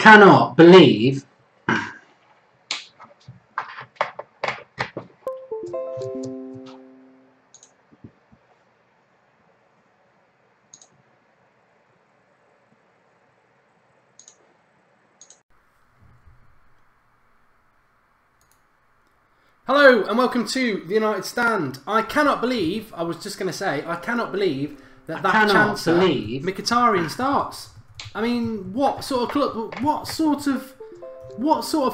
cannot believe Hello and welcome to the United Stand. I cannot believe, I was just going to say, I cannot believe that Chancellor Mkhitaryan starts. I mean, what sort of club, what sort of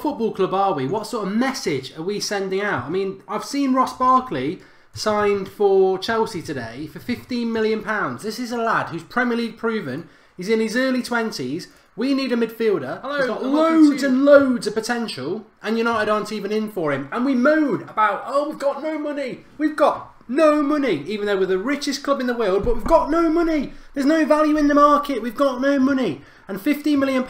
football club are we? What sort of message are we sending out? I mean, I've seen Ross Barkley signed for Chelsea today for £15 million. This is a lad who's Premier League proven. He's in his early 20s. We need a midfielder. He's got loads and loads of potential, and United aren't even in for him. And we moan about, oh, we've got no money. We've got no money, even though we're the richest club in the world, but we've got no money. There's no value in the market. We've got no money. And £15 million,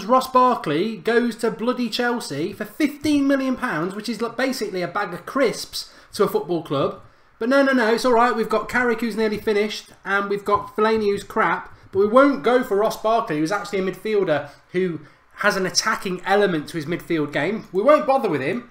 Ross Barkley goes to bloody Chelsea for £15 million, which is basically a bag of crisps to a football club. But no, it's all right. We've got Carrick, who's nearly finished, and we've got Fellaini, who's crap. But we won't go for Ross Barkley, who's actually a midfielder who has an attacking element to his midfield game. We won't bother with him.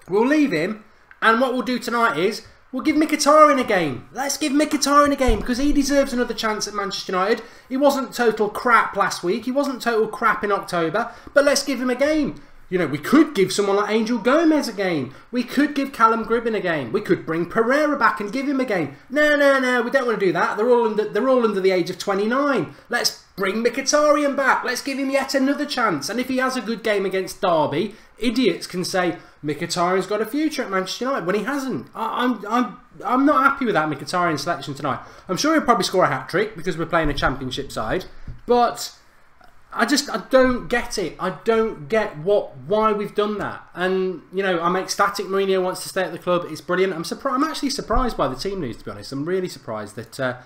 We'll leave him. And what we'll do tonight is we'll give Mkhitaryan a game. Let's give Mkhitaryan a game because he deserves another chance at Manchester United. He wasn't total crap last week. He wasn't total crap in October. But let's give him a game. You know, we could give someone like Angel Gomez a game. We could give Callum Gribbin a game. We could bring Pereira back and give him a game. No, we don't want to do that. They're all under the age of 29. Let's bring Mkhitaryan back. Let's give him yet another chance. And if he has a good game against Derby, idiots can say Mkhitaryan's got a future at Manchester United when he hasn't. I'm not happy with that Mkhitaryan selection tonight. I'm sure he'll probably score a hat-trick because we're playing a championship side, but I don't get it. I don't get why we've done that. And, you know, I'm ecstatic Mourinho wants to stay at the club. It's brilliant. I'm actually surprised by the team news, to be honest. I'm really surprised that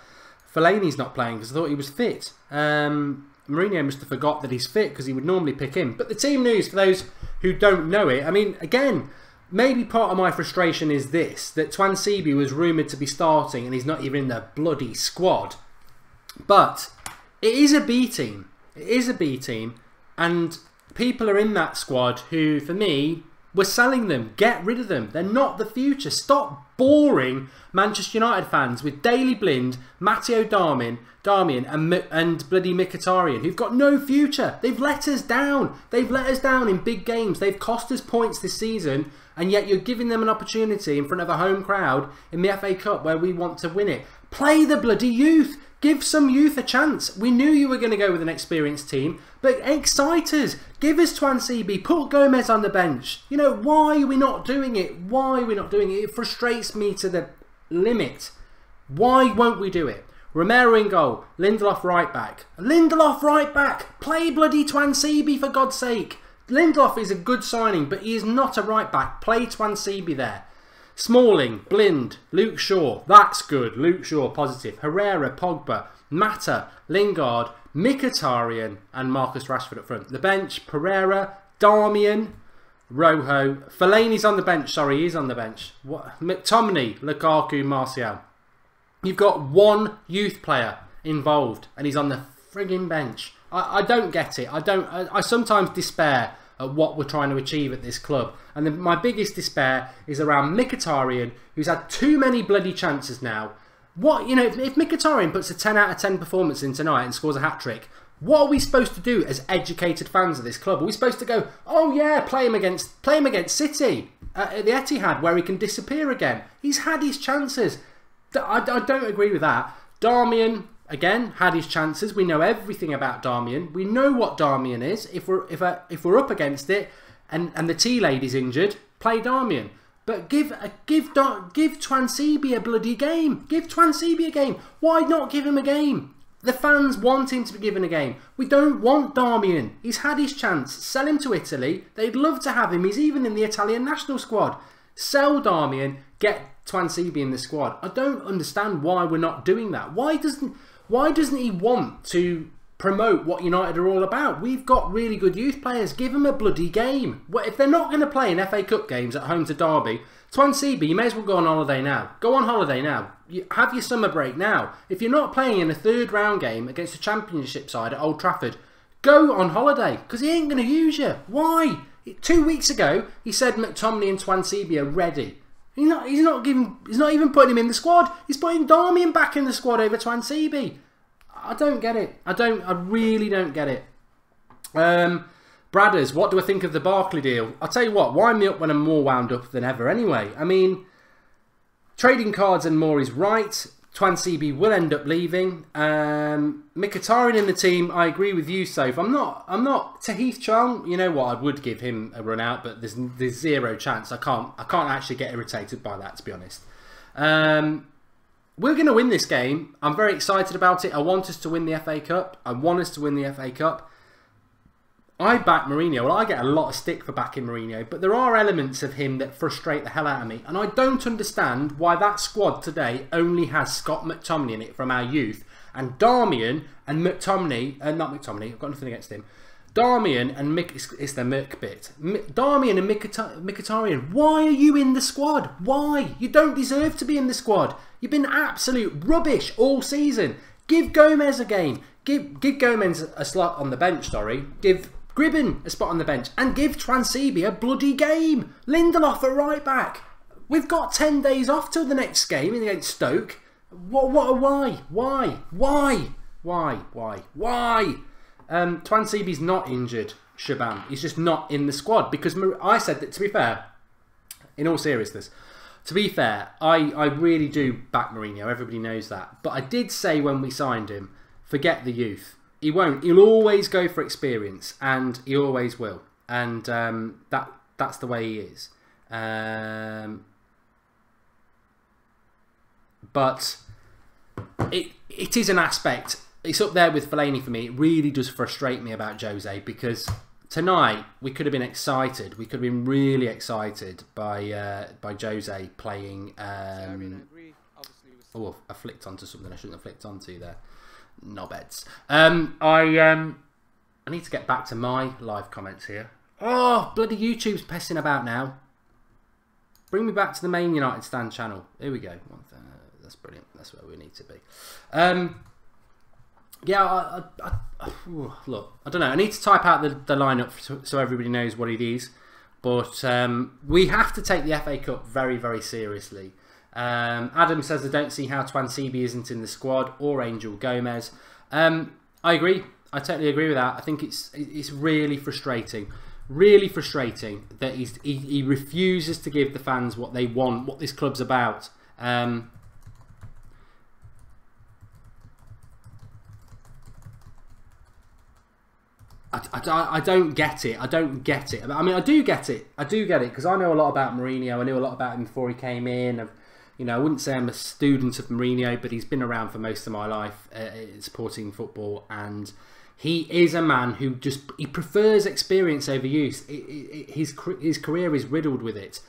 Fellaini's not playing because I thought he was fit. Mourinho must have forgot that he's fit because he would normally pick him. But the team news, for those who don't know it, I mean, again, maybe part of my frustration is this, that Twansibi was rumoured to be starting and he's not even in the bloody squad. But it is a B team. It is a B team, and people are in that squad who, for me, we're selling them. Get rid of them. They're not the future. Stop boring Manchester United fans with Daley Blind, Matteo Darmian and bloody Mkhitaryan, who've got no future. They've let us down. They've let us down in big games. They've cost us points this season, and yet you're giving them an opportunity in front of a home crowd in the FA Cup where we want to win it. Play the bloody youth. Give some youth a chance. We knew you were going to go with an experienced team, but excite us. Give us Twansibi. Put Gomez on the bench. You know, why are we not doing it? Why are we not doing it? It frustrates me to the limit. Why won't we do it? Romero in goal. Lindelof right back. Lindelof right back. Play bloody Twansibi for God's sake. Lindelof is a good signing, but he is not a right back. Play Twansibi there. Smalling, Blind, Luke Shaw, that's good. Luke Shaw, positive. Herrera, Pogba, Mata, Lingard, Mkhitaryan and Marcus Rashford up front. The bench, Pereira, Darmian, Rojo. Fellaini's on the bench, sorry, he's on the bench. McTominay, Lukaku, Martial. You've got one youth player involved and he's on the frigging bench. I don't get it. I sometimes despair at what we're trying to achieve at this club. And my biggest despair is around Mkhitaryan, who's had too many bloody chances now. What, you know, if Mkhitaryan puts a 10 out of 10 performance in tonight and scores a hat-trick, what are we supposed to do as educated fans of this club? Are we supposed to go, oh yeah, play him against City at the Etihad where he can disappear again? He's had his chances. I don't agree with that. Darmian, again, had his chances. We know everything about Darmian. We know what Darmian is. If we're up against it, and the tea lady's injured, play Darmian. But give Twansibi a bloody game. Give Twansibi a game. Why not give him a game? The fans want him to be given a game. We don't want Darmian. He's had his chance. Sell him to Italy. They'd love to have him. He's even in the Italian national squad. Sell Darmian. Get Twansibi in the squad. I don't understand why we're not doing that. Why doesn't he want to promote what United are all about? We've got really good youth players. Give them a bloody game. If they're not going to play in FA Cup games at home to Derby, Twansibi, you may as well go on holiday now. Go on holiday now. Have your summer break now. If you're not playing in a third round game against a championship side at Old Trafford, Go on holiday, because he ain't going to use you. Why? 2 weeks ago, he said McTominay and Twansibi are ready. He's not even putting him in the squad. He's putting Darmian back in the squad over Twansibi. I don't get it. I really don't get it. Bradders, what do I think of the Barkley deal? I'll tell you what, wind me up when I'm more wound up than ever anyway. I mean, trading cards and more is right. Twansibi will end up leaving. Mkhitaryan in the team, I agree with you, Soph. I'm not Tahith Chong. You know what? I would give him a run out, but there's zero chance. I can't actually get irritated by that, to be honest. We're going to win this game. I'm very excited about it. I want us to win the FA Cup. I want us to win the FA Cup. I back Mourinho. Well, I get a lot of stick for backing Mourinho, but there are elements of him that frustrate the hell out of me. And I don't understand why that squad today only has Scott McTominay in it from our youth. And Darmian and McTominay, not McTominay, I've got nothing against him. Darmian and it's the Mick bit. Darmian and Mkhitaryan, why are you in the squad? Why? You don't deserve to be in the squad. You've been absolute rubbish all season. Give Gomez a game. Give Gomez a slot on the bench, sorry. Give Gribben a spot on the bench. And give Twansibi a bloody game. Lindelof at right back. We've got 10 days off till the next game against Stoke. Why? Twansibi's not injured, Shaban. He's just not in the squad. Because I said that, to be fair, in all seriousness, to be fair, I really do back Mourinho. Everybody knows that. But I did say when we signed him, forget the youth. He won't. He'll always go for experience, and he always will. And that's the way he is. But it is an aspect. It's up there with Fellaini for me. It really does frustrate me about Jose, because tonight we could have been excited. We could have been really excited by Jose playing. Oh, I flicked onto something I shouldn't have flicked onto there. Knobheads. I need to get back to my live comments here. Oh, bloody YouTube's pissing about now. Bring me back to the main United Stand channel. Here we go. That's brilliant. That's where we need to be. Yeah, look, I don't know. I need to type out the lineup so everybody knows what it is. But we have to take the FA Cup very, very seriously. Adam says, I don't see how Twansibi isn't in the squad, or Angel Gomez. I agree. I totally agree with that. I think it's really frustrating. Really frustrating that he refuses to give the fans what they want, what this club's about. I don't get it. I don't get it. I mean, I do get it. I do get it, because I know a lot about Mourinho. I knew a lot about him before he came in. I wouldn't say I'm a student of Mourinho, but he's been around for most of my life supporting football, and he is a man who he prefers experience over youth. His career is riddled with it,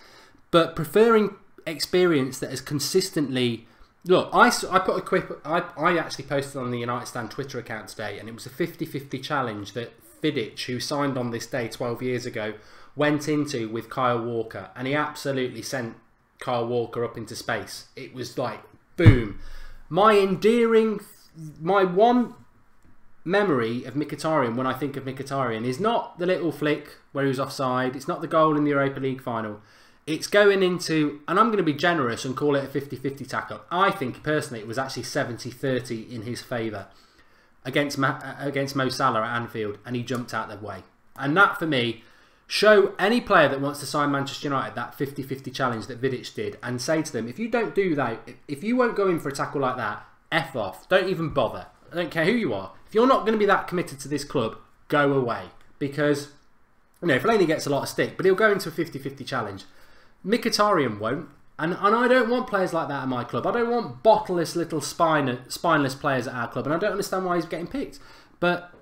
but preferring experience that has consistently. Look, I put a quip. I actually posted on the United Stand Twitter account today, and it was a 50-50 challenge that Vidic, who signed on this day 12 years ago, went into with Kyle Walker, and he absolutely sent Kyle Walker up into space. It was like, boom. My one memory of Mkhitaryan, when I think of Mkhitaryan, is not the little flick where he was offside. It's not the goal in the Europa League final. It's going into, and I'm going to be generous and call it a 50-50 tackle. I think, personally, it was actually 70-30 in his favour against Mo Salah at Anfield, and he jumped out their way. And that, for me, show any player that wants to sign Manchester United that 50-50 challenge that Vidic did, and say to them, if you don't do that, if you won't go in for a tackle like that, F off. Don't even bother. I don't care who you are. If you're not going to be that committed to this club, go away. Because, Fellaini gets a lot of stick, but he'll go into a 50-50 challenge. Mkhitaryan won't. And I don't want players like that at my club. I don't want bottleless little spineless players at our club. And I don't understand why he's getting picked. But,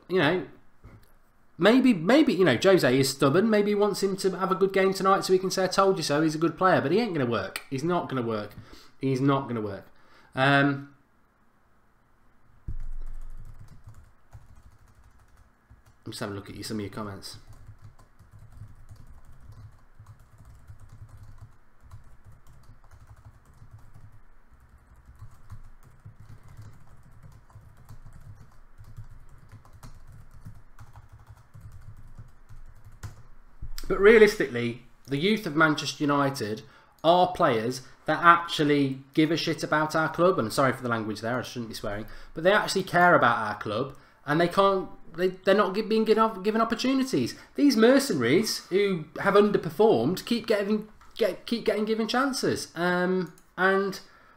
maybe Jose is stubborn. Maybe he wants him to have a good game tonight so he can say, I told you so, he's a good player. But he ain't going to work. He's not going to work. He's not going to work. I'm just having a look at some of your comments. But realistically, the youth of Manchester United are players that actually give a shit about our club. And sorry for the language there, I shouldn't be swearing. But they actually care about our club, and they're not being given opportunities. These mercenaries who have underperformed keep getting given chances. And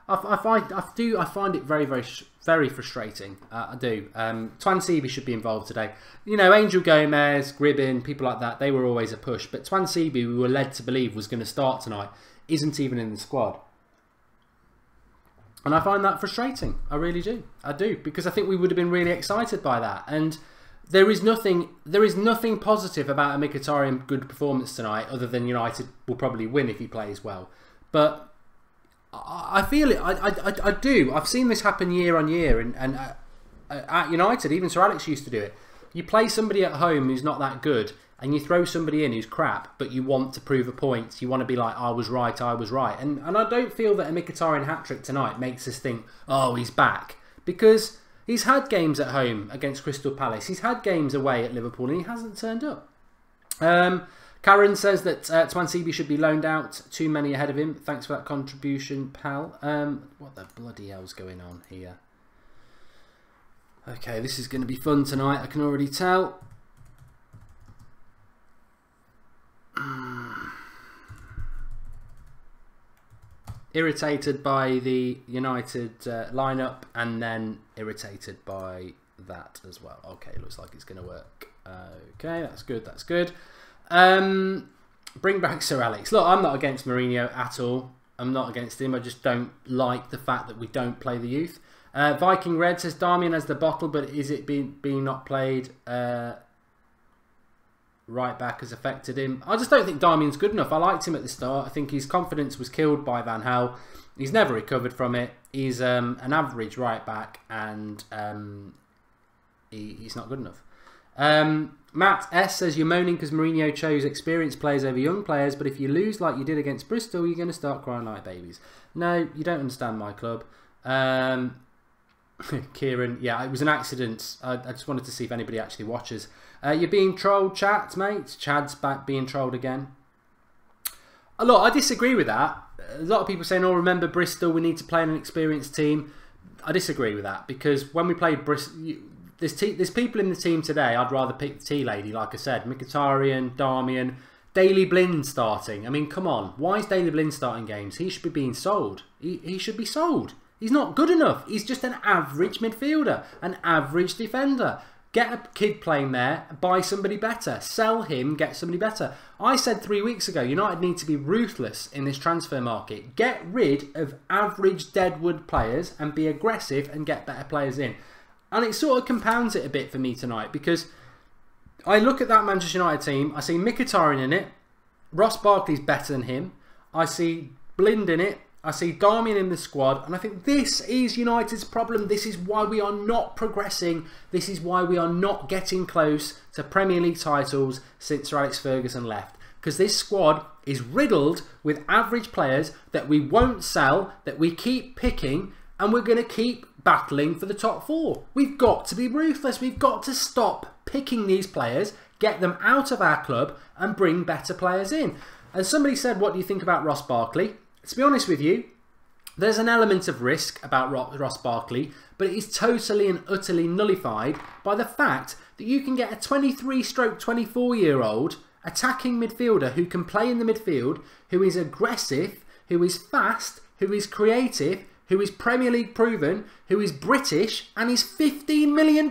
I find it very, very, very frustrating. I do. Twan should be involved today. You know, Angel Gomez, Gribbin, people like that, they were always a push. But Twan, we were led to believe was going to start tonight, isn't even in the squad. And I find that frustrating. I really do. I do. Because I think we would have been really excited by that. And there is nothing positive about a Mkhitaryan good performance tonight, other than United will probably win if he plays well. But I feel it. I do. I've seen this happen year on year, and at United, even Sir Alex used to do it. You play somebody at home who's not that good, and you throw somebody in who's crap, but you want to prove a point. You want to be like, I was right, I was right. And I don't feel that a Mkhitaryan hat-trick tonight makes us think, oh, he's back. Because he's had games at home against Crystal Palace. He's had games away at Liverpool, and he hasn't turned up. Karen says that Twan should be loaned out. Too many ahead of him. Thanks for that contribution, pal. What the bloody hell's going on here? Okay, this is going to be fun tonight, I can already tell. Irritated by the United lineup, and then irritated by that as well. Okay, looks like it's going to work. Okay, that's good, that's good. Bring back Sir Alex. Look, I'm not against Mourinho at all. I'm not against him. I just don't like the fact that we don't play the youth. Viking Red says Darmian has the bottle, but is it being not played? Right back has affected him. I just don't think Darmian's good enough. I liked him at the start. I think his confidence was killed by Van Gaal. He's never recovered from it. He's an average right back, and he's not good enough. Matt S says, you're moaning because Mourinho chose experienced players over young players, but if you lose like you did against Bristol, you're going to start crying like babies. No, you don't understand my club. Kieran, yeah, it was an accident. I just wanted to see if anybody actually watches. You're being trolled, chat, mate. Chad's back being trolled again. Look, I disagree with that. A lot of people saying, oh, remember Bristol, we need to play an experienced team. I disagree with that, because when we played Bristol, there's people in the team today, I'd rather pick the tea lady, like I said. Mkhitaryan, Darmian, Daley Blind starting. I mean, come on. Why is Daley Blind starting games? He should be being sold. He should be sold. He's not good enough. He's just an average midfielder, an average defender. Get a kid playing there, buy somebody better. Sell him, get somebody better. I said 3 weeks ago, United need to be ruthless in this transfer market. Get rid of average deadwood players and be aggressive and get better players in. And it sort of compounds it a bit for me tonight, because I look at that Manchester United team, I see Mkhitaryan in it, Ross Barkley's better than him, I see Blind in it, I see Darmian in the squad, and I think this is United's problem. This is why we are not progressing. This is why we are not getting close to Premier League titles since Sir Alex Ferguson left. Because this squad is riddled with average players that we won't sell, that we keep picking, and we're going to keep battling for the top four. We've got to be ruthless. We've got to stop picking these players, get them out of our club, and bring better players in. And somebody said, what do you think about Ross Barkley? To be honest with you, there's an element of risk about Ross Barkley, but it is totally and utterly nullified by the fact that you can get a 23-24-year-old attacking midfielder who can play in the midfield, who is aggressive, who is fast, who is creative, who is Premier League proven, who is British, and is £15 million,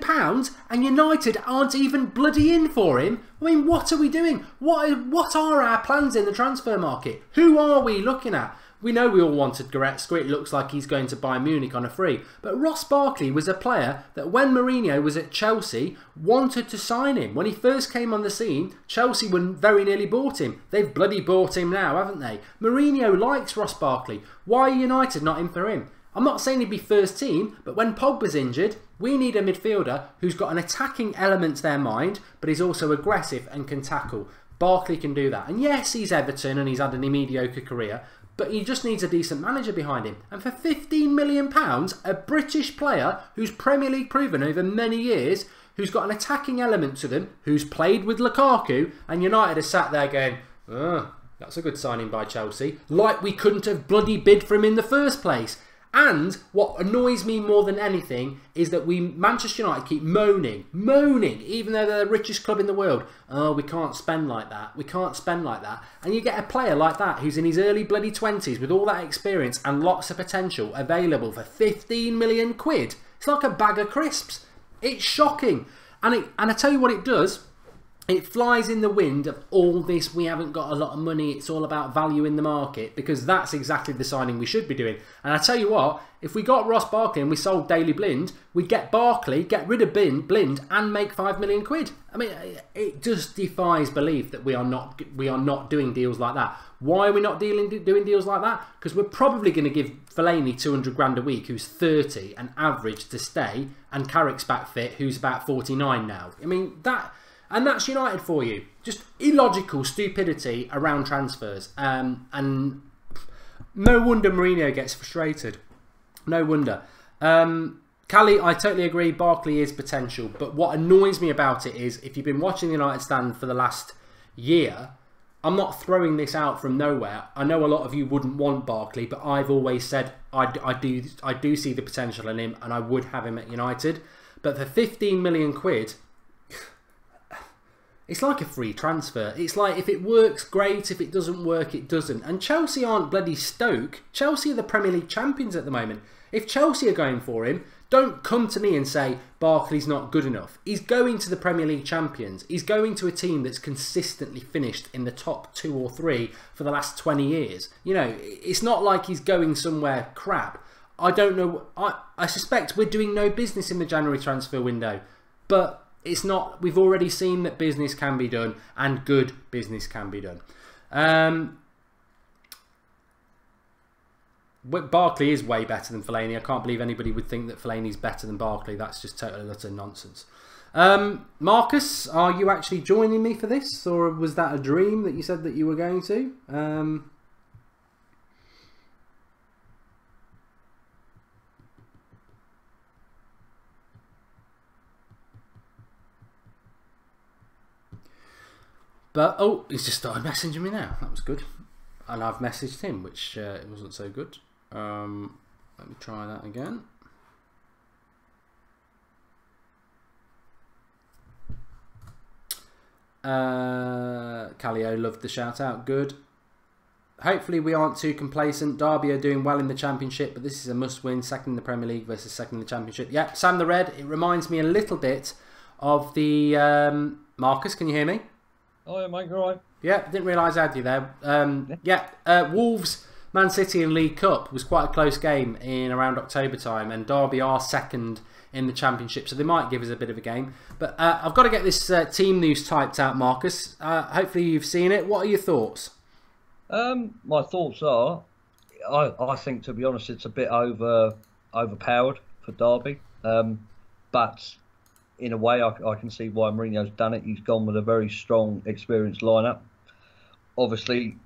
and United aren't even bloody in for him. I mean, what are we doing? What are our plans in the transfer market? Who are we looking at? We know we all wanted Goretzka. It looks like he's going to Bayern Munich on a free. But Ross Barkley was a player that when Mourinho was at Chelsea wanted to sign him. When he first came on the scene, Chelsea very nearly bought him. They've bloody bought him now, haven't they? Mourinho likes Ross Barkley. Why are United not in for him? I'm not saying he'd be first team, but when Pogba's injured, we need a midfielder who's got an attacking element to their mind, but is also aggressive and can tackle. Barkley can do that. And yes, he's Everton and he's had a mediocre career, but he just needs a decent manager behind him. And for £15 million, a British player who's Premier League proven over many years, who's got an attacking element to them, who's played with Lukaku, and United are sat there going, oh, that's a good signing by Chelsea. Like we couldn't have bloody bid for him in the first place. And what annoys me more than anything is that Manchester United keep moaning, even though they're the richest club in the world. Oh, we can't spend like that. We can't spend like that. And you get a player like that who's in his early bloody 20s with all that experience and lots of potential available for 15 million quid. It's like a bag of crisps. It's shocking. And I tell you what it does. It flies in the wind of all this, we haven't got a lot of money, it's all about value in the market, because that's exactly the signing we should be doing. And I tell you what, if we got Ross Barkley and we sold Daley Blind, we'd get Barkley, get rid of Blind and make 5 million quid. I mean, it just defies belief that we are not doing deals like that. Why are we not doing deals like that? Because we're probably going to give Fellaini 200 grand a week, who's 30, an average to stay, and Carrick's back fit, who's about 49 now. I mean, and that's United for you. Just illogical stupidity around transfers. And no wonder Mourinho gets frustrated. No wonder. Callie, I totally agree. Barkley is potential. But what annoys me about it is, if you've been watching the United stand for the last year, I'm not throwing this out from nowhere. I know a lot of you wouldn't want Barkley, but I've always said I do see the potential in him, and I would have him at United. But for 15 million quid... it's like a free transfer. It's like, if it works, great. If it doesn't work, it doesn't. And Chelsea aren't bloody Stoke. Chelsea are the Premier League champions at the moment. If Chelsea are going for him, don't come to me and say Barkley's not good enough. He's going to the Premier League champions. He's going to a team that's consistently finished in the top 2 or 3 for the last 20 years. You know, it's not like he's going somewhere crap. I don't know. I suspect we're doing no business in the January transfer window. But... it's not. We've already seen that business can be done, and good business can be done. Barkley is way better than Fellaini. I can't believe anybody would think that Fellaini's better than Barkley. That's just totally utter nonsense. Marcus, are you actually joining me for this, or was that a dream that you said that you were going to? But, oh, he's just started messaging me now. That was good. And I've messaged him, which it wasn't so good. Let me try that again. Callio loved the shout out. Good. Hopefully we aren't too complacent. Derby are doing well in the Championship, but this is a must-win. Second in the Premier League versus second in the Championship. Yeah, Sam the Red. It reminds me a little bit of the... Marcus, can you hear me? Oh yeah, mate, you're right. Yeah, didn't realise I had you there. Wolves, Man City and League Cup was quite a close game in around October time, and Derby are second in the Championship, so they might give us a bit of a game. But I've got to get this team news typed out, Marcus. Hopefully you've seen it. What are your thoughts? My thoughts are, I think, to be honest, it's a bit overpowered for Derby, but in a way, I can see why Mourinho's done it. He's gone with a very strong, experienced lineup. Obviously,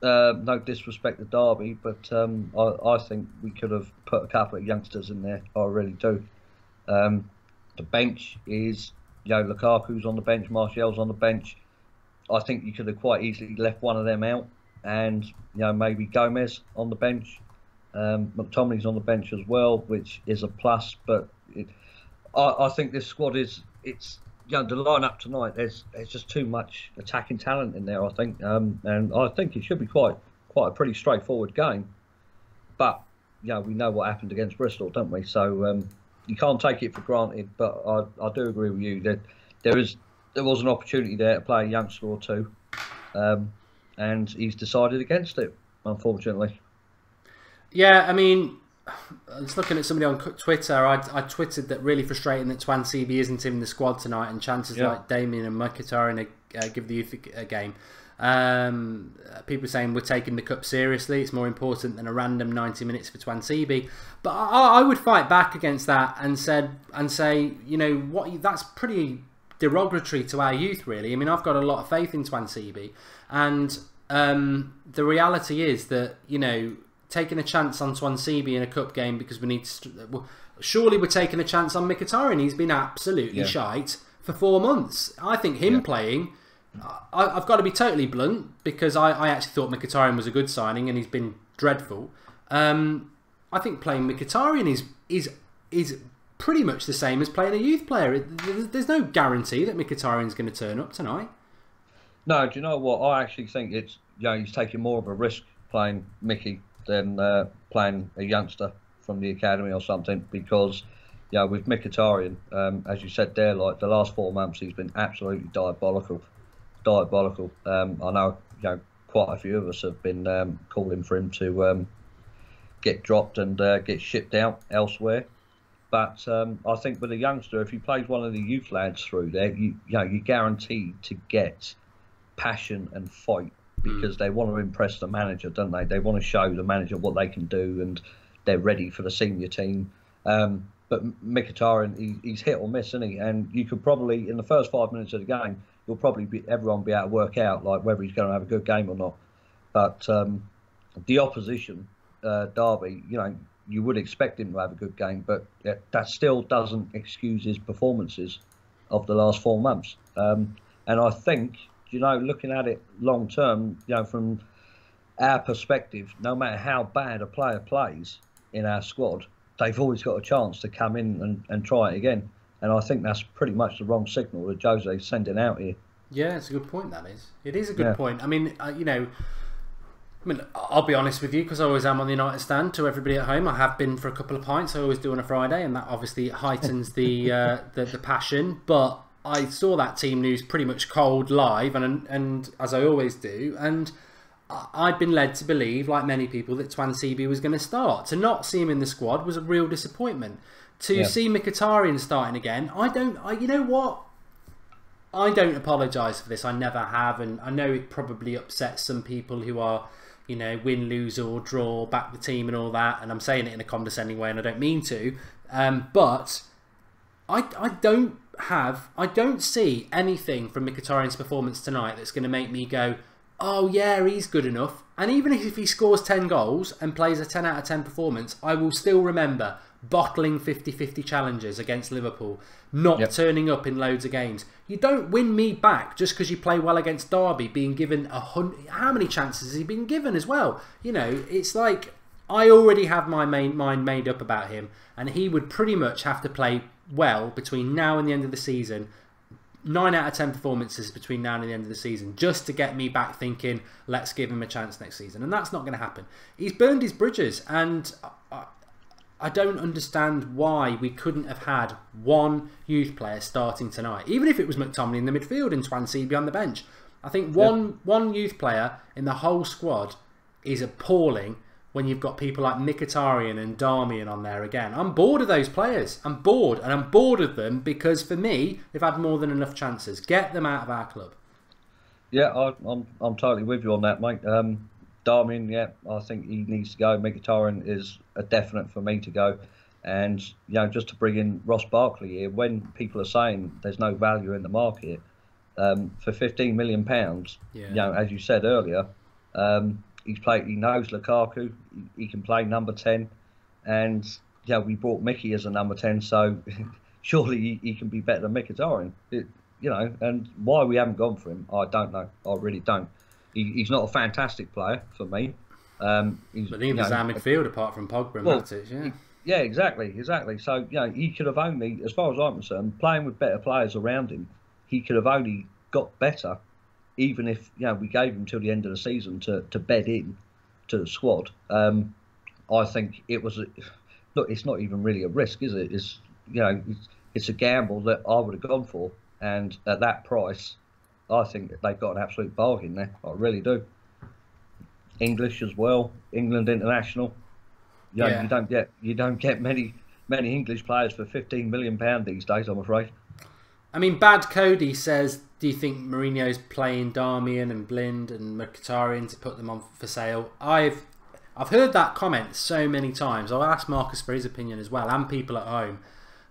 no disrespect to Derby, but I think we could have put a couple of youngsters in there. I really do. The bench is, Lukaku's on the bench, Martial's on the bench. I think you could have quite easily left one of them out, and maybe Gomez on the bench. McTominay's on the bench as well, which is a plus, but. I think this squad is, the lineup tonight, there's just too much attacking talent in there, I think, and I think it should be quite a pretty straightforward game. But we know what happened against Bristol, don't we? So you can't take it for granted. But I do agree with you that there was an opportunity there to play a youngster or two, and he's decided against it, unfortunately. Yeah, I mean, I was looking at somebody on Twitter. I twittered that really frustrating that Twansibi isn't in the squad tonight, and chances like Damien and Mkhitaryan give the youth a game. People saying we're taking the cup seriously. It's more important than a random 90 minutes for Twansibi. But I would fight back against that and say, that's pretty derogatory to our youth, really. I mean, I've got a lot of faith in Twansibi, and the reality is that taking a chance on Twansibi in a cup game because we need to... surely we're taking a chance on Mkhitaryan. He's been absolutely shite for 4 months. I think him playing, I've got to be totally blunt, because I actually thought Mkhitaryan was a good signing and he's been dreadful. I think playing Mkhitaryan is pretty much the same as playing a youth player. There's no guarantee that Mkhitaryan's going to turn up tonight. No, do you know what? I actually think it's, he's taking more of a risk playing Mickey than playing a youngster from the academy or something, because with Mkhitaryan, as you said there, like the last 4 months he's been absolutely diabolical. I know quite a few of us have been calling for him to get dropped and get shipped out elsewhere. But I think with a youngster, if he plays one of the youth lads through there, you're guaranteed to get passion and fight, because they want to impress the manager, don't they? They want to show the manager what they can do, and they're ready for the senior team. But Mkhitaryan, he's hit or miss, isn't he? And you could probably, in the first 5 minutes of the game, you'll probably everyone be able to work out like whether he's going to have a good game or not. But the opposition, Derby, you would expect him to have a good game, but that still doesn't excuse his performances of the last 4 months. And I think, looking at it long term, from our perspective, no matter how bad a player plays in our squad, they've always got a chance to come in and try it again. And I think that's pretty much the wrong signal that Jose's sending out here. Yeah, it's a good point, that is. It is a good point. I mean, I'll be honest with you, because I always am on the United stand to everybody at home. I have been for a couple of pints. I always do on a Friday, and that obviously heightens the passion. But I saw that team news pretty much cold live, and as I always do, and I'd been led to believe, like many people, that Twansibi was going to start. To not see him in the squad was a real disappointment. To see Mkhitaryan starting again, you know what? I don't apologise for this. I never have, and I know it probably upsets some people who are, win, lose or draw, back the team and all that. And I'm saying it in a condescending way, and I don't mean to. But I don't see anything from Mkhitaryan's performance tonight that's going to make me go, oh yeah, he's good enough. And even if he scores 10 goals and plays a 10 out of 10 performance, I will still remember bottling 50-50 challenges against Liverpool, not turning up in loads of games. You don't win me back just because you play well against Derby, being given 100... How many chances has he been given as well? It's like, I already have my mind made up about him, and he would pretty much have to play well between now and the end of the season. 9 out of 10 performances between now and the end of the season, just to get me back thinking, let's give him a chance next season. And that's not going to happen. He's burned his bridges, and I don't understand why we couldn't have had one youth player starting tonight, even if it was McTominay in the midfield and Twansibi on the bench. I think one youth player in the whole squad is appalling when you've got people like Mkhitaryan and Darmian on there again. I'm bored of those players. I'm bored, and I'm bored of them because, for me, they've had more than enough chances. Get them out of our club. Yeah, I'm totally with you on that, mate. Darmian, I think he needs to go. Mkhitaryan is a definite for me to go. And, just to bring in Ross Barkley here, when people are saying there's no value in the market, for £15 million, as you said earlier, he knows Lukaku, he can play number 10, and we bought Mickey as a number 10, so surely he can be better than Mkhitaryan. And why we haven't gone for him, I don't know. I really don't. He's not a fantastic player for me. But neither's our midfield apart from Pogba and Matic, Yeah, exactly. So, he could have only, as far as I'm concerned, playing with better players around him, he could have only got better, even if we gave him till the end of the season to bed in to the squad. I think it was look. It's not even really a risk, is it? It's a gamble that I would have gone for, and at that price, I think they've got an absolute bargain there. I really do. English as well, England international. You don't get many English players for £15 million these days, I'm afraid. I mean, Bad Cody says, do you think Mourinho's playing Darmian and Blind and Mkhitaryan to put them on for sale? I've heard that comment so many times. I'll ask Marcus for his opinion as well, and people at home.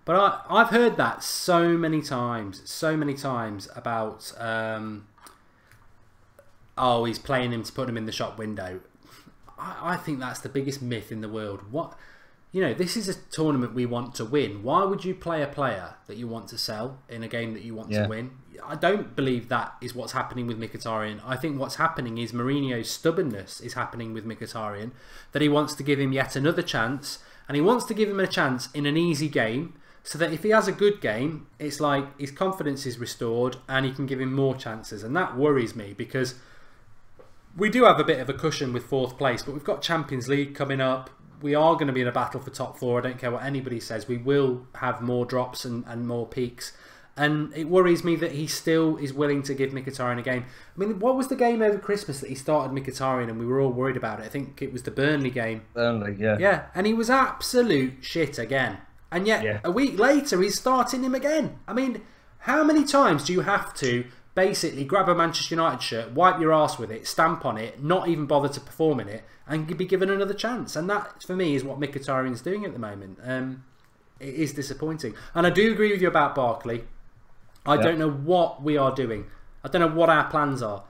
But I've heard that so many times about, he's playing him to put him in the shop window. I think that's the biggest myth in the world. What? you know, this is a tournament we want to win. Why would you play a player that you want to sell in a game that you want to win? I don't believe that is what's happening with Mkhitaryan. I think what's happening is Mourinho's stubbornness is happening with Mkhitaryan, that he wants to give him yet another chance, and he wants to give him a chance in an easy game, so that if he has a good game, it's like his confidence is restored and he can give him more chances. And that worries me, because we do have a bit of a cushion with 4th place, but we've got Champions League coming up. We are going to be in a battle for top 4. I don't care what anybody says. We will have more drops and more peaks. And it worries me that he still is willing to give Mkhitaryan a game. I mean, what was the game over Christmas that he started Mkhitaryan and we were all worried about it? I think it was the Burnley game. Burnley, yeah. Yeah, and he was absolute shit again. And yet, a week later, he's starting him again. I mean, how many times do you have to basically grab a Manchester United shirt, wipe your arse with it, stamp on it, not even bother to perform in it, and be given another chance? And that, for me, is what Mkhitaryan's doing at the moment. It is disappointing. And I do agree with you about Barkley. I don't know what we are doing. I don't know what our plans are.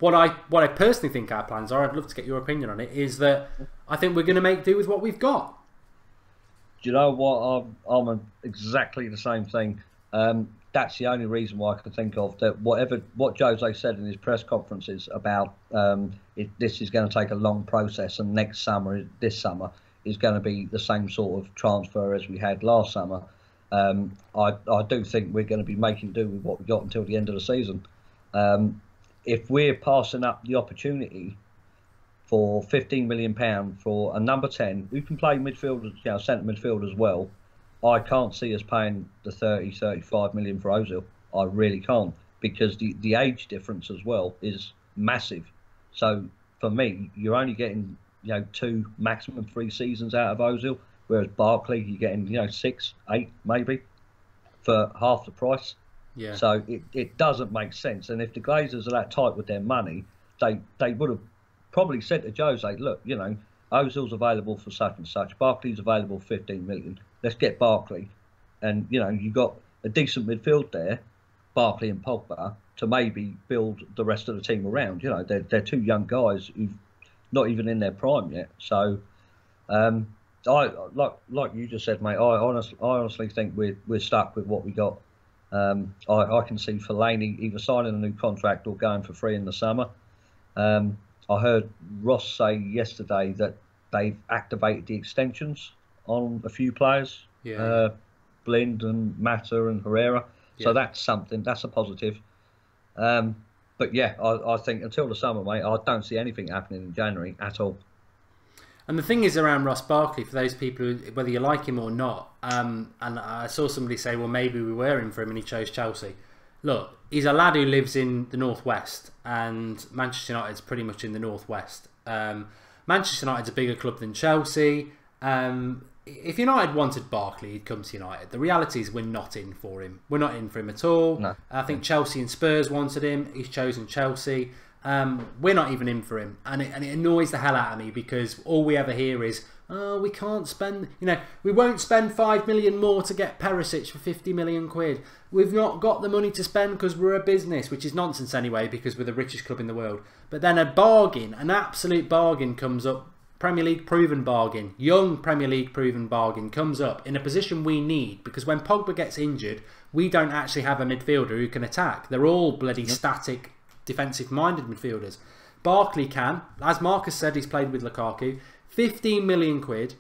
What I personally think our plans are, I'd love to get your opinion on it, is that I think we're going to make do with what we've got. Do you know what? I'm exactly the same thing. That's the only reason why I can think of that. What Jose said in his press conferences about this is going to take a long process, and this summer is going to be the same sort of transfer as we had last summer. I do think we're going to be making do with what we got until the end of the season. If we're passing up the opportunity for £15 million for a number 10 who can play midfield, centre midfield as well, I can't see us paying the 35 million for Ozil. I really can't, because the age difference as well is massive. So for me, you're only getting 2, maximum 3 seasons out of Ozil, whereas Barkley you're getting 6, 8 maybe for half the price. Yeah. So it doesn't make sense. And if the Glazers are that tight with their money, they would have probably said to Jose, look, Ozil's available for such and such, Barkley's available for 15 million. Let's get Barkley, and you've got a decent midfield there, Barkley and Pogba, to maybe build the rest of the team around. They're 2 young guys who've not even in their prime yet. So, I like you just said, mate. I honestly think we're stuck with what we got. I can see Fellaini either signing a new contract or going for free in the summer. I heard Ross say yesterday that they've activated the extensions on a few players, Blind and Mata and Herrera. So that's something. That's a positive. But yeah, I think until the summer, mate, I don't see anything happening in January at all. And the thing is around Ross Barkley, for those people who, whether you like him or not, and I saw somebody say, well, maybe we were in for him and he chose Chelsea. Look, he's a lad who lives in the northwest, and Manchester United's pretty much in the northwest. Manchester United's a bigger club than Chelsea. If United wanted Barkley, he'd come to United. The reality is we're not in for him. We're not in for him at all. No. I think Chelsea and Spurs wanted him. He's chosen Chelsea. We're not even in for him, and it annoys the hell out of me, because all we ever hear is, oh, we can't spend, we won't spend 5 million more to get Perisic for 50 million quid. We've not got the money to spend because we're a business, which is nonsense anyway, because we're the richest club in the world. But then a bargain, an absolute bargain comes up, Premier League proven bargain, young Premier League proven bargain comes up in a position we need, because when Pogba gets injured, we don't actually have a midfielder who can attack. They're all bloody static, defensive-minded midfielders. Barkley can, as Marcus said, he's played with Lukaku. 15 million quid.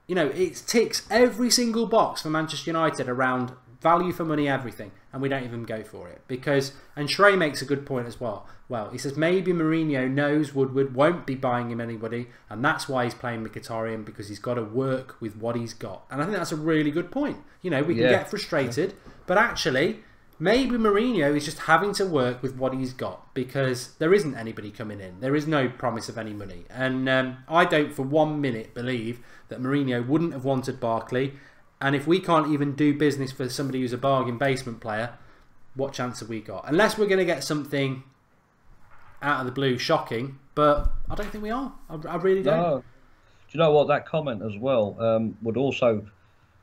It ticks every single box for Manchester United around value for money, everything, and we don't even go for it. And Shrey makes a good point as well. Well, he says maybe Mourinho knows Woodward won't be buying him anybody, and that's why he's playing Mkhitaryan, because he's got to work with what he's got. And I think that's a really good point. We can get frustrated, but actually, maybe Mourinho is just having to work with what he's got, because there isn't anybody coming in. There is no promise of any money. And I don't for 1 minute believe that Mourinho wouldn't have wanted Barkley. And if we can't even do business for somebody who's a bargain basement player, what chance have we got? Unless we're going to get something out of the blue shocking, but I don't think we are. I really don't. No. Do you know what? That comment as well would also,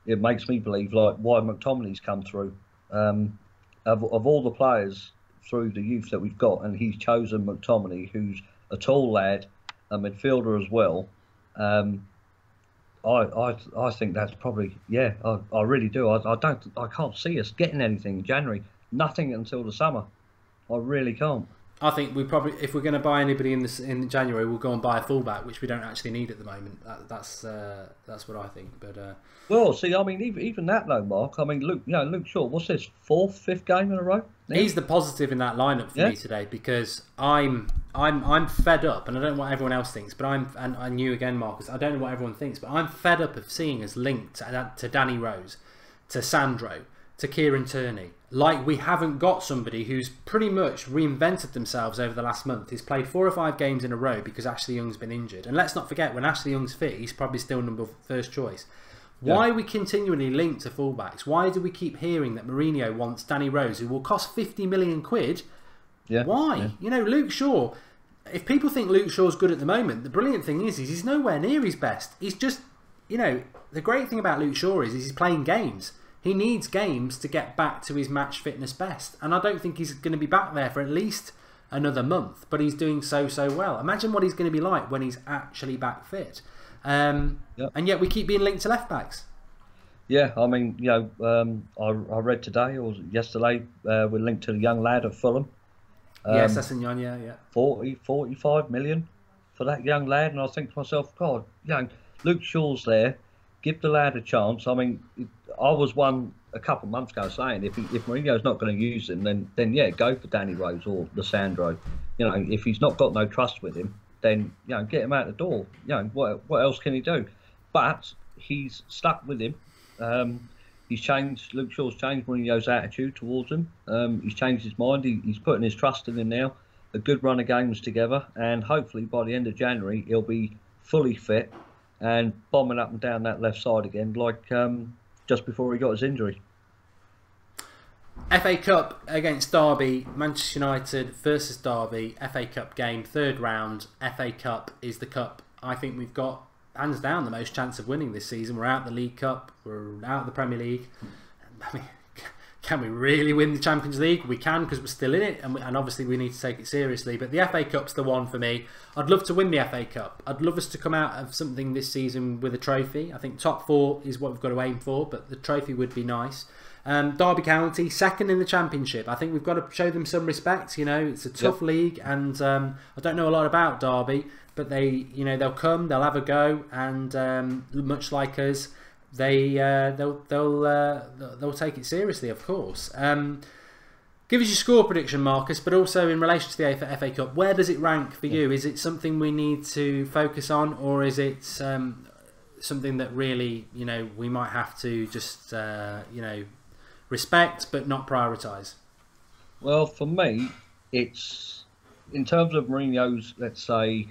it makes me believe, like, why McTominay's come through. Of all the players through the youth that we've got, and he's chosen McTominay, who's a tall lad, a midfielder as well. I think that's probably, yeah. I really do. I can't see us getting anything in January. Nothing until the summer. I really can't. I think we probably, if we're going to buy anybody in January, we'll go and buy a fullback, which we don't actually need at the moment. That's what I think. But well, see, I mean, even that though, Mark. I mean, Luke Shaw. What's this, fourth, fifth game in a row? Yeah. He's the positive in that lineup for me today, because I'm fed up, and I don't know what everyone else thinks, but and you again, Marcus. I don't know what everyone thinks, but I'm fed up of seeing us linked to Danny Rose, to Sandro, to Kieran Tierney. Like, we haven't got somebody who's pretty much reinvented themselves over the last month. He's played 4 or 5 games in a row because Ashley Young's been injured. And let's not forget, when Ashley Young's fit, he's probably still first choice. Why are we continually linked to fullbacks? Why do we keep hearing that Mourinho wants Danny Rose, who will cost 50 million quid? Yeah. Why? Yeah. You know, Luke Shaw, if people think Luke Shaw's good at the moment, the brilliant thing is he's nowhere near his best. He's just, you know, the great thing about Luke Shaw is he's playing games. He needs games to get back to his match fitness best. And I don't think he's going to be back there for at least another month. But he's doing so well. Imagine what he's going to be like when he's actually back fit. And yet we keep being linked to left backs. Yeah, I mean, you know, I read today or yesterday, we're linked to a young lad at Fulham. Yes, that's in yeah. 45 million for that young lad. And I think to myself, God, you know, Luke Shaw's there. Give the lad a chance. I mean, I was one a couple of months ago saying if Mourinho's not going to use him, then yeah, go for Danny Rose or Lissandro. You know, if he's not got no trust with him, then, you know, get him out the door. You know, what else can he do? But he's stuck with him. He's changed. Luke Shaw's changed Mourinho's attitude towards him. He's changed his mind. He's putting his trust in him now. A good run of games together, and hopefully by the end of January he'll be fully fit and bombing up and down that left side again, like just before he got his injury. FA Cup against Derby, Manchester United versus Derby, FA Cup game, 3rd round. FA Cup is the cup I think we've got, hands down, the most chance of winning this season. We're out the League Cup, we're out of the Premier League. I mean, can we really win the Champions League? We can, because we're still in it, and obviously we need to take it seriously. But the FA Cup's the one for me. I'd love to win the FA Cup. I'd love us to come out of something this season with a trophy. I think top 4 is what we've got to aim for, but the trophy would be nice. Derby County, 2nd in the Championship. I think we've got to show them some respect. You know, it's a tough league, and I don't know a lot about Derby, but they'll come, they'll have a go, and much like us, they'll take it seriously, of course. Give us your score prediction, Marcus, but also in relation to the FA Cup, where does it rank for you? Is it something we need to focus on, or is it something that really, you know, we might have to just you know, respect but not prioritise? Well, for me, it's in terms of Mourinho's, let's say,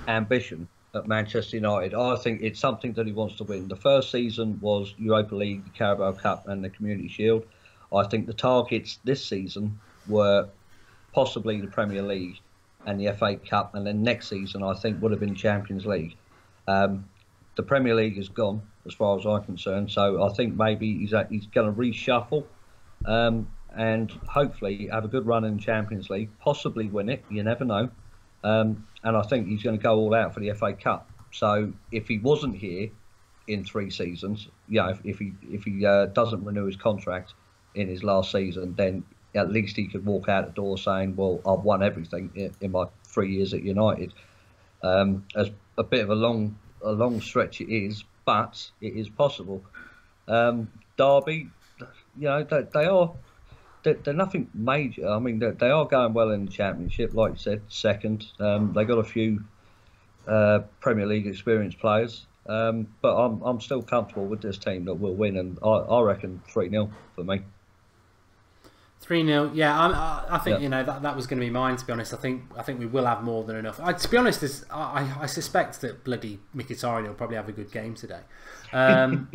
ambition at Manchester United. I think it's something that he wants to win. The first season was Europa League, the Carabao Cup and the Community Shield. I think the targets this season were possibly the Premier League and the FA Cup, and then next season I think would have been Champions League. The Premier League is gone as far as I'm concerned, so I think maybe he's going to reshuffle and hopefully have a good run in the Champions League, possibly win it, you never know. And I think he's going to go all out for the FA Cup. So if he wasn't here in 3 seasons, if he doesn't renew his contract in his last season, then at least he could walk out the door saying, "Well, I've won everything in my 3 years at United." As a bit of a long stretch it is, but it is possible. Derby, you know, they're nothing major. I mean, they are going well in the Championship, like you said, 2nd. They got a few Premier League experienced players, but I'm still comfortable with this team that will win, and I reckon 3-0 for me. 3-0, yeah. I think you know that was going to be mine. To be honest, I think we will have more than enough. To be honest, I suspect that bloody Mkhitaryan will probably have a good game today,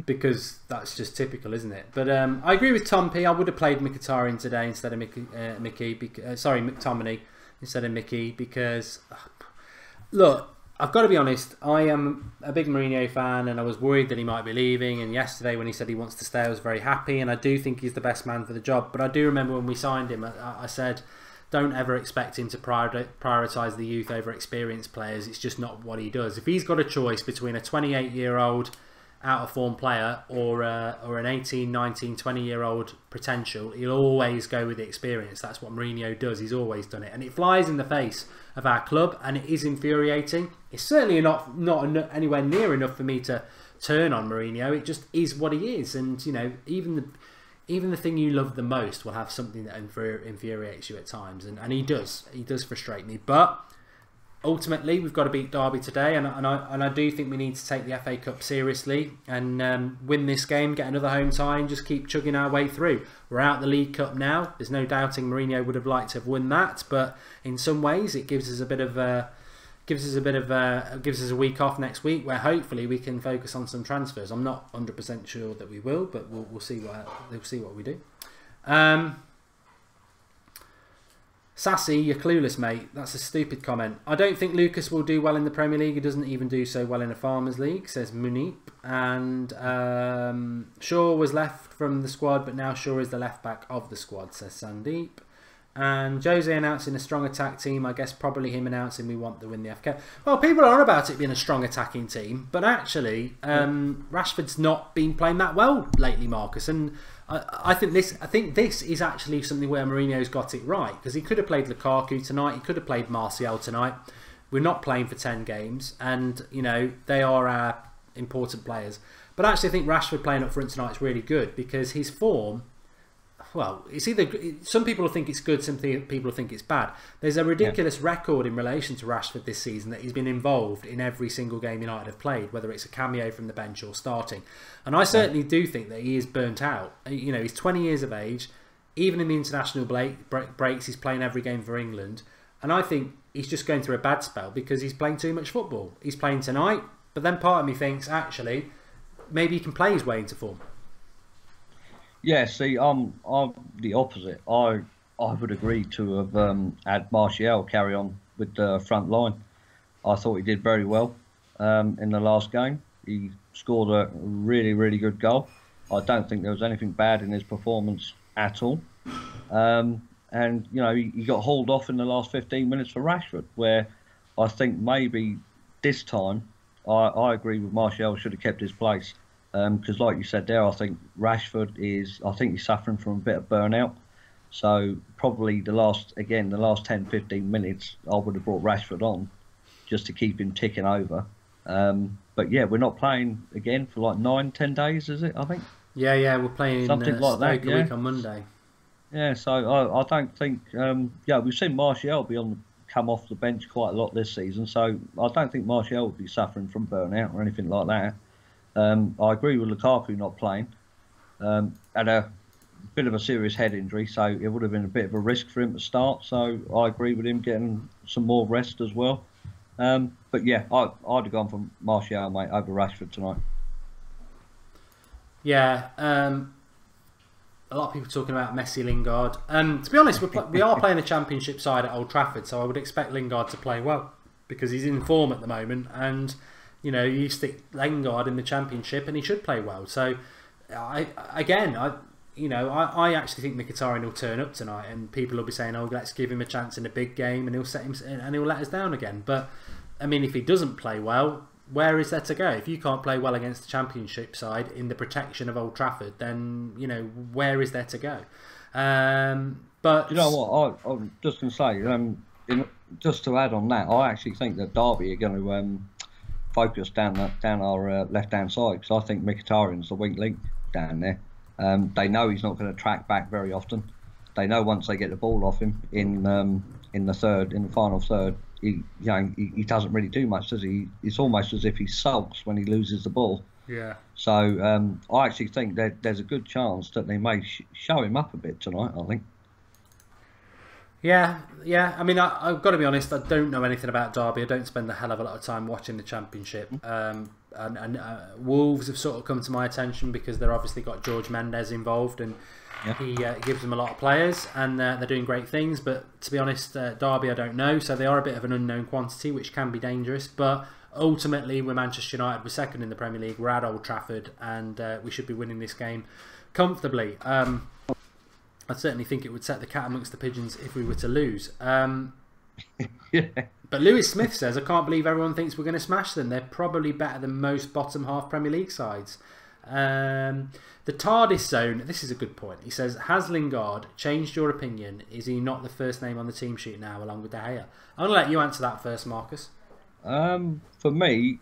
because that's just typical, isn't it? But I agree with Tom P. I would have played Mkhitaryan today instead of McTominay instead of Mickey, because look, I've got to be honest, I am a big Mourinho fan, and I was worried that he might be leaving, and yesterday when he said he wants to stay, I was very happy, and I do think he's the best man for the job. But I do remember when we signed him, I said don't ever expect him to prioritise the youth over experienced players. It's just not what he does. If he's got a choice between a 28-year-old out of form player or an 18, 19, 20-year-old potential, he'll always go with the experience. That's what Mourinho does. He's always done it, and it flies in the face of our club, and it is infuriating. It's certainly not anywhere near enough for me to turn on Mourinho. It just is what he is, and you know, even the thing you love the most will have something that infuriates you at times, and he does frustrate me. But ultimately, we've got to beat Derby today, and I do think we need to take the FA Cup seriously and win this game, get another home tie, and just keep chugging our way through. We're out the League Cup now. There's no doubting Mourinho would have liked to have won that, but in some ways, it gives us a week off next week where hopefully we can focus on some transfers. I'm not 100% sure that we will, but we'll see what we do. Sassy, you're clueless, mate. That's a stupid comment. I don't think Lucas will do well in the Premier League. He doesn't even do so well in a Farmers League, says Munip. And Shaw was left from the squad, but now Shaw is the left back of the squad, says Sandeep. And Jose announcing a strong attack team. I guess probably him announcing we want to win the FK. Well, people are on about it being a strong attacking team, but actually, Rashford's not been playing that well lately, Marcus. And I think this is actually something where Mourinho's got it right, because he could have played Lukaku tonight. He could have played Martial tonight. We're not playing for 10 games, and you know they are our important players. But actually, I think Rashford playing up front tonight is really good because his form. Well, it's either some people think it's good, some people think it's bad. There's a ridiculous record in relation to Rashford this season that he's been involved in every single game United have played, whether it's a cameo from the bench or starting. And I certainly do think that he is burnt out. You know, he's 20 years of age. Even in the international breaks, he's playing every game for England. And I think he's just going through a bad spell because he's playing too much football. He's playing tonight, but then part of me thinks, actually, maybe he can play his way into form. Yeah, see, I'm the opposite. I would agree to have had Martial carry on with the front line. I thought he did very well in the last game. He scored a really, really good goal. I don't think there was anything bad in his performance at all. And, you know, he got hauled off in the last 15 minutes for Rashford, where I think maybe this time, I agree with Martial should have kept his place. Because like you said there, I think Rashford he's suffering from a bit of burnout. So probably the last 10-15 minutes, I would have brought Rashford on just to keep him ticking over. But yeah, we're not playing again for like 9-10 days, is it, I think? Yeah, we're playing something like that, a week on Monday. Yeah, so I don't think, we've seen Martial come off the bench quite a lot this season, so I don't think Martial would be suffering from burnout or anything like that. I agree with Lukaku not playing. Had a bit of a serious head injury, so it would have been a bit of a risk for him to start. So I agree with him getting some more rest as well. But yeah, I'd have gone for Martial, mate, over Rashford tonight. Yeah, a lot of people talking about Messi, Lingard. To be honest, we are playing a championship side at Old Trafford, so I would expect Lingard to play well because he's in form at the moment, and you know, you stick Lingard in the Championship and he should play well. So, I actually think Mkhitaryan will turn up tonight and people will be saying, oh, let's give him a chance in a big game and he'll let us down again. But, I mean, if he doesn't play well, where is there to go? If you can't play well against the Championship side in the protection of Old Trafford, then, you know, where is there to go? But you know what, I'm just going to say, just to add on that, I actually think that Derby are going to focus down our left-hand side, because I think Mkhitaryan's the weak link down there. They know he's not going to track back very often. They know once they get the ball off him in the final third, he doesn't really do much, does he? It's almost as if he sulks when he loses the ball. Yeah. So I actually think that there's a good chance that they may show him up a bit tonight, I think. Yeah. I mean, I've got to be honest. I don't know anything about Derby. I don't spend a hell of a lot of time watching the Championship. And Wolves have sort of come to my attention because they're obviously got George Mendes involved, and he gives them a lot of players, and they're doing great things. But to be honest, Derby I don't know, so they are a bit of an unknown quantity, which can be dangerous. But ultimately, we're Manchester United. We're second in the Premier League. We're at Old Trafford, and we should be winning this game comfortably. I certainly think it would set the cat amongst the pigeons if we were to lose. Yeah. But Lewis Smith says, I can't believe everyone thinks we're going to smash them. They're probably better than most bottom half Premier League sides. The TARDIS zone, this is a good point. He says, has Lingard changed your opinion? Is he not the first name on the team sheet now, along with De Gea? I'm going to let you answer that first, Marcus. For me,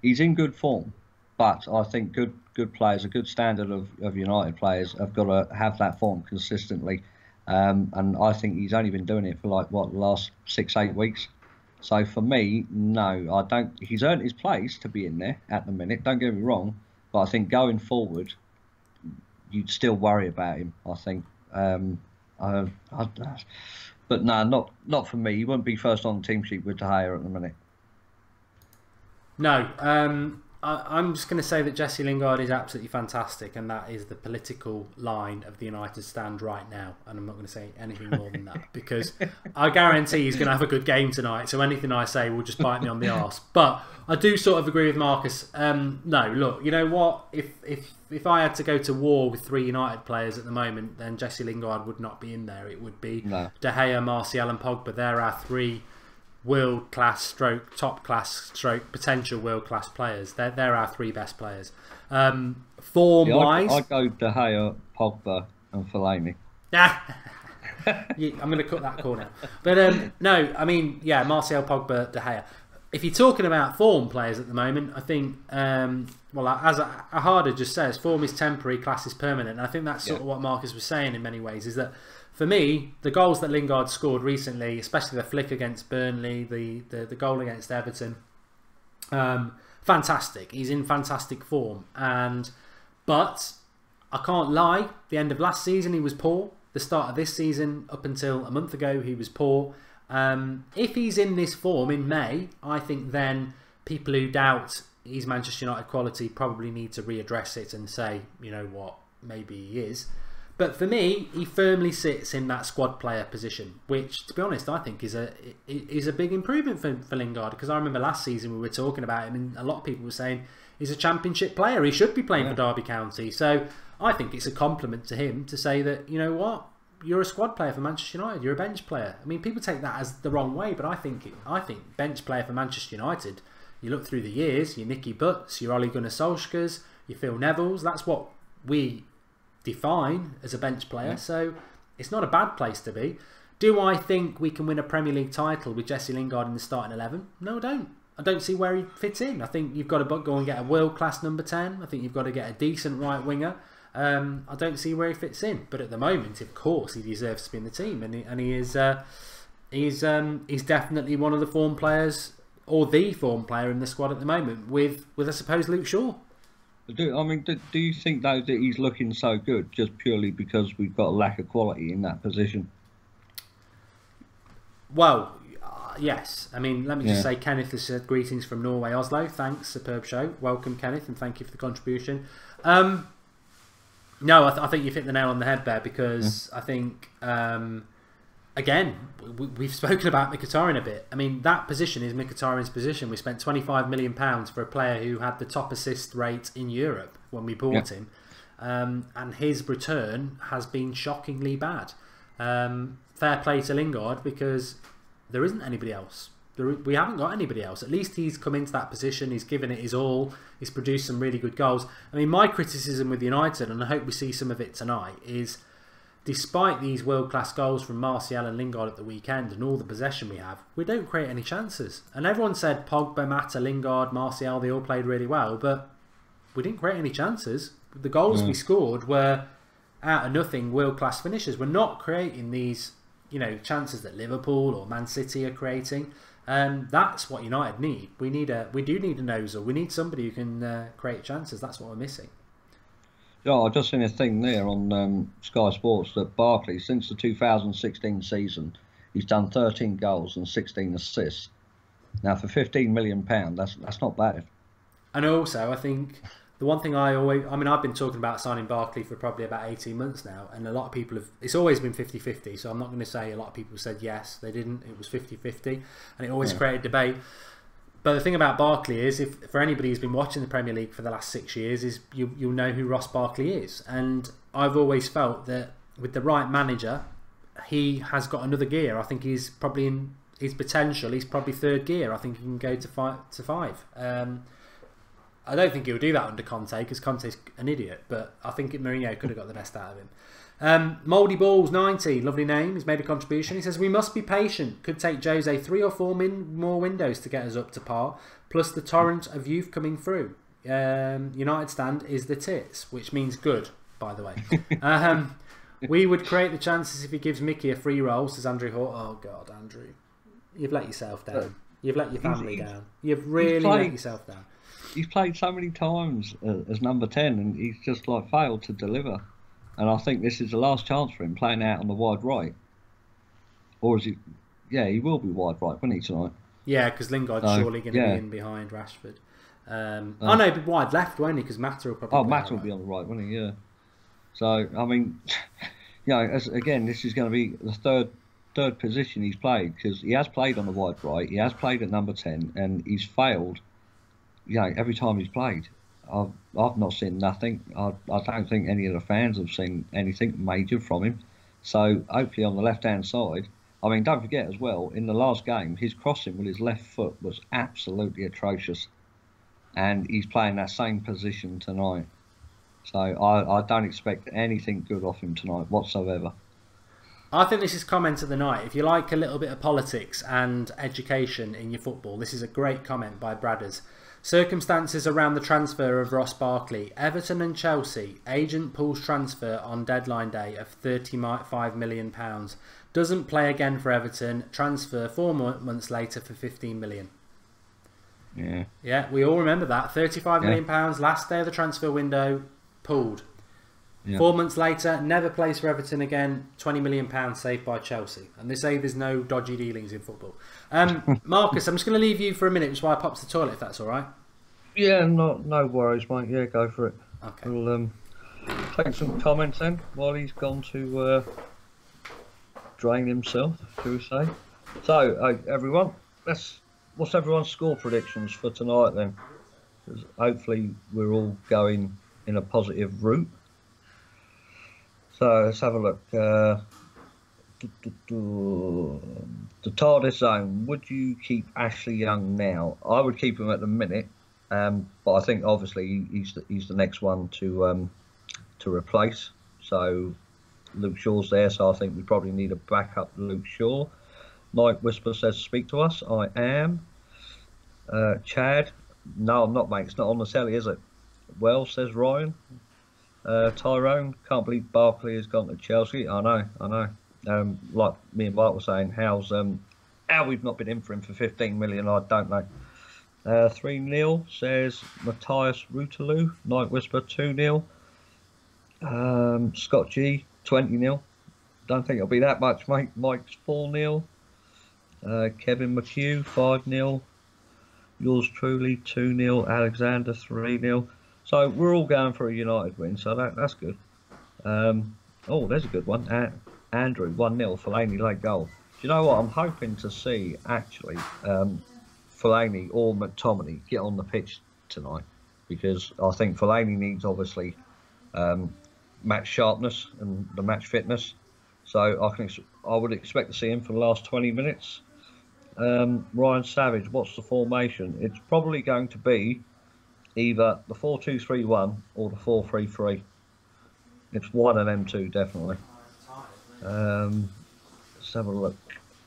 he's in good form. But I think good players, a good standard of United players, have got to have that form consistently. And I think he's only been doing it for like, the last 6-8 weeks. So for me, no, I don't. He's earned his place to be in there at the minute. Don't get me wrong, but I think going forward, you'd still worry about him. I think, but no, not for me. He wouldn't be first on the team sheet with De Gea at the minute. No, I'm just going to say that Jesse Lingard is absolutely fantastic, and that is the political line of the United stand right now. And I'm not going to say anything more than that, because I guarantee he's going to have a good game tonight. So anything I say will just bite me on the arse. But I do sort of agree with Marcus. No, look, you know what? If I had to go to war with 3 United players at the moment, then Jesse Lingard would not be in there. It would be De Gea, Martial, and Pogba. There are 3 world-class stroke, top-class stroke, potential world-class players. They're our 3 best players. Form-wise... I go De Gea, Pogba and Fellaini. I'm going to cut that corner. But no, I mean, yeah, Martial, Pogba, De Gea. If you're talking about form players at the moment, I think, well, as Ahada just says, form is temporary, class is permanent. And I think that's sort of what Marcus was saying in many ways, is that for me, the goals that Lingard scored recently, especially the flick against Burnley, the goal against Everton, fantastic. He's in fantastic form. But I can't lie, the end of last season he was poor. The start of this season, up until a month ago, he was poor. If he's in this form in May, I think then people who doubt his Manchester United quality probably need to readdress it and say, you know what, maybe he is. But for me, he firmly sits in that squad player position, which, to be honest, I think is a big improvement for Lingard. Because I remember last season we were talking about him, and a lot of people were saying he's a championship player. He should be playing for Derby County. So I think it's a compliment to him to say that, you know what, you're a squad player for Manchester United. You're a bench player. I mean, people take that as the wrong way, but I think bench player for Manchester United. You look through the years, your Nicky Butts, your Ole Gunnar Solskjaers, your Phil Nevilles. That's what we define as a bench player, so it's not a bad place to be. Do I think we can win a Premier League title with Jesse Lingard in the starting 11? No, I don't. I don't see where he fits in. I think you've got to go and get a world-class number 10. I think you've got to get a decent right winger. I don't see where he fits in, but at the moment, of course, he deserves to be in the team, and he is. He's definitely one of the form players, or the form player in the squad at the moment, with I suppose Luke Shaw. Do you think though that he's looking so good just purely because we've got a lack of quality in that position? Well, yes. I mean, let me just say, Kenneth has said greetings from Norway, Oslo. Thanks, superb show. Welcome, Kenneth, and thank you for the contribution. No, I think you've hit the nail on the head there, because I think, again, we've spoken about Mkhitaryan a bit. I mean, that position is Mkhitaryan's position. We spent £25 million for a player who had the top assist rate in Europe when we bought him. And his return has been shockingly bad. Fair play to Lingard, because there isn't anybody else. We haven't got anybody else. At least he's come into that position. He's given it his all. He's produced some really good goals. I mean, my criticism with United, and I hope we see some of it tonight, is despite these world-class goals from Martial and Lingard at the weekend and all the possession we have, we don't create any chances. And everyone said Pogba, Mata, Lingard, Martial, they all played really well, but we didn't create any chances. The goals we scored were out of nothing world-class finishes. We're not creating these, chances that Liverpool or Man City are creating. That's what United need. We do need a noser. We need somebody who can create chances. That's what we're missing. Yeah, I just seen a thing there on Sky Sports that Barkley, since the 2016 season, he's done 13 goals and 16 assists. Now, for £15 million, that's not bad. And also, I think the one thing I've been talking about signing Barkley for probably about 18 months now, and a lot of people it's always been 50-50, so I'm not going to say a lot of people said yes, they didn't, it was 50-50, and it always created debate. But the thing about Barkley is, if for anybody who's been watching the Premier League for the last 6 years, is you'll know who Ross Barkley is. And I've always felt that with the right manager, he has got another gear. I think he's probably in his potential. He's probably third gear. I think he can go to five. I don't think he'll do that under Conte because Conte's an idiot. But I think Mourinho could have got the best out of him. Mouldy Balls 90, lovely name. He's made a contribution. He says we must be patient. Could take Jose 3 or 4 more windows to get us up to par. Plus the torrent of youth coming through. United stand is the tits, which means good, by the way. We would create the chances if he gives Mickey a free roll, says Andrew Hall. Oh God, Andrew, you've let yourself down. You've let your family down. You've really let yourself down. He's played so many times as number 10, and he's just like failed to deliver. And I think this is the last chance for him playing out on the wide right. Or is he? Yeah, he will be wide right, won't he, tonight? Yeah, because Lingard's surely going to be in behind Rashford. Oh no, but wide left, won't he? Because Mata will probably. Oh, Mata will be on the right, won't he? Yeah. So I mean, you know, again, this is going to be the third position he's played, because he has played on the wide right, he has played at number 10, and he's failed. You know, every time he's played, I've not seen nothing. I don't think any of the fans have seen anything major from him. So hopefully on the left-hand side. I mean, don't forget as well, in the last game, his crossing with his left foot was absolutely atrocious. And he's playing that same position tonight. So I don't expect anything good off him tonight whatsoever. I think this is comment of the night. If you like a little bit of politics and education in your football, this is a great comment by Bradders. Circumstances around the transfer of Ross Barkley. Everton and Chelsea. Agent pulls transfer on deadline day of £35 million. Doesn't play again for Everton. Transfer 4 months later for £15 million. Yeah. Yeah, we all remember that. £35 million, last day of the transfer window, pulled. Yeah. 4 months later, never plays for Everton again. £20 million saved by Chelsea. And they say there's no dodgy dealings in football. Marcus, I'm just going to leave you for a minute, which is why I popped to the toilet, if that's all right. Yeah, no worries, mate. Yeah, go for it. Okay. We'll take some comments then while he's gone to drain himself, shall we say. So, everyone, what's everyone's score predictions for tonight then? Because hopefully we're all going in a positive route. So let's have a look. The TARDIS zone. Would you keep Ashley Young now? I would keep him at the minute, but I think obviously he's the next one to replace. So Luke Shaw's there, so I think we probably need a backup Luke Shaw. Night Whisper says, "Speak to us." I am. Chad, no, I'm not, mate. It's not on the telly, is it? Well, says Ryan. Tyrone, can't believe Barkley has gone to Chelsea. I know. Like me and Bart were saying, how we've not been in for him for 15 million, I don't know. 3-0 says Matthias Rutaloo. Night Whisper 2-0. Scott G 20-0. Don't think it'll be that much, mate. Mike's 4-0. Kevin McHugh 5-0. Yours truly 2-0. Alexander 3-0. So we're all going for a United win, so that's good. Oh, there's a good one. Andrew 1-0. Fellaini late goal. Do you know what? I'm hoping to see actually Fellaini or McTominay get on the pitch tonight, because I think Fellaini needs obviously match sharpness and the match fitness. So I would expect to see him for the last 20 minutes. Ryan Savage, what's the formation? It's probably going to be either the 4-2-3-1 or the 4-3-3. It's one of them two, definitely. Let's have a look.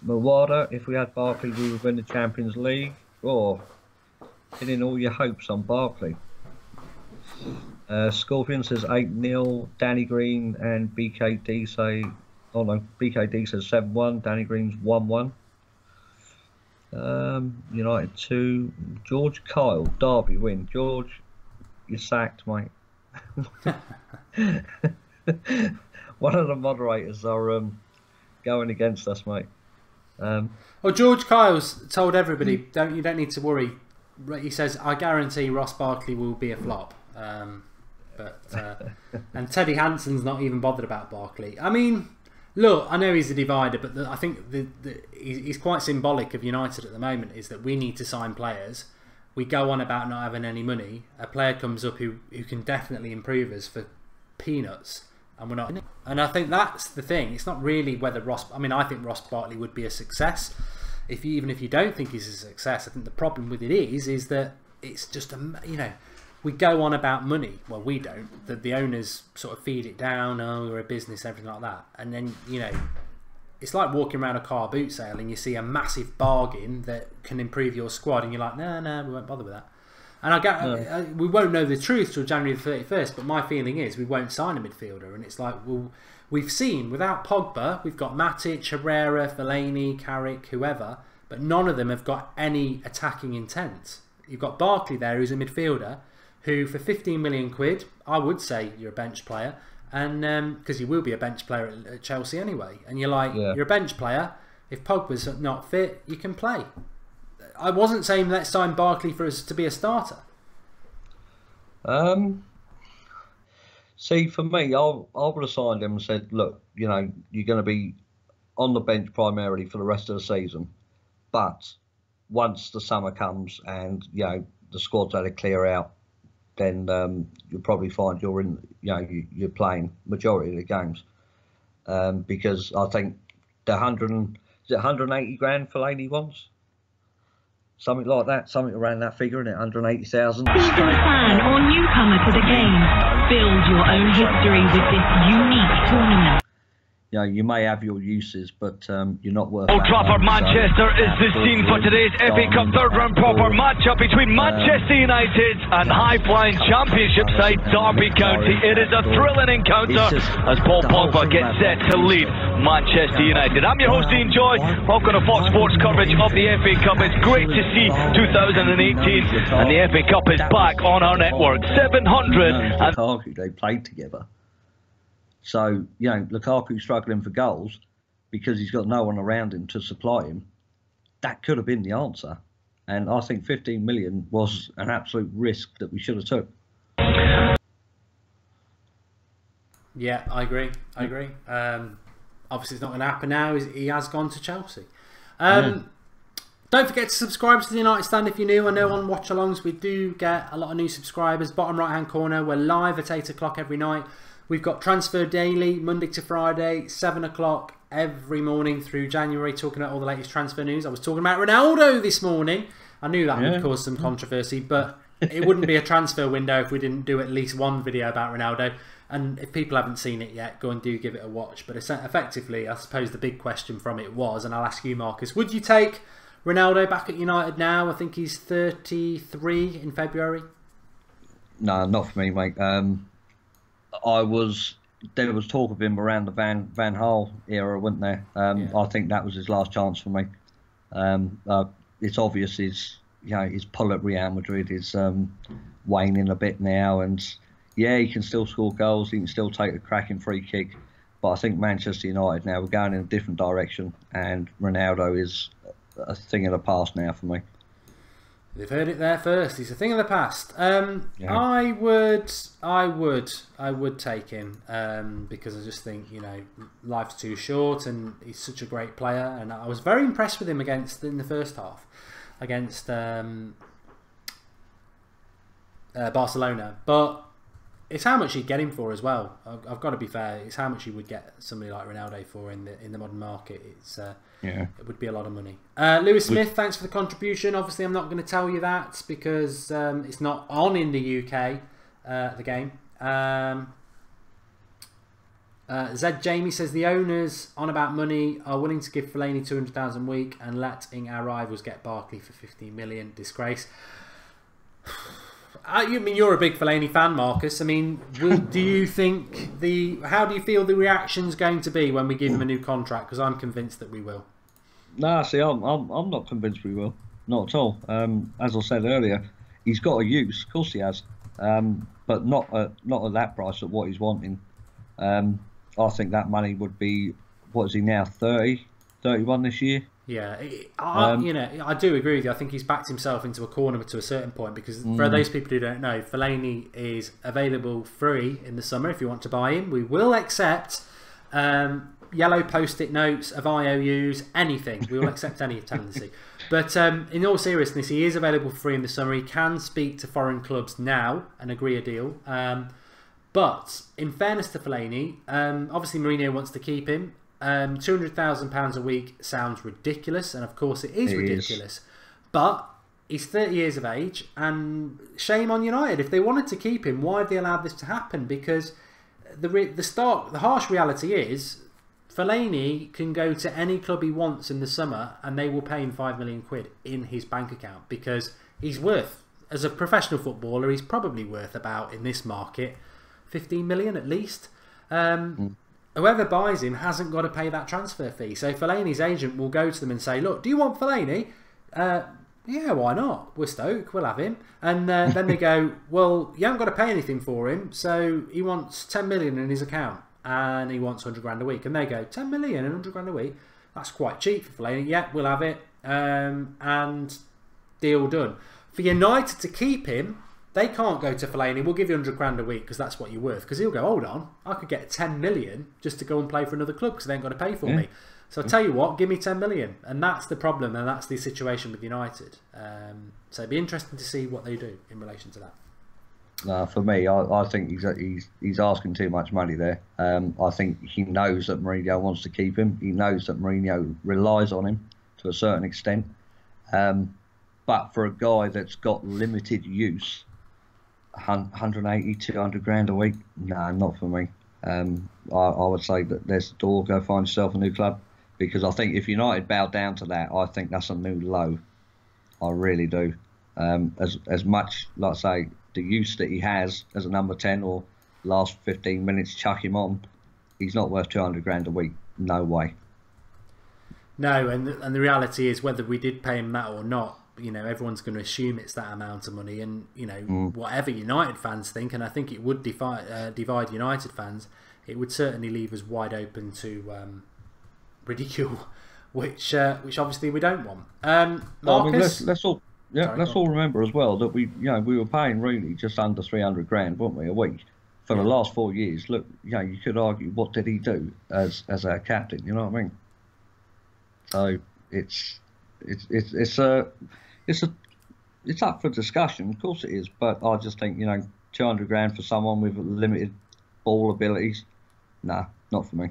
Mawada, if we had Barkley, we would win the Champions League. Or pinning all your hopes on Barkley. Scorpion says 8-0. Danny Green and BKD say... Oh no, BKD says 7-1. Danny Green's 1-1. United 2. George Kyle, Derby win. George, you're sacked, mate. One of the moderators are going against us, mate. Well, George Kyle's told everybody, you don't need to worry. He says, I guarantee Ross Barkley will be a flop. And Teddy Hansen's not even bothered about Barkley. I mean, look, I know he's a divider, but I think he's quite symbolic of United at the moment, is that we need to sign players. We go on about not having any money. A player comes up who can definitely improve us for peanuts. and we're not in it. And I think that's the thing. It's not really whether Ross... I mean, I think Ross Barkley would be a success. Even if you don't think he's a success, I think the problem with it is that it's just, you know, we go on about money. Well, we don't. The owners sort of feed it down. Oh, we're a business, everything like that. And then, you know, it's like walking around a car boot sale and you see a massive bargain that can improve your squad, and you're like, no, we won't bother with that. And I get, we won't know the truth till January the 31st, but my feeling is we won't sign a midfielder. And it's like, well, we've seen, without Pogba, we've got Matic, Herrera, Fellaini, Carrick, whoever, but none of them have got any attacking intent. You've got Barkley there, who's a midfielder, who for 15 million quid, I would say you're a bench player, and because you will be a bench player at Chelsea anyway. And you're like, you're a bench player, if Pogba's not fit, you can play. I wasn't saying let's sign Barkley for us to be a starter. See, for me, I would have signed him and said, look, you know, you're going to be on the bench primarily for the rest of the season, but once the summer comes and, you know, the squad's had to clear out, then you'll probably find you're in, you know, you're playing majority of the games, because I think the 180 grand Fellaini wants. Something like that, something around that figure, isn't it? 180,000. Be a fan or newcomer to the game. Build your own history with this unique tournament. You know, you may have your uses, but you're not worth. Old Trafford, Manchester is the scene for today's FA Cup third-round proper matchup between Manchester United and high-flying Championship side Derby County. It is a thrilling encounter as Paul Pogba gets set to lead Manchester United. I'm your host, Ian Joy. Welcome to Fox Sports coverage of the FA Cup. It's great to see 2018, and the FA Cup is back on our network. 700 and Lukaku, they played together. So, you know, Lukaku struggling for goals because he's got no one around him to supply him. That could have been the answer. And I think 15 million was an absolute risk that we should have took. Yeah, I agree. Obviously, it's not going to happen now. He has gone to Chelsea. Don't forget to subscribe to the United Stand if you're new. I know on Watchalongs we do get a lot of new subscribers. Bottom right-hand corner, we're live at 8 o'clock every night. We've got Transfer Daily, Monday to Friday, 7 o'clock every morning through January, talking about all the latest transfer news. I was talking about Ronaldo this morning. I knew that would cause some controversy, but it wouldn't be a transfer window if we didn't do at least one video about Ronaldo. And if people haven't seen it yet, go and do give it a watch. But effectively, I suppose the big question from it was, and I'll ask you, Marcus, would you take Ronaldo back at United now? I think he's 33 in February. No, not for me, mate. There was talk of him around the Van Gaal era, wasn't there? I think that was his last chance for me. It's obvious his pull at Real Madrid is waning a bit now, and he can still score goals, he can still take a cracking free kick, but I think Manchester United now, we're going in a different direction, and Ronaldo is a thing of the past now for me. They've heard it there first. He's a thing of the past. I would take him because I just think, you know, life's too short, and he's such a great player. And I was very impressed with him in the first half against Barcelona. But it's how much you'd get him for as well. I've got to be fair. It's how much you would get somebody like Ronaldo for in the modern market. It's it would be a lot of money. Lewis Smith, thanks for the contribution. Obviously, I'm not going to tell you that because it's not on in the UK, the game. Zed Jamie says the owners on about money are willing to give Fellaini 200,000 a week and letting our rivals get Barkley for 15 million. Disgrace. You mean you're a big Fellaini fan, Marcus? I mean, do you think how do you feel the reaction's going to be when we give him a new contract? Because I'm convinced that we will. No, see, I'm not convinced we will. Not at all. As I said earlier, he's got a use, of course he has, but not at that price at what he's wanting. I think that money would be, what is he now, 30, 31 this year? Yeah, you know, I do agree with you. I think he's backed himself into a corner to a certain point because for those people who don't know, Fellaini is available free in the summer if you want to buy him. We will accept yellow post-it notes of IOUs, anything. We will accept any tendency. But in all seriousness, he is available free in the summer. He can speak to foreign clubs now and agree a deal. But in fairness to Fellaini, obviously Mourinho wants to keep him. £200,000 a week sounds ridiculous, and of course it is ridiculous. But he's 30 years of age, and shame on United. If they wanted to keep him, why have they allowed this to happen? Because the harsh reality is, Fellaini can go to any club he wants in the summer, and they will pay him £5 million in his bank account, because he's worth, as a professional footballer, he's probably worth about, in this market, 15 million at least. Whoever buys him hasn't got to pay that transfer fee. So Fellaini's agent will go to them and say, look, do you want Fellaini? Yeah, why not? We're Stoke, we'll have him. And then they go, well, you haven't got to pay anything for him, so he wants 10 million in his account, and he wants 100 grand a week. And they go, 10 million and 100 grand a week? That's quite cheap for Fellaini. Yeah, we'll have it. And deal done. For United to keep him, they can't go to Fellaini, we'll give you 100 grand a week because that's what you're worth. Because he'll go, hold on, I could get 10 million just to go and play for another club because they ain't got to pay for me. So I'll tell you what, give me 10 million. And that's the problem, and that's the situation with United. So it'd be interesting to see what they do in relation to that. No, for me, I think he's asking too much money there. I think he knows that Mourinho wants to keep him. He knows that Mourinho relies on him to a certain extent. But for a guy that's got limited use, 180, 200 grand a week, no, not for me. I would say that there's the door, go find yourself a new club, because I think if United bow down to that, I think that's a new low. I really do. As much, like I say, the use that he has as a number 10, or last 15 minutes chuck him on, he's not worth 200 grand a week. No way. No, and the reality is, whether we did pay him that or not, you know, everyone's going to assume it's that amount of money, and you know, whatever United fans think, and I think it would divide United fans, it would certainly leave us wide open to ridicule, which obviously we don't want. Marcus, let's all remember as well that we were paying Rooney just under 300 grand, weren't we, a week for the last 4 years. Look, you could argue, what did he do as our captain? You know what I mean? So it's up for discussion, of course it is, but I just think 200 grand for someone with limited ball abilities, nah, not for me.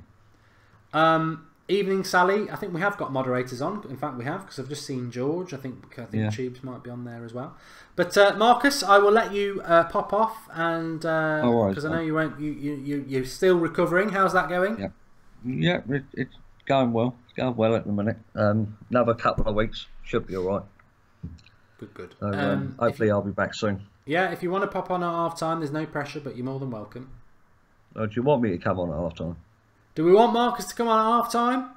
Evening Sally, I think we have got moderators on. In fact, we have, because I've just seen George. I think Tubes might be on there as well. But Marcus, I will let you pop off, and because I know you won't. You're still recovering. How's that going? Yeah, it's going well. It's going well at the minute. Another couple of weeks should be all right. Good. So, hopefully, I'll be back soon. Yeah, if you want to pop on at half time, there's no pressure, but you're more than welcome. Do you want me to come on at half time? Do we want Marcus to come on at half time?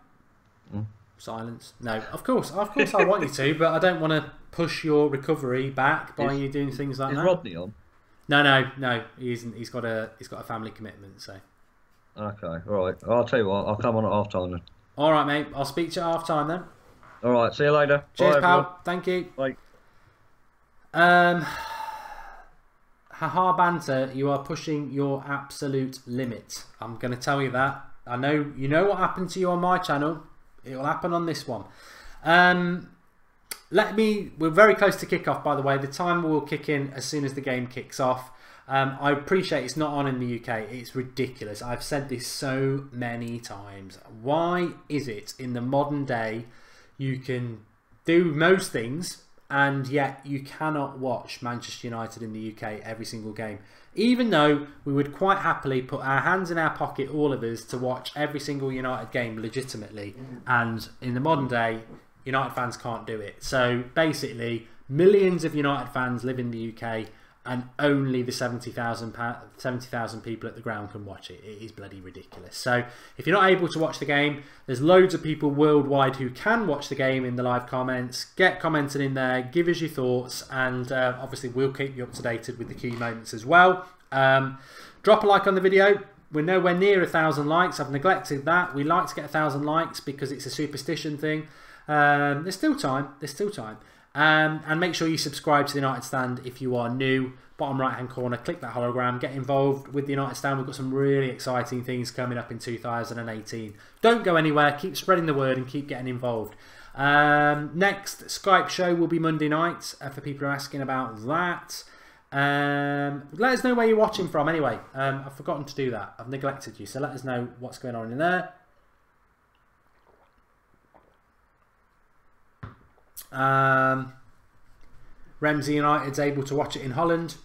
Silence. No, of course I want you to, but I don't want to push your recovery back by you doing things like that. Is Rodney on? No, he isn't. He's got a family commitment. So. Okay, all right. I'll tell you what. I'll come on at half time then. All right, mate. I'll speak to you at half time then. All right. See you later. Cheers, bye, pal. everyone. Thank you. Bye. Haha banter, you are pushing your absolute limit. I'm going to tell you that. I know you know what happened to you on my channel. It will happen on this one. We're very close to kick off, by the way. The timer will kick in as soon as the game kicks off. I appreciate it's not on in the UK. It's ridiculous. I've said this so many times. Why is it in the modern day you can do most things and yet you cannot watch Manchester United in the UK every single game? Even though we would quite happily put our hands in our pocket, all of us, to watch every single United game legitimately. And in the modern day, United fans can't do it. So basically, millions of United fans live in the UK, and only the 70,000 people at the ground can watch it. It is bloody ridiculous. So if you're not able to watch the game, there's loads of people worldwide who can watch the game in the live comments. Get commenting in there, give us your thoughts, and obviously we'll keep you up to date with the key moments as well. Drop a like on the video. We're nowhere near 1,000 likes. I've neglected that. We like to get 1,000 likes because it's a superstition thing. There's still time. And make sure you subscribe to the United Stand if you are new. Bottom right hand corner, click that hologram, get involved with the United Stand. We've got some really exciting things coming up in 2018. Don't go anywhere, keep spreading the word and keep getting involved. Next Skype show will be Monday night, for people who are asking about that. Let us know where you're watching from anyway. I've forgotten to do that. I've neglected you, so let us know what's going on in there. Ramsey United's able to watch it in Holland.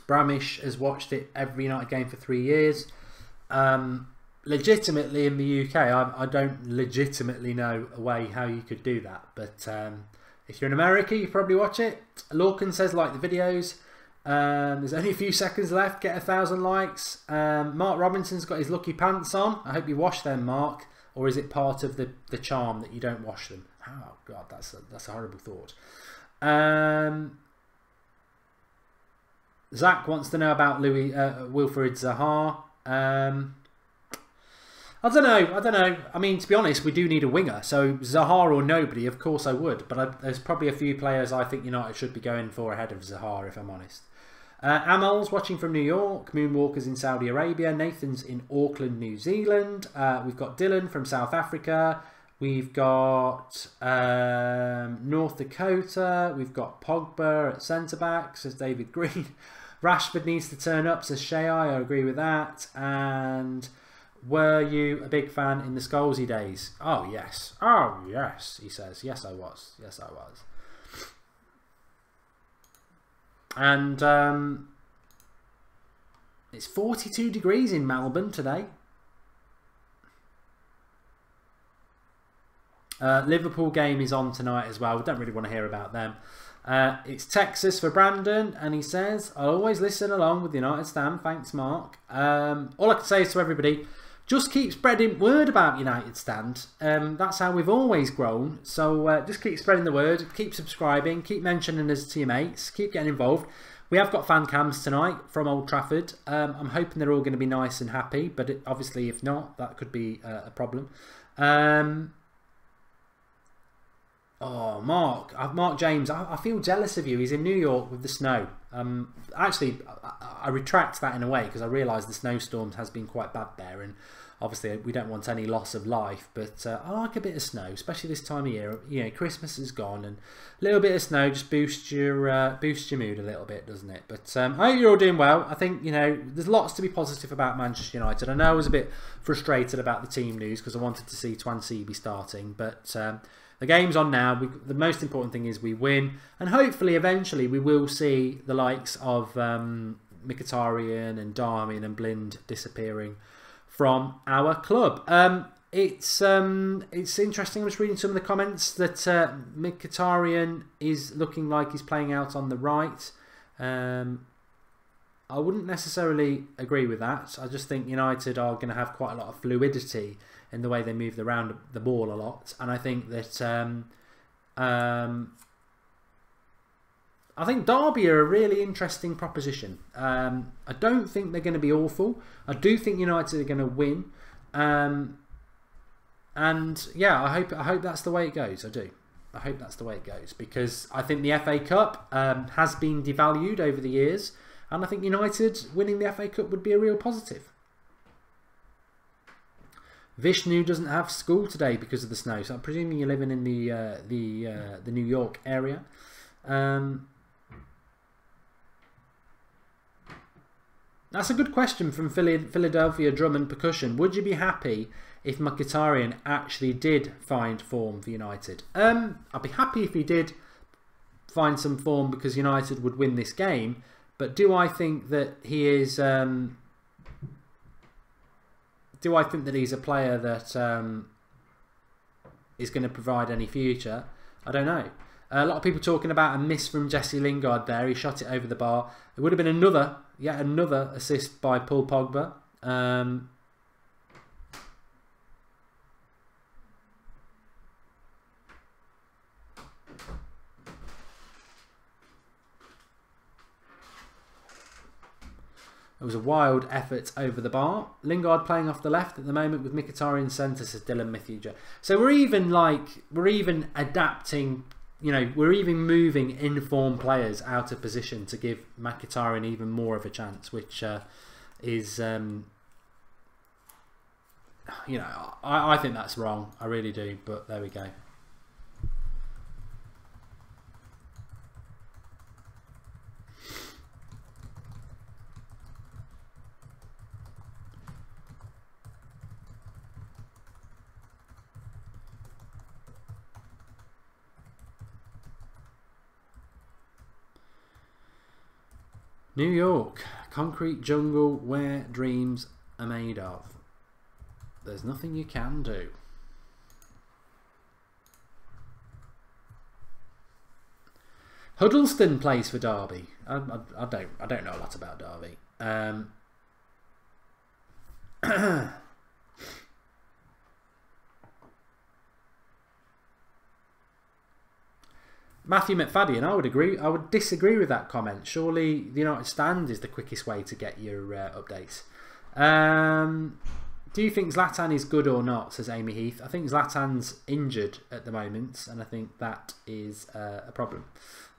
Bramish has watched it every United game for 3 years. Legitimately in the UK, I don't legitimately know a way how you could do that, but if you're in America, you probably watch it. Lorcan says like the videos. There's only a few seconds left. Get 1,000 likes. Mark Robinson's got his lucky pants on. I hope you wash them, Mark. Or is it part of the charm that you don't wash them? Oh God, that's a horrible thought. Zach wants to know about Wilfried Zaha. I don't know. I mean, to be honest, we do need a winger. So Zaha or nobody, of course I would. But there's probably a few players I think United should be going for ahead of Zaha, if I'm honest. Amal's watching from New York. Moonwalker's in Saudi Arabia. Nathan's in Auckland, New Zealand. We've got Dylan from South Africa. We've got North Dakota. We've got Pogba at centre-back, says David Green. Rashford needs to turn up, says Shai. I agree with that. And were you a big fan in the Scholesy days? Oh, yes. Oh, yes, he says. Yes, I was. Yes, I was. And it's 42 degrees in Melbourne today. Liverpool game is on tonight as well. We don't really want to hear about them. It's Texas for Brandon, and he says, I'll always listen along with the United Stand. Thanks, Mark. All I can say is to everybody, just keep spreading word about United Stand. That's how we've always grown. So just keep spreading the word, keep subscribing, keep mentioning us to your mates, keep getting involved. We have got fan cams tonight from Old Trafford. I'm hoping they're all going to be nice and happy, but obviously if not, that could be a problem. Oh, Mark James, I feel jealous of you. He's in New York with the snow. Actually, I retract that in a way because I realise the snowstorm has been quite bad there, and obviously we don't want any loss of life. But I like a bit of snow, especially this time of year. You know, Christmas is gone, and a little bit of snow just boosts your mood a little bit, doesn't it? But I hope you're all doing well. I think there's lots to be positive about Manchester United. I know I was a bit frustrated about the team news because I wanted to see Twansea be starting, but the game's on now. The most important thing is we win, and hopefully eventually we will see the likes of Mkhitaryan and Darmian and Blind disappearing from our club. It's interesting. I was reading some of the comments that Mkhitaryan is looking like he's playing out on the right. I wouldn't necessarily agree with that. I just think United are going to have quite a lot of fluidity in the way they move around the ball a lot, and I think that I think Derby are a really interesting proposition. I don't think they're going to be awful. I do think United are going to win, and yeah, I hope that's the way it goes. I do. I hope that's the way it goes because I think the FA Cup has been devalued over the years, and I think United winning the FA Cup would be a real positive. Vishnu doesn't have school today because of the snow, so I'm presuming you're living in the New York area. That's a good question from Philadelphia Drum and Percussion. Would you be happy if Mkhitaryan actually did find form for United? I'd be happy if he did find some form because United would win this game. But do I think that he is? Do I think that he's a player that is going to provide any future? I don't know. A lot of people talking about a miss from Jesse Lingard there. He shot it over the bar. It would have been yet another assist by Paul Pogba. It was a wild effort over the bar. Lingard playing off the left at the moment with Mkhitaryan centre, says Dylan Mithuger. So we're even adapting, we're even moving informed players out of position to give Mkhitaryan even more of a chance, which is, I think that's wrong. I really do, but there we go. New York, concrete jungle where dreams are made of. There's nothing you can do. Huddleston plays for Derby. I don't know a lot about Derby. Matthew McFadden, I would disagree with that comment. Surely the United Stand is the quickest way to get your updates. Do you think Zlatan is good or not, says Amy Heath. I think Zlatan's injured at the moment, and I think that is a problem.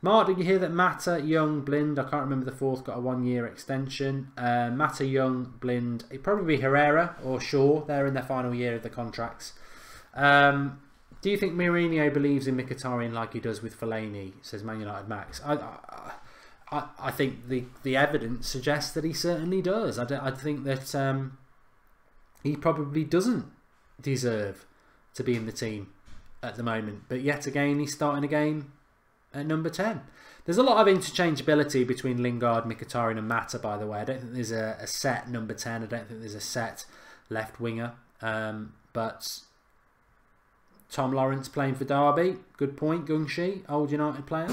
Mark, did you hear that Mata, Young, Blind, I can't remember the fourth, got a 1-year extension. Mata, Young, Blind, it'd probably be Herrera or Shaw. They're in their final year of the contracts. Do you think Mourinho believes in Mkhitaryan like he does with Fellaini, says Man United Max? I think the evidence suggests that he certainly does. I think that he probably doesn't deserve to be in the team at the moment. But yet again, he's starting a game at number 10. There's a lot of interchangeability between Lingard, Mkhitaryan and Mata, by the way. I don't think there's a set number 10. I don't think there's a set left winger. But Tom Lawrence playing for Derby. Good point, Gungshi, old United player.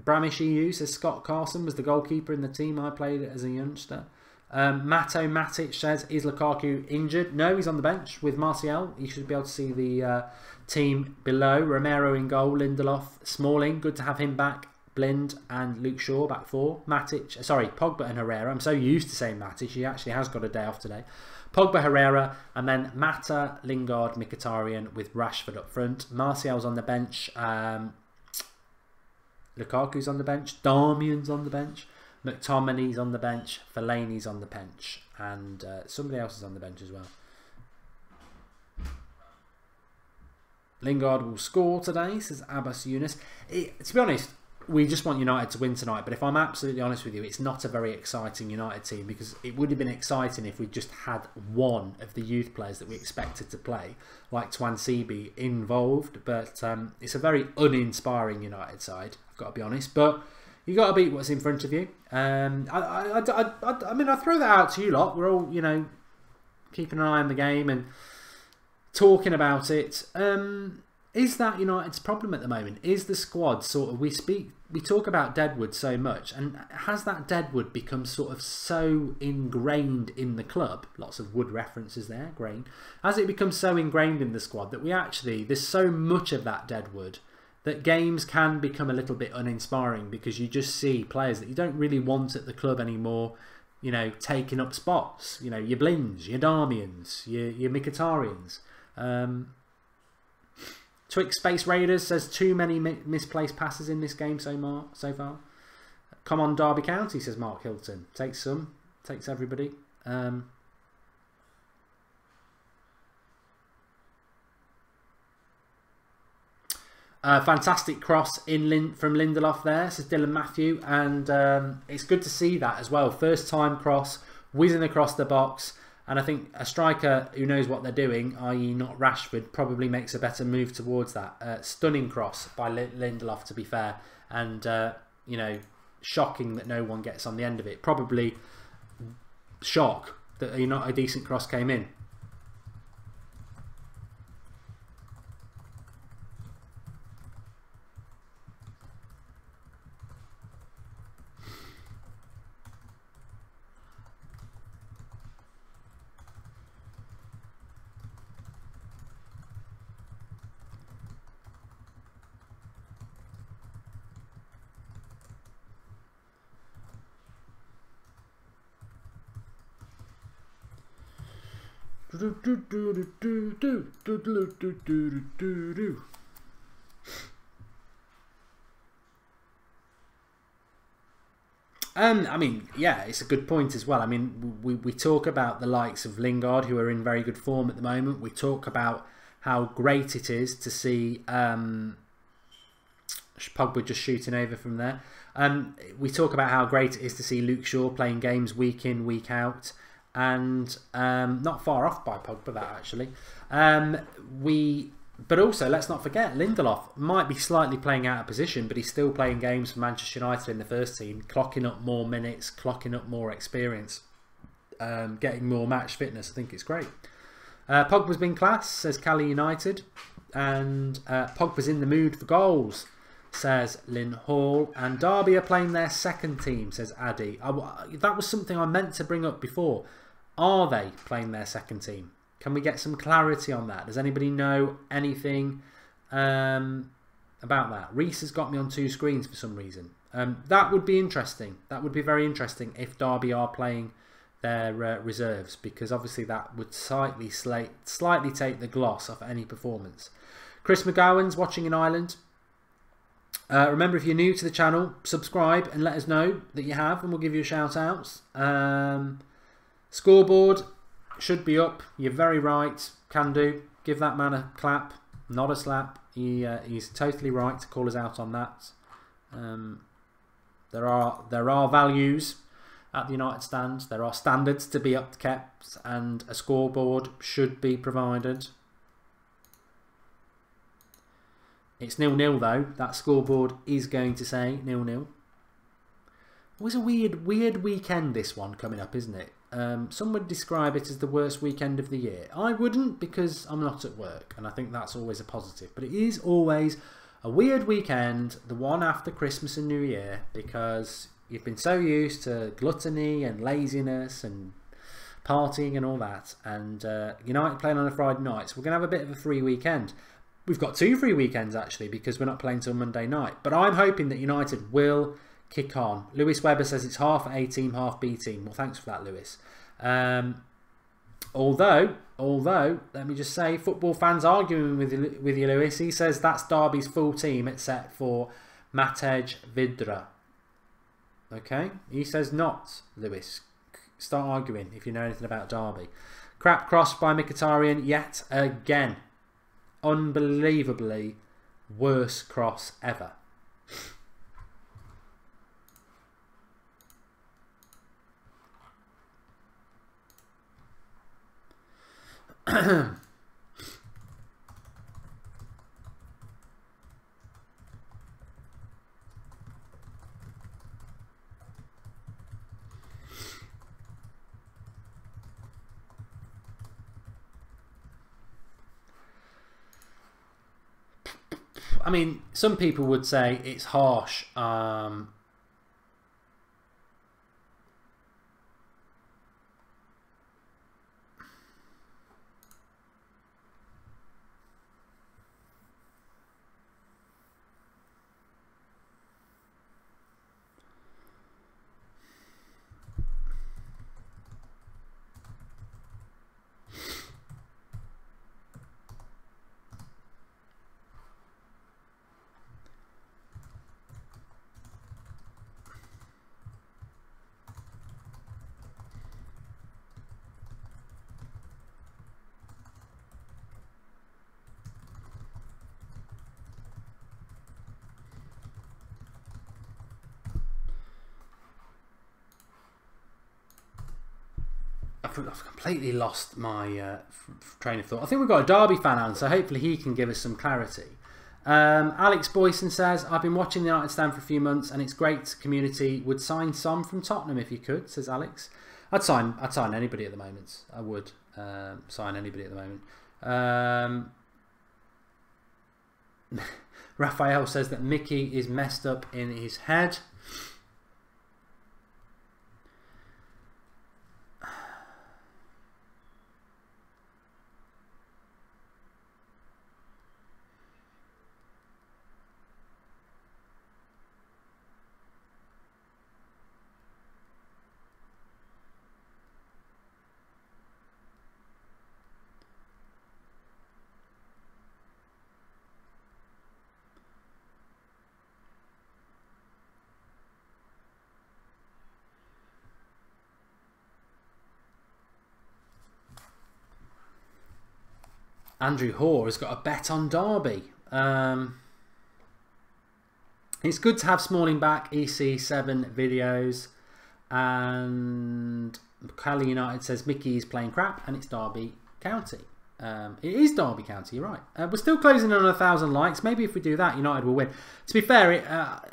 Bramish EU says Scott Carson was the goalkeeper in the team I played as a youngster. Mato Matic says, is Lukaku injured? No, he's on the bench with Martial. You should be able to see the team below. Romero in goal, Lindelof, Smalling, good to have him back. Blind and Luke Shaw back 4. Matic, sorry, Pogba and Herrera. I'm so used to saying Matic, he actually has got a day off today. Pogba, Herrera, and then Mata, Lingard, Mkhitaryan with Rashford up front. Martial's on the bench. Lukaku's on the bench. Darmian's on the bench. McTominay's on the bench. Fellaini's on the bench. And somebody else is on the bench as well. Lingard will score today, says Abbas Yunus. To be honest, we just want United to win tonight. But if I'm absolutely honest with you, it's not a very exciting United team, because it would have been exciting if we just had one of the youth players that we expected to play, like Twansibi, involved. But it's a very uninspiring United side, I've got to be honest. But you got to beat what's in front of you. I mean, I throw that out to you lot. We're all, you know, keeping an eye on the game and talking about it. Is that United's problem at the moment? Is the squad sort of, we talk about Deadwood so much, and has that Deadwood become sort of so ingrained in the club? Lots of wood references there, grain. Has it become so ingrained in the squad that there's so much of that Deadwood that games can become a little bit uninspiring, because you just see players that you don't really want at the club anymore, you know, taking up spots. You know, your Blinds, your Darmians, your Mkhitaryan's. Twix Space Raiders says too many misplaced passes in this game so far. Come on, Derby County, says Mark Hilton. Takes some, takes everybody. Fantastic cross from Lindelof there, says Dylan Matthew, and it's good to see that as well. First time cross, whizzing across the box. And I think a striker who knows what they're doing, i.e. not Rashford, probably makes a better move towards that. Stunning cross by Lindelof, to be fair. And, you know, shocking that no one gets on the end of it. Probably shock that a decent cross came in. I mean, yeah, it's a good point as well. I mean, we talk about the likes of Lingard, who are in very good form at the moment. We talk about how great it is to see Pogba just shooting over from there. We talk about how great it is to see Luke Shaw playing games week in, week out. And not far off by Pogba, that actually. We But also, let's not forget, Lindelof might be slightly playing out of position, but he's still playing games for Manchester United in the first team, clocking up more minutes, clocking up more experience, getting more match fitness. I think it's great. Pogba's been class, says Cali United. And Pogba's in the mood for goals, says Lynn Hall. And Derby are playing their second team, says Addy. That was something I meant to bring up before. Are they playing their second team? Can we get some clarity on that? Does anybody know anything about that? Reese has got me on 2 screens for some reason. That would be interesting. That would be very interesting if Derby are playing their reserves, because obviously that would slightly take the gloss off any performance. Chris McGowan's watching in Ireland. Remember, if you're new to the channel, subscribe and let us know that you have, and we'll give you a shout out. Scoreboard should be up. You're very right. Can do. Give that man a clap, not a slap. He's totally right to call us out on that. There are values at the United Stand. There are standards to be upkept, and a scoreboard should be provided. It's 0-0 though. That scoreboard is going to say 0-0. It was a weird weekend, this one coming up, isn't it? Some would describe it as the worst weekend of the year. I wouldn't, because I'm not at work, and I think that's always a positive. But it is always a weird weekend, the one after Christmas and New Year, because you've been so used to gluttony and laziness and partying and all that. And United playing on a Friday night, so we're going to have a bit of a free weekend. We've got 2 free weekends, actually, because we're not playing till Monday night. But I'm hoping that United will kick on. Lewis Webber says it's half A team, half B team. Well, thanks for that, Lewis. Although, let me just say, football fans arguing with you, Lewis. He says that's Derby's full team except for Matej Vidra. Okay? He says not, Lewis. Start arguing if you know anything about Derby. Crap cross by Mkhitaryan yet again. Unbelievably worst cross ever. I mean, some people would say it's harsh. I've completely lost my train of thought. I think we've got a Derby fan on, so hopefully he can give us some clarity. Alex Boyson says, I've been watching the United Stand for a few months and it's great community. Would sign some from Tottenham if you could, says Alex. I'd sign anybody at the moment. I would sign anybody at the moment. Raphael says that Mickey is messed up in his head. Andrew Hoare has got a bet on Derby. It's good to have Smalling back, EC7 videos. And Cali United says Mickey is playing crap and it's Derby County. It is Derby County, you're right. We're still closing on 1,000 likes. Maybe if we do that, United will win. To be fair,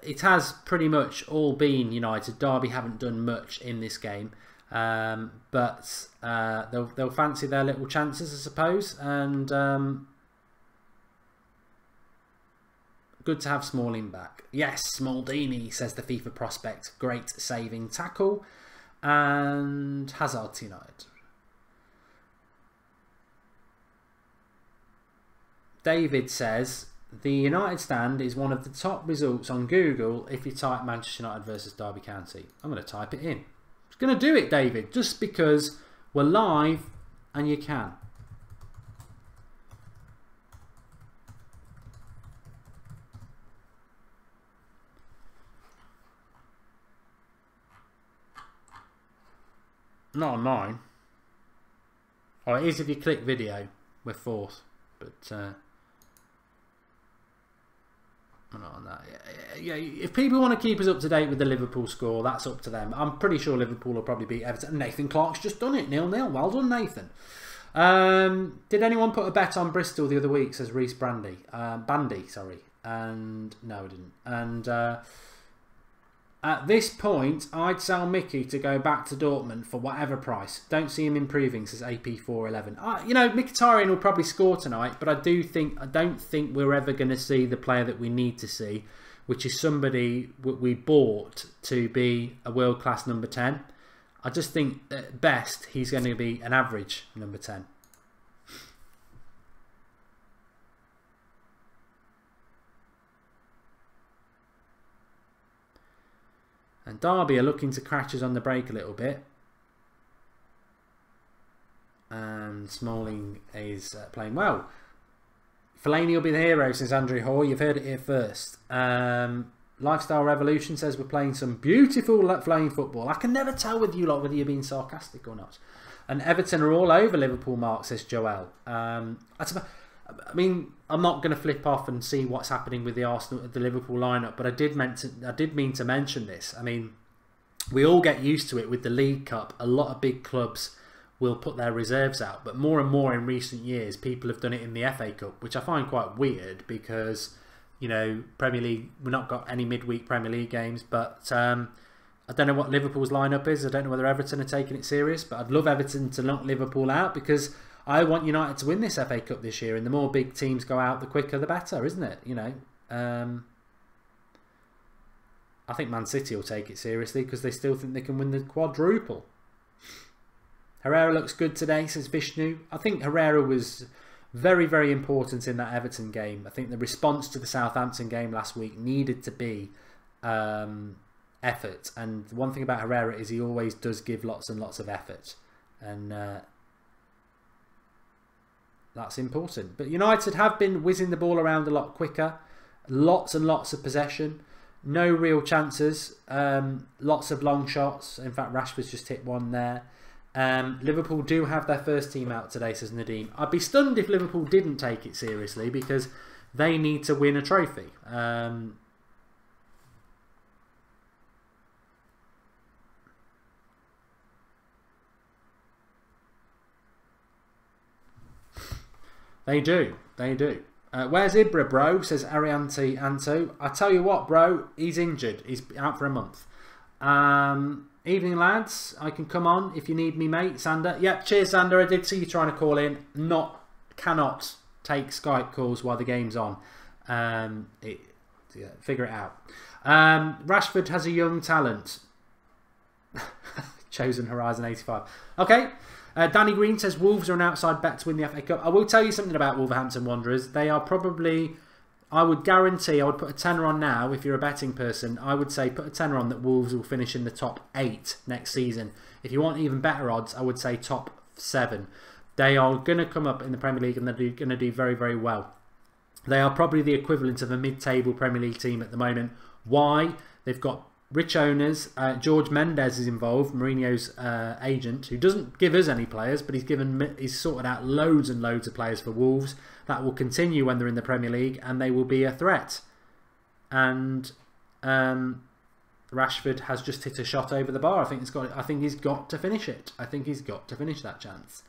it has pretty much all been United. Derby haven't done much in this game. But they'll fancy their little chances, I suppose. And good to have Smalling back. Yes, Smaldini, says the FIFA prospect. Great saving tackle. And Hazard to United. David says, the United stand is one of the top results on Google if you type Manchester United versus Derby County. I'm going to type it in. I'm going to do it, David, just because we're live and you can. Not on mine. Oh, it is if you click video. We're fourth. But we're not on that. Yeah, if people want to keep us up to date with the Liverpool score, that's up to them. I'm pretty sure Liverpool will probably beat Everton. Nathan Clark's just done it. 0-0. Well done, Nathan. Did anyone put a bet on Bristol the other week, says Reece Bandy, sorry. And no, I didn't. And at this point, I'd sell Mickey to go back to Dortmund for whatever price. Don't see him improving, says AP411. You know, Mkhitaryan will probably score tonight, but I don't think we're ever going to see the player that we need to see, which is somebody we bought to be a world-class number 10. I just think at best he's going to be an average number 10. And Derby are looking to crash us on the break a little bit. And Smalling is playing well. Fellaini will be the hero, says Andrew Hoare. You've heard it here first. Lifestyle Revolution says we're playing some beautiful flying football. I can never tell with you lot whether you're being sarcastic or not. And Everton are all over Liverpool, Mark, says Joel. I mean, I'm not going to flip off and see what's happening with the Liverpool lineup, but I did mean to mention this. I mean, we all get used to it with the League Cup. A lot of big clubs will put their reserves out, but more and more in recent years, people have done it in the FA Cup, which I find quite weird because, you know, Premier League, we've not got any midweek Premier League games, but I don't know what Liverpool's lineup is. I don't know whether Everton are taking it serious, but I'd love Everton to knock Liverpool out because I want United to win this FA Cup this year, and the more big teams go out, the quicker the better, isn't it? You know, I think Man City will take it seriously because they still think they can win the quadruple. Herrera looks good today, says Vishnu. I think Herrera was very, very important in that Everton game. I think the response to the Southampton game last week needed to be effort. And one thing about Herrera is he always does give lots and lots of effort. And that's important. But United have been whizzing the ball around a lot quicker. Lots and lots of possession. No real chances. Lots of long shots. In fact, Rashford's just hit one there. Liverpool do have their first team out today, says Nadeem. I'd be stunned if Liverpool didn't take it seriously because they need to win a trophy. They do. They do. Where's Ibra, bro? Says Arianti Anto. I tell you what, bro. He's injured. He's out for a month. Evening, lads. I can come on if you need me, mate. Sander. Yep, cheers, Sander. I did see you trying to call in. Cannot take Skype calls while the game's on. Figure it out. Rashford has a young talent. Chosen Horizon 85. Okay. Danny Green says Wolves are an outside bet to win the FA Cup. I will tell you something about Wolverhampton Wanderers. They are probably, I would guarantee, I would put a tenner on now if you're a betting person. I would say put a tenner on that Wolves will finish in the top 8 next season. If you want even better odds, I would say top 7. They are going to come up in the Premier League and they're going to do very, very well. They are probably the equivalent of a mid-table Premier League team at the moment. Why? They've got rich owners. George Mendes is involved, Mourinho's agent, who doesn't give us any players, but he's sorted out loads and loads of players for Wolves. That will continue when they're in the Premier League, and they will be a threat. And Rashford has just hit a shot over the bar. I think he's got to finish it. I think he's got to finish that chance.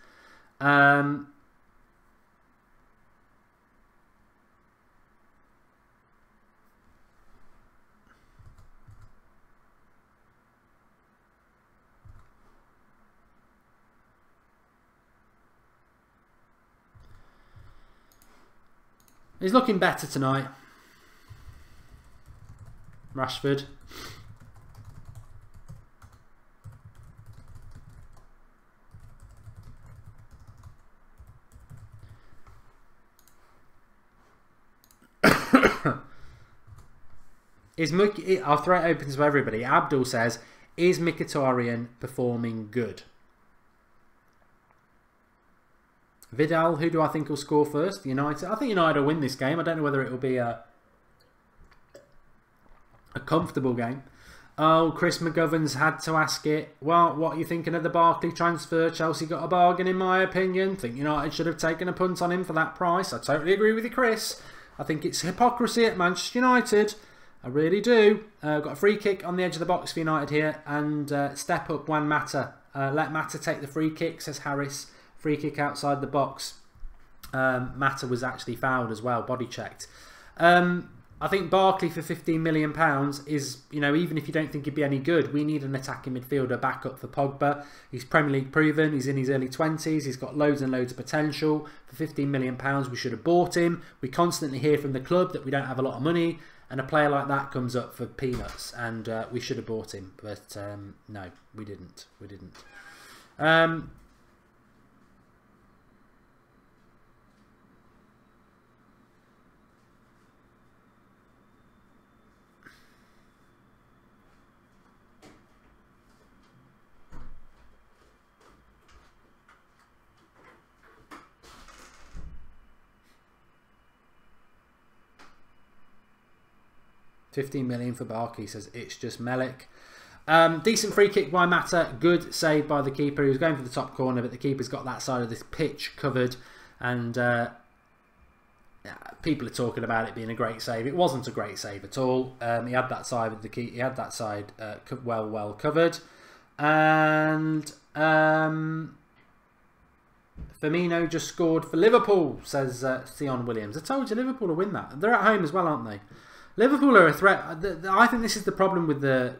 He's looking better tonight. Rashford. I'll throw it open to everybody. Abdul says, is Mkhitaryan performing good? Vidal, who do I think will score first? United. I think United will win this game. I don't know whether it will be a comfortable game. Oh, Chris McGovern's had to ask it. Well, what are you thinking of the Barkley transfer? Chelsea got a bargain, in my opinion. Think United should have taken a punt on him for that price. I totally agree with you, Chris. I think it's hypocrisy at Manchester United. I really do. Got a free kick on the edge of the box for United here. And step up Juan Mata. Let Mata take the free kick, says Harris. Free kick outside the box. Mata was actually fouled as well, body checked. I think Barkley for £15 million is, you know, even if you don't think he'd be any good, we need an attacking midfielder backup for Pogba. He's Premier League proven, he's in his early 20s, he's got loads and loads of potential. For £15 million, we should have bought him. We constantly hear from the club that we don't have a lot of money, and a player like that comes up for peanuts, and we should have bought him. But no, we didn't. We didn't. $15 million for Barkley, says it's just Melik. Decent free kick by Mata. Good save by the keeper. He was going for the top corner, but the keeper's got that side of this pitch covered. And people are talking about it being a great save. It wasn't a great save at all. He had that side with the key. He had that side well covered. And Firmino just scored for Liverpool, says Theon Williams. I told you Liverpool will win that. They're at home as well, aren't they? Liverpool are a threat. I think this is the problem with the...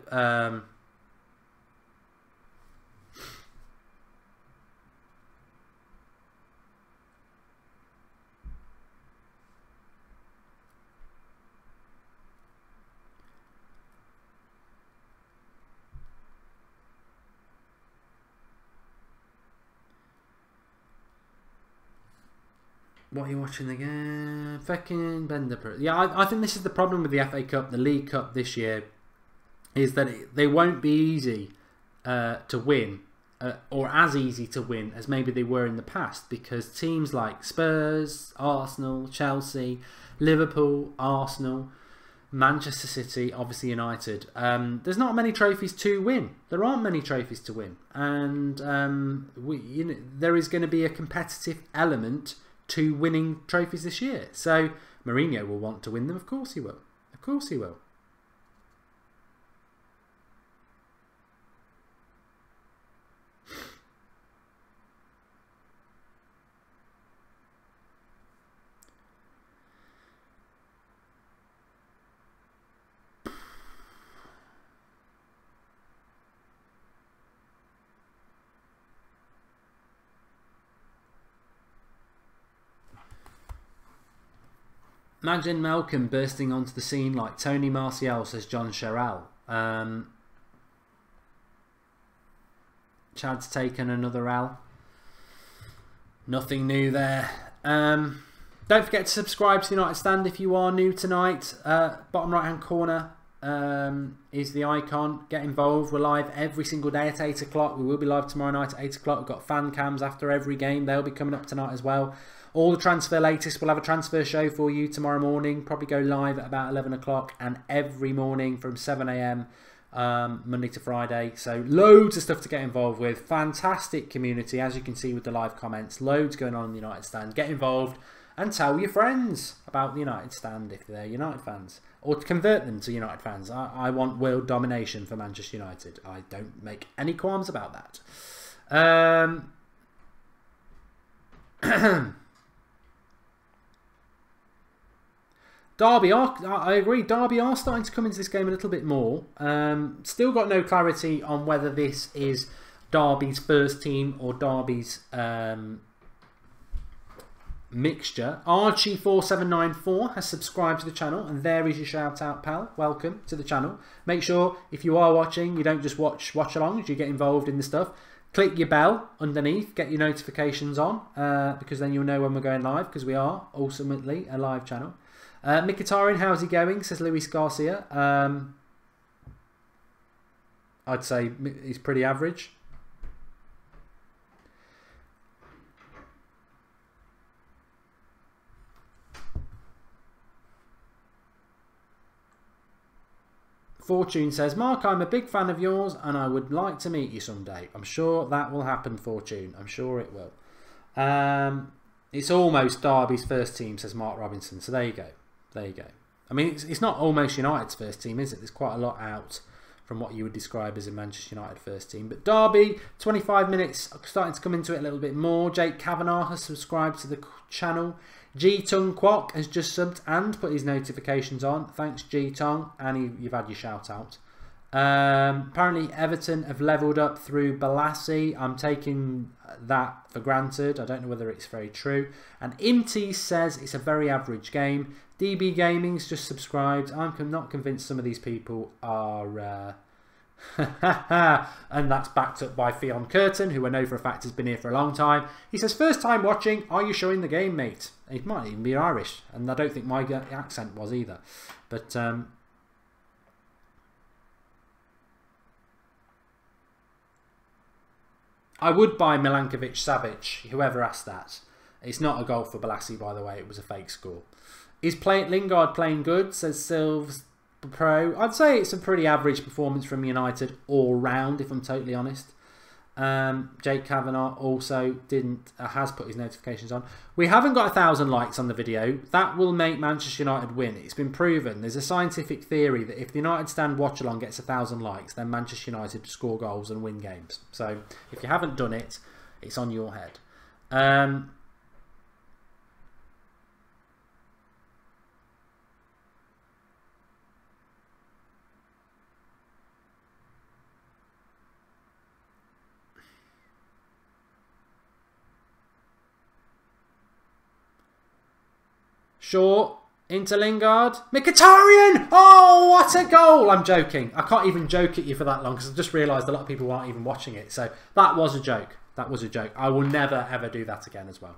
What are you watching again? Fucking Bender. Yeah, I think this is the problem with the FA Cup, the League Cup this year, is that they won't be easy to win, or as easy to win as maybe they were in the past, because teams like Spurs, Arsenal, Chelsea, Liverpool, Arsenal, Manchester City, obviously United, there's not many trophies to win. There aren't many trophies to win, and there is going to be a competitive element to winning trophies this year. So Mourinho will want to win them. Of course he will. Of course he will. Imagine Malcolm bursting onto the scene like Tony Martial, says John Sherrill. Chad's taken another L. Nothing new there. Don't forget to subscribe to the United Stand if you are new tonight. Bottom right hand corner is the icon. Get involved. We're live every single day at 8 o'clock. We will be live tomorrow night at 8 o'clock. We've got fan cams after every game. They'll be coming up tonight as well. All the transfer latest. We'll have a transfer show for you tomorrow morning. Probably go live at about 11 o'clock, and every morning from 7 AM Monday to Friday. So loads of stuff to get involved with. Fantastic community, as you can see with the live comments. Loads going on in the United Stand. Get involved and tell your friends about the United Stand if they're United fans, or to convert them to United fans. I want world domination for Manchester United. I don't make any qualms about that. Derby I agree. Derby are starting to come into this game a little bit more. Still got no clarity on whether this is Derby's first team or Derby's mixture. Archie4794 has subscribed to the channel, and there is your shout out, pal. Welcome to the channel. Make sure if you are watching, you don't just watch alongs, you get involved in the stuff. Click your bell underneath, get your notifications on, because then you'll know when we're going live, because we are ultimately a live channel. Mkhitaryan, how's he going? Says Luis Garcia. I'd say he's pretty average. Fortune says, Mark, I'm a big fan of yours and I would like to meet you someday. I'm sure that will happen, Fortune. I'm sure it will. It's almost Derby's first team, says Mark Robinson. So there you go. There you go. I mean, it's not almost United's first team, is it? There's quite a lot out from what you would describe as a Manchester United first team. But Derby, 25 minutes, starting to come into it a little bit more. Jake Kavanagh has subscribed to the channel. G Tung Kwok has just subbed and put his notifications on. Thanks, G Tung, and you've had your shout out. Apparently, Everton have levelled up through Balassi. I'm taking that for granted. I don't know whether it's very true. And Imti says it's a very average game. DB Gaming's just subscribed. I'm not convinced some of these people are. And that's backed up by Fionn Curtin, who I know for a fact has been here for a long time. He says, first time watching, are you showing the game, mate? He might even be Irish, and I don't think my accent was either. But I would buy Milankovic Savic, whoever asked that. It's not a goal for Balassi, by the way, it was a fake score. Is Lingard playing good, says Silves Pro. I'd say it's a pretty average performance from United all round, if I'm totally honest. Jake Kavanagh also has put his notifications on. We haven't got 1,000 likes on the video. That will make Manchester United win. It's been proven. There's a scientific theory that if the United Stand Watchalong gets 1,000 likes, then Manchester United score goals and win games. So if you haven't done it, it's on your head. Shaw into Lingard. Mkhitaryan! Oh, what a goal! I'm joking. I can't even joke at you for that long because I've just realised a lot of people aren't even watching it. So that was a joke. That was a joke. I will never, ever do that again as well.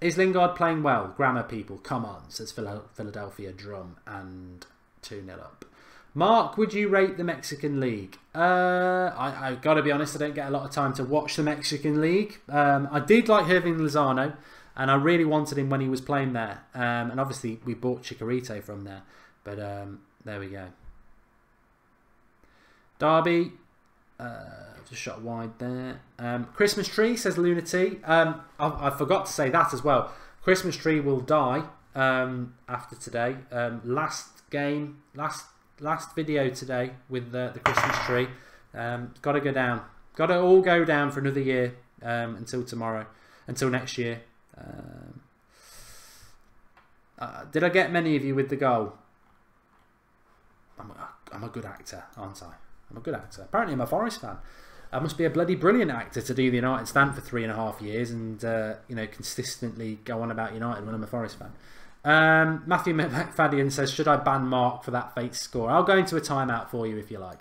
Is Lingard playing well? Grammar people, come on, says Philadelphia Drum, and 2-0 up. Mark, would you rate the Mexican League? I've got to be honest, I don't get a lot of time to watch the Mexican League. I did like Hirving Lozano. And I really wanted him when he was playing there. And obviously we bought Chicharito from there. But there we go. Derby. Just shot wide there. Christmas tree, says Lunati. I forgot to say that as well. Christmas tree will die after today. Last video today with the Christmas tree. Got to go down. Got to all go down for another year until tomorrow. Until next year. Did I get many of you with the goal? I'm a good actor, aren't I? I'm a good actor. Apparently I'm a Forest fan. I must be a bloody brilliant actor to do the United stand for 3.5 years and you know, consistently go on about United when I'm a Forest fan. Matthew McFadden says, should I ban Mark for that fake score? I'll go into a timeout for you if you like.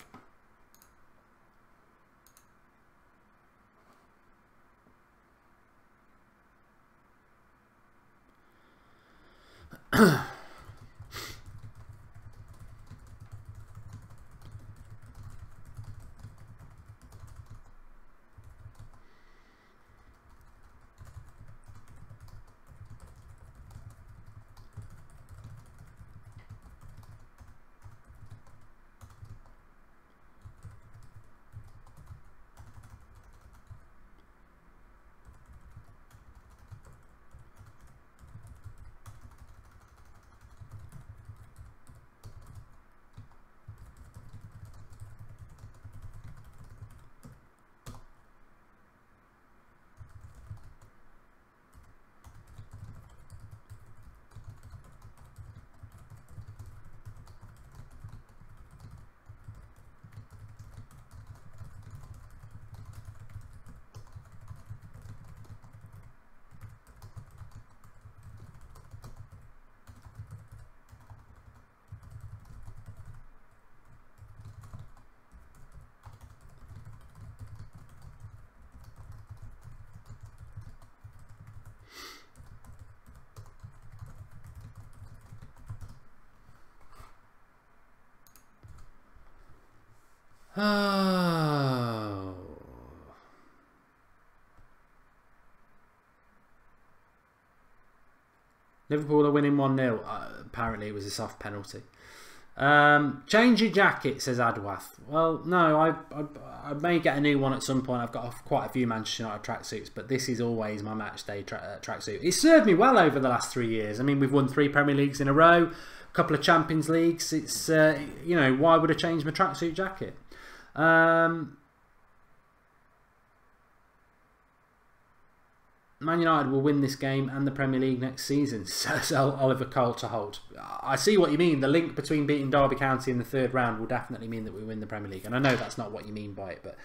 Oh. Liverpool are winning 1-0. Apparently it was a soft penalty. Change your jacket, says Adwath. Well, no, I may get a new one at some point. I've got quite a few Manchester United tracksuits, but this is always my match day tracksuit. It's served me well over the last 3 years. I mean, we've won 3 Premier Leagues in a row, a couple of Champions Leagues. It's, you know, why would I change my tracksuit jacket? Man United will win this game and the Premier League next season, says Oliver Coulterholt. I see what you mean. The link between beating Derby County in the 3rd round will definitely mean that we win the Premier League. And I know that's not what you mean by it, but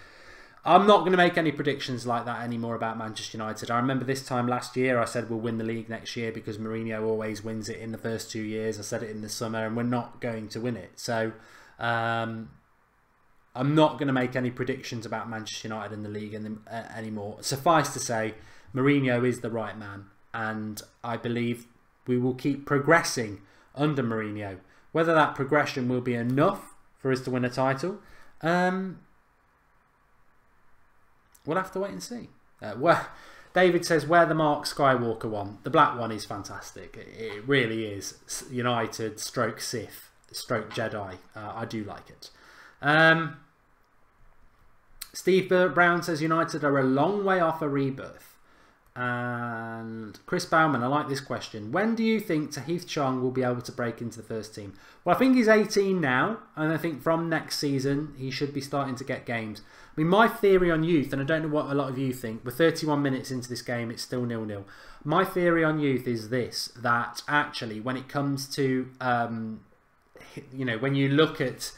I'm not going to make any predictions like that anymore about Manchester United. I remember this time last year I said we'll win the league next year because Mourinho always wins it in the first 2 years. I said it in the summer and we're not going to win it. So I'm not going to make any predictions about Manchester United in the league anymore. Suffice to say, Mourinho is the right man, and I believe we will keep progressing under Mourinho. Whether that progression will be enough for us to win a title, we'll have to wait and see. David says, wear the Mark Skywalker one. The black one is fantastic. It really is. United stroke Sith stroke Jedi. I do like it. Steve Brown says United are a long way off a rebirth. And Chris Bauman, I like this question. When do you think Tahith Chong will be able to break into the first team? Well, I think he's 18 now, and I think from next season he should be starting to get games. I mean, my theory on youth, and I don't know what a lot of you think, we're 31 minutes into this game, it's still 0-0. My theory on youth is this, that actually when it comes to, you know, when you look at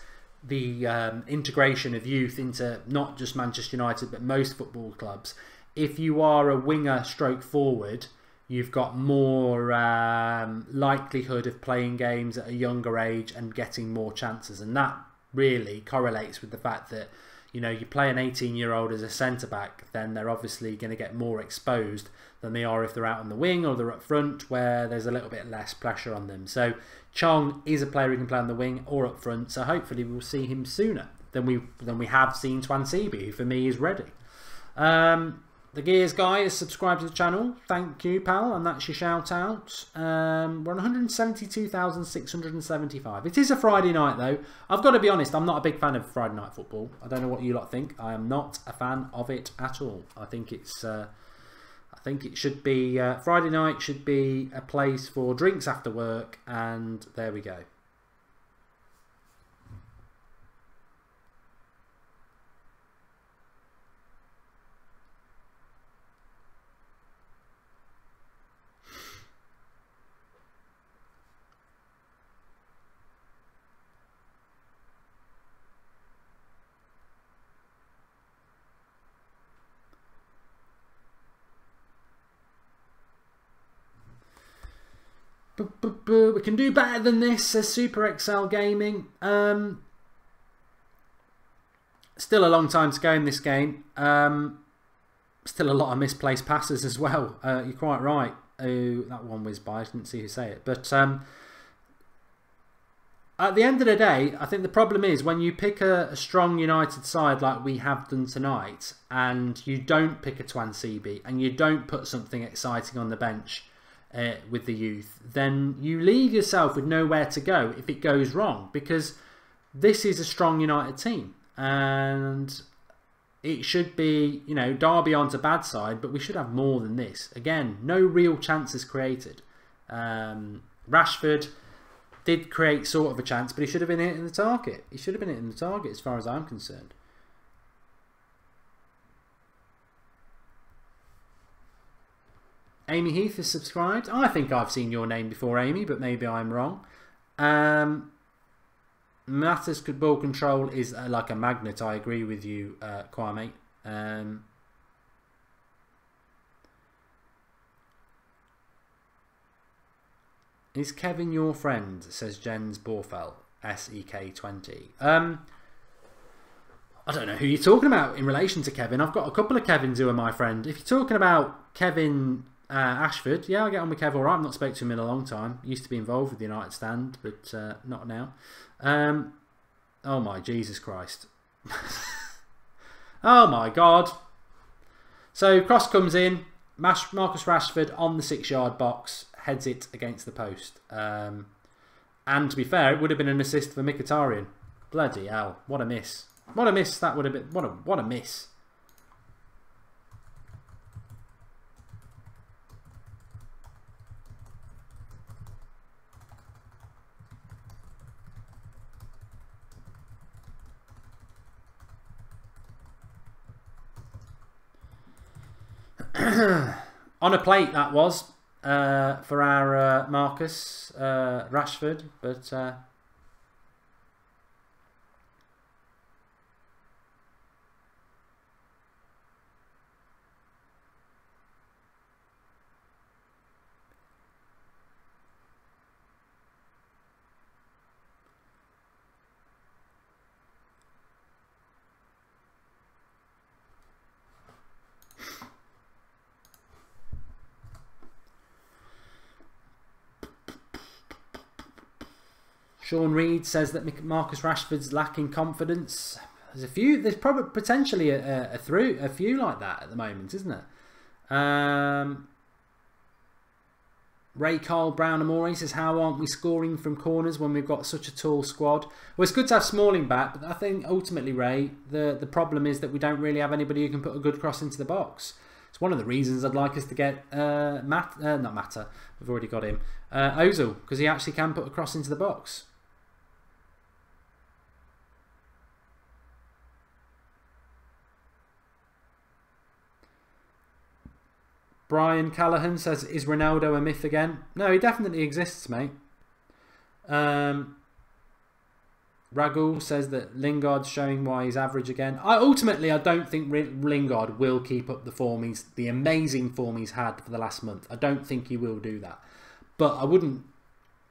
the integration of youth into not just Manchester United, but most football clubs, if you are a winger stroke forward, you've got more likelihood of playing games at a younger age and getting more chances. And that really correlates with the fact that, you know, you play an 18-year-old as a centre-back, then they're obviously going to get more exposed than they are if they're out on the wing or they're up front, where there's a little bit less pressure on them. So Chong is a player who can play on the wing or up front, so hopefully we'll see him sooner than we have seen Twansibi, who for me is ready. The Gears guy is subscribed to the channel. Thank you, pal, and that's your shout out. We're on 172,675. It is a Friday night, though. I've got to be honest, I'm not a big fan of Friday night football. I don't know what you lot think. I am not a fan of it at all. I think it's, I think it should be Friday night should be a place for drinks after work, and there we go. We can do better than this, says Super XL Gaming. Still a long time to go in this game. Still a lot of misplaced passes as well. You're quite right. Oh, that one whizzed by. I didn't see who say it. But at the end of the day, I think the problem is when you pick a strong United side like we have done tonight, and you don't pick a Twansibi, and you don't put something exciting on the bench with the youth, then you leave yourself with nowhere to go if it goes wrong, because this is a strong United team and it should be, you know, Derby onto bad side, but we should have more than this. Again, no real chances created. Rashford did create sort of a chance, but he should have been hitting the target. He should have been hitting the target as far as I'm concerned. Amy Heath is subscribed. I think I've seen your name before, Amy, but maybe I'm wrong. Matters ball control is like a magnet. I agree with you, Kwame. Is Kevin your friend? Says Jens Borfell, SEK20. I don't know who you're talking about in relation to Kevin. I've got a couple of Kevins who are my friend. If you're talking about Kevin Ashford, yeah, I get on with Kev all right. I've not spoken to him in a long time. Used to be involved with the United stand, but not now. Oh my Jesus Christ. Oh my God. So cross comes in. Marcus Rashford on the 6-yard box. Heads it against the post. And to be fair, it would have been an assist for Mkhitaryan. Bloody hell. What a miss. What a miss that would have been. What a miss. On a plate that was for our Marcus Rashford, but Sean Reed says that Marcus Rashford's lacking confidence. There's probably potentially a few like that at the moment, isn't it? Ray Carl Brown Amore says, how aren't we scoring from corners when we've got such a tall squad? Well, it's good to have Smalling back, but I think ultimately, Ray, the problem is that we don't really have anybody who can put a good cross into the box. It's one of the reasons I'd like us to get not Mata, we've already got him, Ozil, because he actually can put a cross into the box. Brian Callahan says, is Ronaldo a myth again? No, he definitely exists, mate. Ragul says that Lingard's showing why he's average again. Ultimately, I don't think Lingard will keep up the amazing form he's had for the last month. I don't think he will do that. But I wouldn't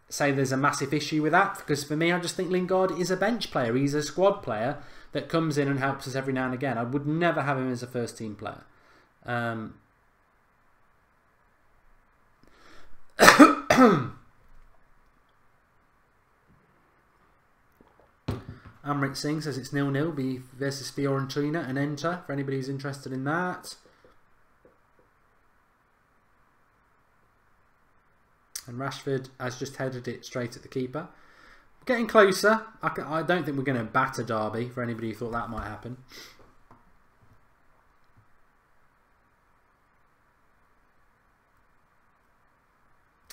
say there's a massive issue with that, because for me, I just think Lingard is a bench player. He's a squad player that comes in and helps us every now and again. I would never have him as a first team player. Amrit Singh says it's 0-0 versus Fiorentina and enter for anybody who's interested in that. And Rashford has just headed it straight at the keeper. Getting closer. I don't think we're going to batter Derby for anybody who thought that might happen.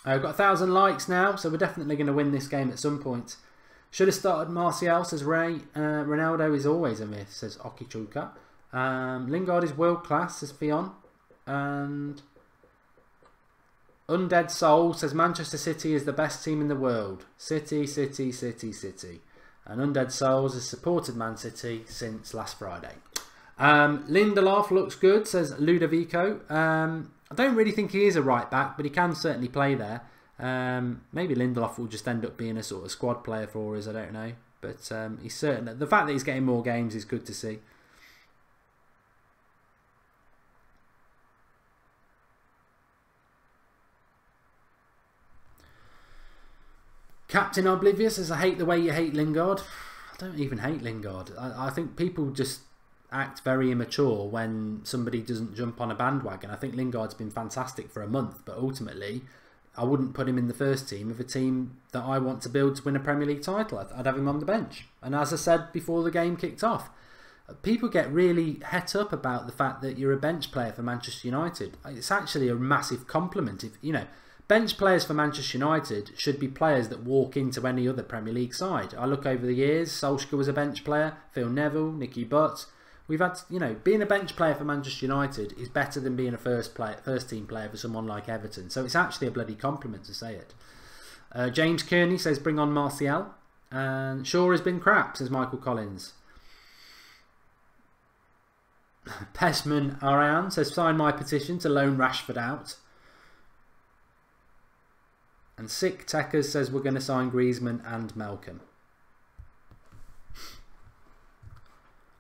I've got 1,000 likes now, so we're definitely going to win this game at some point. Should have started Martial, says Ray. Ronaldo is always a myth, says Okichuka. Lingard is world class, says Fion. And Undead Soul says Manchester City is the best team in the world. City, City, City, City. And Undead Souls has supported Man City since last Friday. Lindelof looks good, says Ludovico. I don't really think he is a right back, but he can certainly play there. Maybe Lindelof will just end up being a sort of squad player for us, I don't know. But he's certain. The fact that he's getting more games is good to see. Captain Oblivious says, I hate the way you hate Lingard. I don't even hate Lingard. I think people just act very immature when somebody doesn't jump on a bandwagon. I think Lingard's been fantastic for a month, but ultimately I wouldn't put him in the first team of a team that I want to build to win a Premier League title. I'd have him on the bench. And as I said before the game kicked off, people get really het up about the fact that you're a bench player for Manchester United. It's actually a massive compliment. If you know, bench players for Manchester United should be players that walk into any other Premier League side. I look over the years, Solskjaer was a bench player, Phil Neville, Nicky Butt. We've had, you know, being a bench player for Manchester United is better than being a first team player for someone like Everton. So it's actually a bloody compliment to say it. James Kearney says bring on Martial. And Shaw has been crap, says Michael Collins. Pesman Ariane says sign my petition to loan Rashford out. And Sick Techers says we're going to sign Griezmann and Malcolm.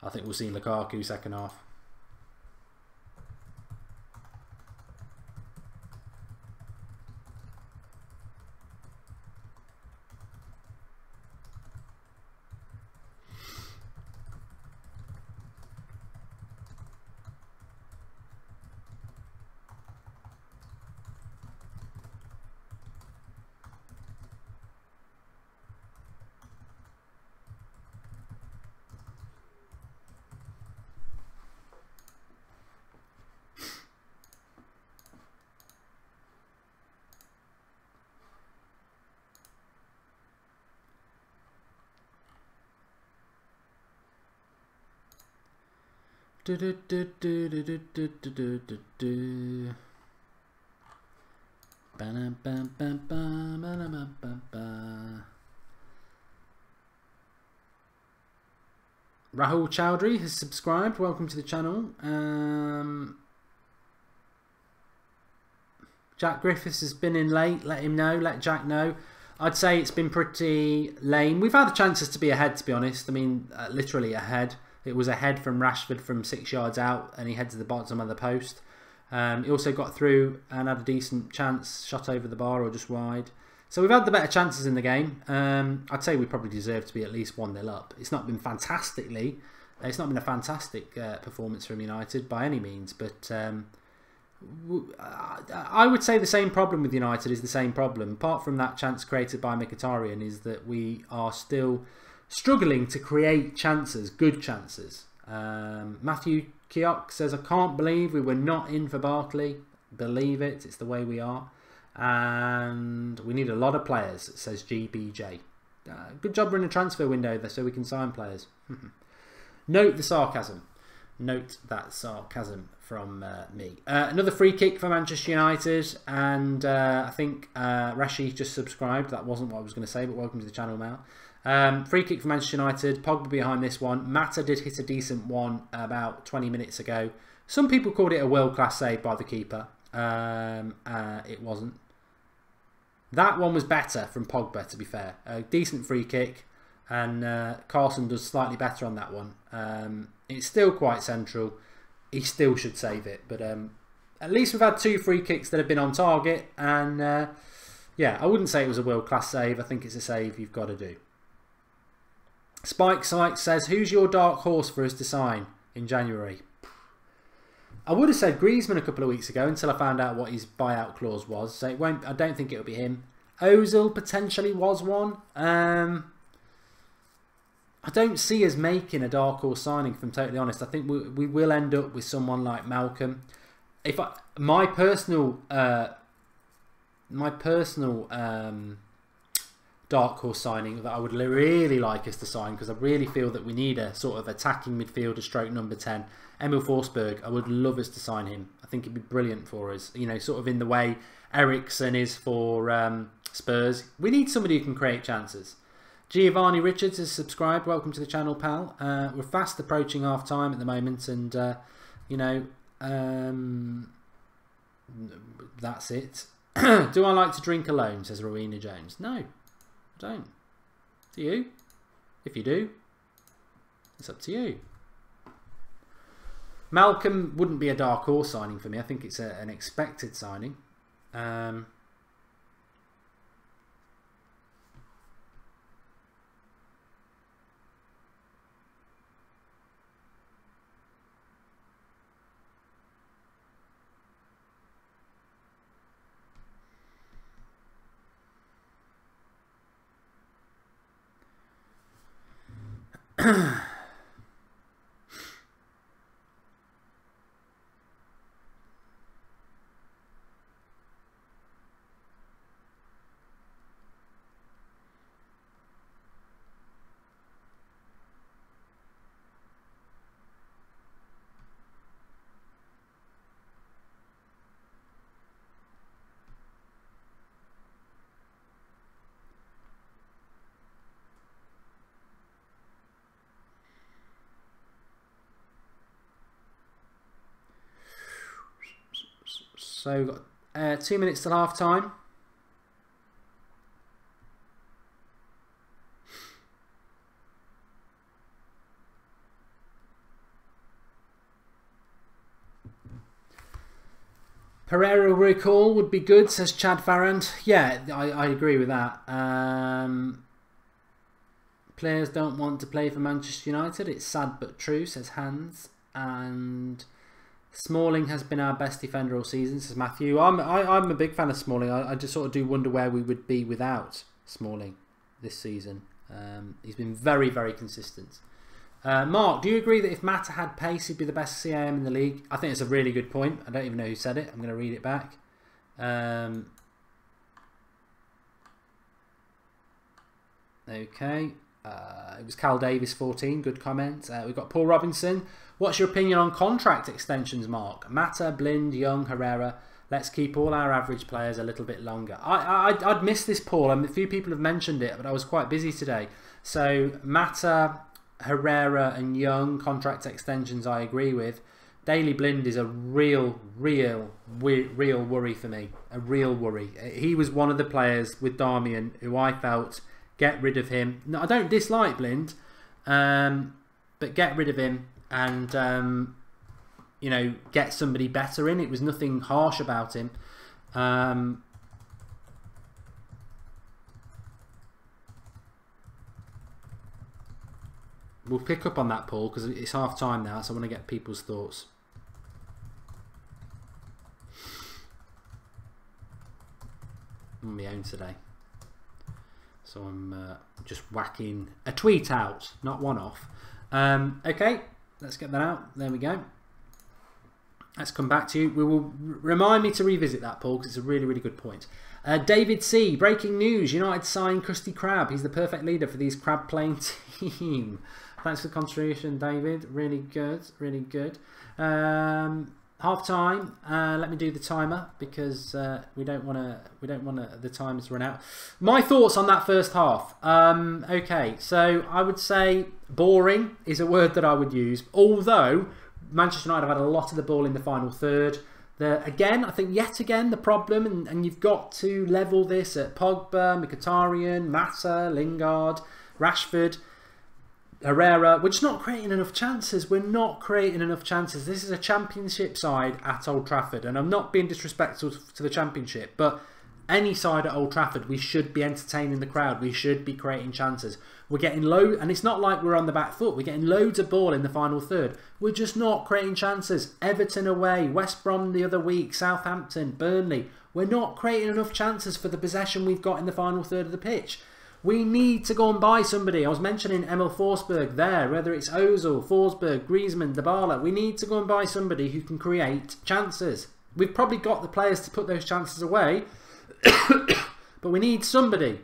I think we'll see Lukaku second half. Rahul Chowdhury has subscribed. Welcome to the channel. Jack Griffiths has been in late. Let him know. Let Jack know. I'd say it's been pretty lame. We've had the chances to be ahead, to be honest. I mean, literally ahead. It was ahead from Rashford from 6 yards out, and he head to the bottom of the post. He also got through and had a decent chance, shot over the bar or just wide. So we've had the better chances in the game. I'd say we probably deserve to be at least 1-0 up. It's not been fantastically. It's not been a fantastic performance from United by any means, but I would say the same problem with United is the same problem. Apart from that chance created by Mkhitaryan, is that we are still struggling to create chances, good chances. Matthew Keok says, I can't believe we were not in for Barkley. Believe it, it's the way we are. And we need a lot of players, says GBJ. Good job running a transfer window there so we can sign players. Note the sarcasm. Note that sarcasm from me. Another free kick for Manchester United, and I think Rashi just subscribed. That wasn't what I was going to say, but welcome to the channel now. Free kick for Manchester United. Pogba behind this one. Mata did hit a decent one about 20 minutes ago. Some people called it a world-class save by the keeper. It wasn't. That one was better from Pogba, to be fair. A decent free kick, and Carlson does slightly better on that one. It's still quite central. He still should save it, but at least we've had 2 free kicks that have been on target, and yeah, I wouldn't say it was a world-class save. I think it's a save you've got to do. Spike Sykes says, who's your dark horse for us to sign in January? I would have said Griezmann a couple of weeks ago until I found out what his buyout clause was. So it won't. I don't think it'll be him. Ozil potentially was one. I don't see us making a dark horse signing, if I'm totally honest. I think we will end up with someone like Malcolm. If my personal dark horse signing that I would really like us to sign, because I really feel that we need a sort of attacking midfielder stroke number 10. Emil Forsberg, I would love us to sign him. I think it'd be brilliant for us. You know, sort of in the way Eriksen is for Spurs. We need somebody who can create chances. Giovanni Richards has subscribed. Welcome to the channel, pal. We're fast approaching half time at the moment, and you know, that's it. Do I like to drink alone, says Rowena Jones. No, I don't. Do you? If you do, it's up to you. Malcolm wouldn't be a dark horse signing for me. I think it's an expected signing. So we've got 2 minutes till half time. Pereira recall would be good, says Chad Farrand. Yeah, I agree with that. Players don't want to play for Manchester United. It's sad but true, says Hans. And Smalling has been our best defender all season, says Matthew. I'm a big fan of Smalling. I just sort of do wonder where we would be without Smalling this season. He's been very, very consistent. Mark, do you agree that if Mata had pace, he'd be the best CAM in the league? I think it's a really good point. I don't even know who said it. I'm going to read it back. Okay. It was Cal Davis 14. Good comment. We've got Paul Robinson. What's your opinion on contract extensions, Mark? Mata, Blind, Young, Herrera. Let's keep all our average players a little bit longer. I'd missed this, Paul. A few people have mentioned it, but I was quite busy today. So Mata, Herrera and Young, contract extensions I agree with. Daley Blind is a real worry for me. A real worry. He was one of the players with Darmian who I felt, get rid of him. No, I don't dislike Blind, but get rid of him and you know, get somebody better in. It was nothing harsh about him. We'll pick up on that, Paul, because it's half time now, so I want to get people's thoughts. I'm on my own today, so I'm just whacking a tweet out, not one off. Okay, let's get that out. There we go. Let's come back to you. We will remind me to revisit that, Paul, because it's a really good point. David C. Breaking news. United signed Krusty Krab. He's the perfect leader for these Krab playing team. Thanks for the contribution, David. Really good. Really good. Half time. Let me do the timer because we don't want to. The timer's run out. My thoughts on that first half. Okay, so I would say boring is a word that I would use. Although Manchester United have had a lot of the ball in the final third. Again, I think yet again the problem, and you've got to level this at Pogba, Mkhitaryan, Mata, Lingard, Rashford, Herrera. We're just not creating enough chances. We're not creating enough chances. This is a championship side at Old Trafford, and I'm not being disrespectful to the championship, but any side at Old Trafford, we should be entertaining the crowd. We should be creating chances. We're getting low, and it's not like we're on the back foot. We're getting loads of ball in the final third. We're just not creating chances. Everton away, West Brom the other week, Southampton, Burnley. We're not creating enough chances for the possession we've got in the final third of the pitch. We need to go and buy somebody. I was mentioning Emil Forsberg there, whether it's Ozil, Forsberg, Griezmann, Dybala. We need to go and buy somebody who can create chances. We've probably got the players to put those chances away, but we need somebody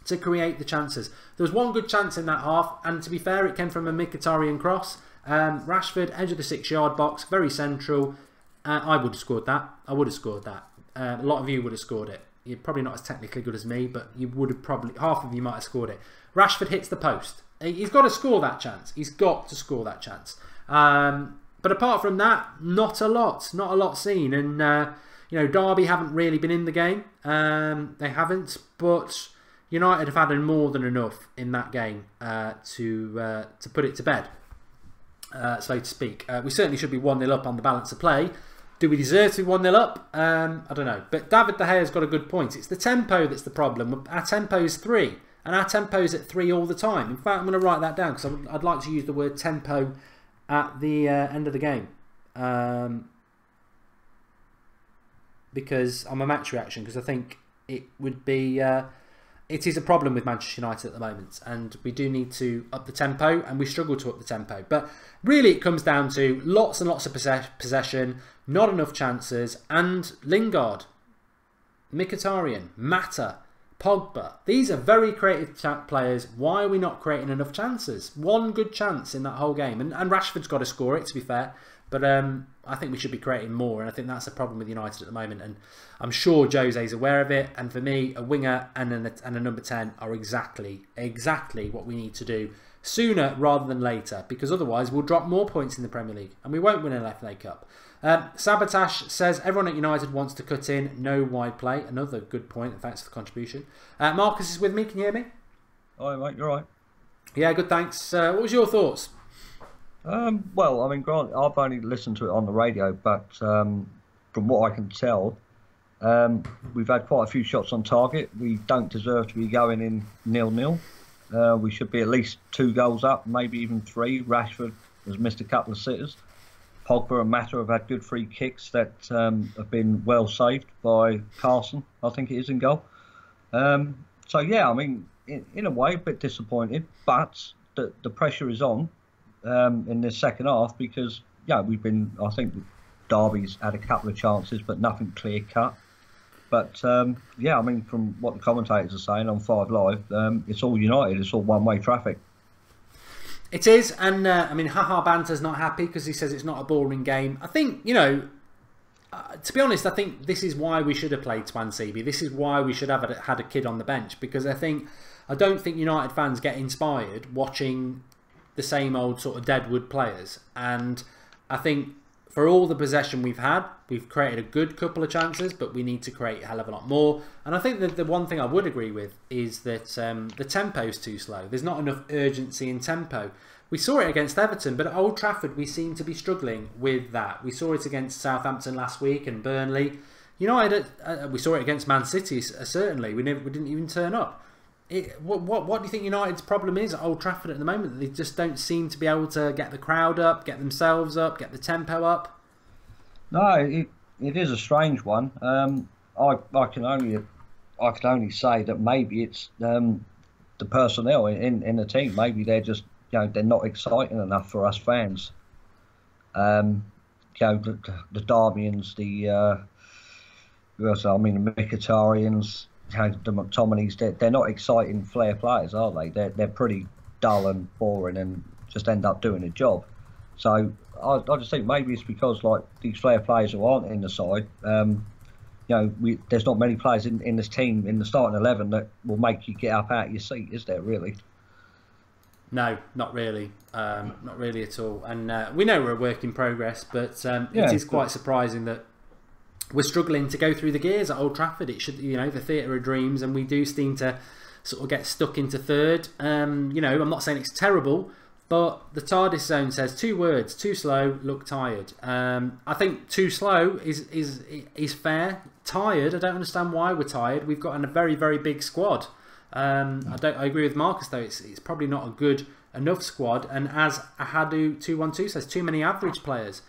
to create the chances. There was one good chance in that half, and to be fair, it came from a Mkhitaryan cross. Rashford, edge of the 6-yard box, very central. I would have scored that. I would have scored that. A lot of you would have scored it. You're probably not as technically good as me, but you would have probably, half of you might have scored it. Rashford hits the post. He's got to score that chance. He's got to score that chance. But apart from that, not a lot seen. And you know, Derby haven't really been in the game. They haven't, but United have had more than enough in that game to put it to bed, so to speak. We certainly should be 1-0 up on the balance of play. Do we deserve to be 1-0 up? I don't know. But David De Gea's got a good point. It's the tempo that's the problem. Our tempo is 3, and our tempo is at 3 all the time. In fact, I'm going to write that down because I'd like to use the word tempo at the end of the game. Because I'm a match reaction, because I think it would be... it is a problem with Manchester United at the moment, and we do need to up the tempo, and we struggle to up the tempo. But really it comes down to lots and lots of possession, not enough chances, and Lingard, Mkhitaryan, Mata, Pogba. These are very creative players. Why are we not creating enough chances? One good chance in that whole game, and Rashford's got to score it, to be fair. But I think we should be creating more, and I think that's a problem with United at the moment. And I'm sure Jose's aware of it. And for me, a winger and a number 10 are exactly what we need to do sooner rather than later, because otherwise we'll drop more points in the Premier League and we won't win an FA Cup. Sabotage says everyone at United wants to cut in, no wide play. Another good point, and thanks for the contribution. Marcus is with me. Can you hear me? Hi, mate. You're right. Yeah, good. Thanks. What was your thoughts? Well, I mean, Grant, I've only listened to it on the radio, but from what I can tell, we've had quite a few shots on target. We don't deserve to be going in 0-0. We should be at least 2 goals up, maybe even 3. Rashford has missed a couple of sitters. Pogba and Mata have had good free kicks that have been well saved by Carson, I think it is, in goal. So, yeah, I mean, in a way, a bit disappointed, but the pressure is on. In this second half, because I think Derby's had a couple of chances but nothing clear cut. But yeah, I mean, from what the commentators are saying on 5 Live, it's all United. It's all one-way traffic. It is, and I mean, Haha Banter's not happy because he says it's not a boring game. I think, you know, to be honest, I think this is why we should have played Swansea. This is why we should have had a kid on the bench, because I don't think United fans get inspired watching the same old sort of Deadwood players. And I think for all the possession we've had, we've created a good couple of chances, but we need to create a hell of a lot more. And I think that the one thing I would agree with is that the tempo's too slow. There's not enough urgency in tempo. We saw it against Everton, but at Old Trafford we seem to be struggling with that. We saw it against Southampton last week and Burnley. United, we saw it against Man City, certainly. We didn't even turn up. What do you think United's problem is at Old Trafford at the moment? They just don't seem to be able to get the crowd up, get themselves up, get the tempo up. No, it is a strange one. I can only say that maybe it's the personnel in the team. Maybe they're just, you know, they're not exciting enough for us fans. You know, the Darbians, the the Mkhitaryan's, you know, the McTominays, they're not exciting flair players, are they? They're pretty dull and boring and just end up doing a job. So I just think maybe it's because, like, these flair players who aren't in the side, you know, there's not many players in this team, in the starting 11, that will make you get up out of your seat, is there really? No, not really. Not really at all. And we know we're a work in progress, but it is quite surprising that we're struggling to go through the gears at Old Trafford. It should, you know, the theatre of dreams, and we do seem to sort of get stuck into third. You know, I'm not saying it's terrible, but the TARDIS zone says 2 words: too slow, look tired. I think too slow is fair. Tired, I don't understand why we're tired. We've got a very, very big squad. I agree with Marcus though. It's probably not a good enough squad. And as Ahadu 212 says, too many average players.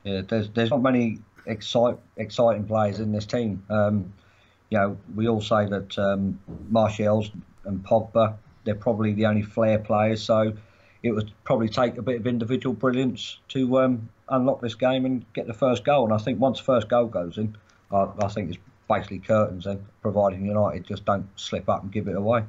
Yeah, there's not many exciting players in this team. You know, we all say that Martial's and Pogba, they're probably the only flair players. So it would probably take a bit of individual brilliance to unlock this game and get the first goal. And I think once the first goal goes in, I think it's basically curtains then, providing United just don't slip up and give it away.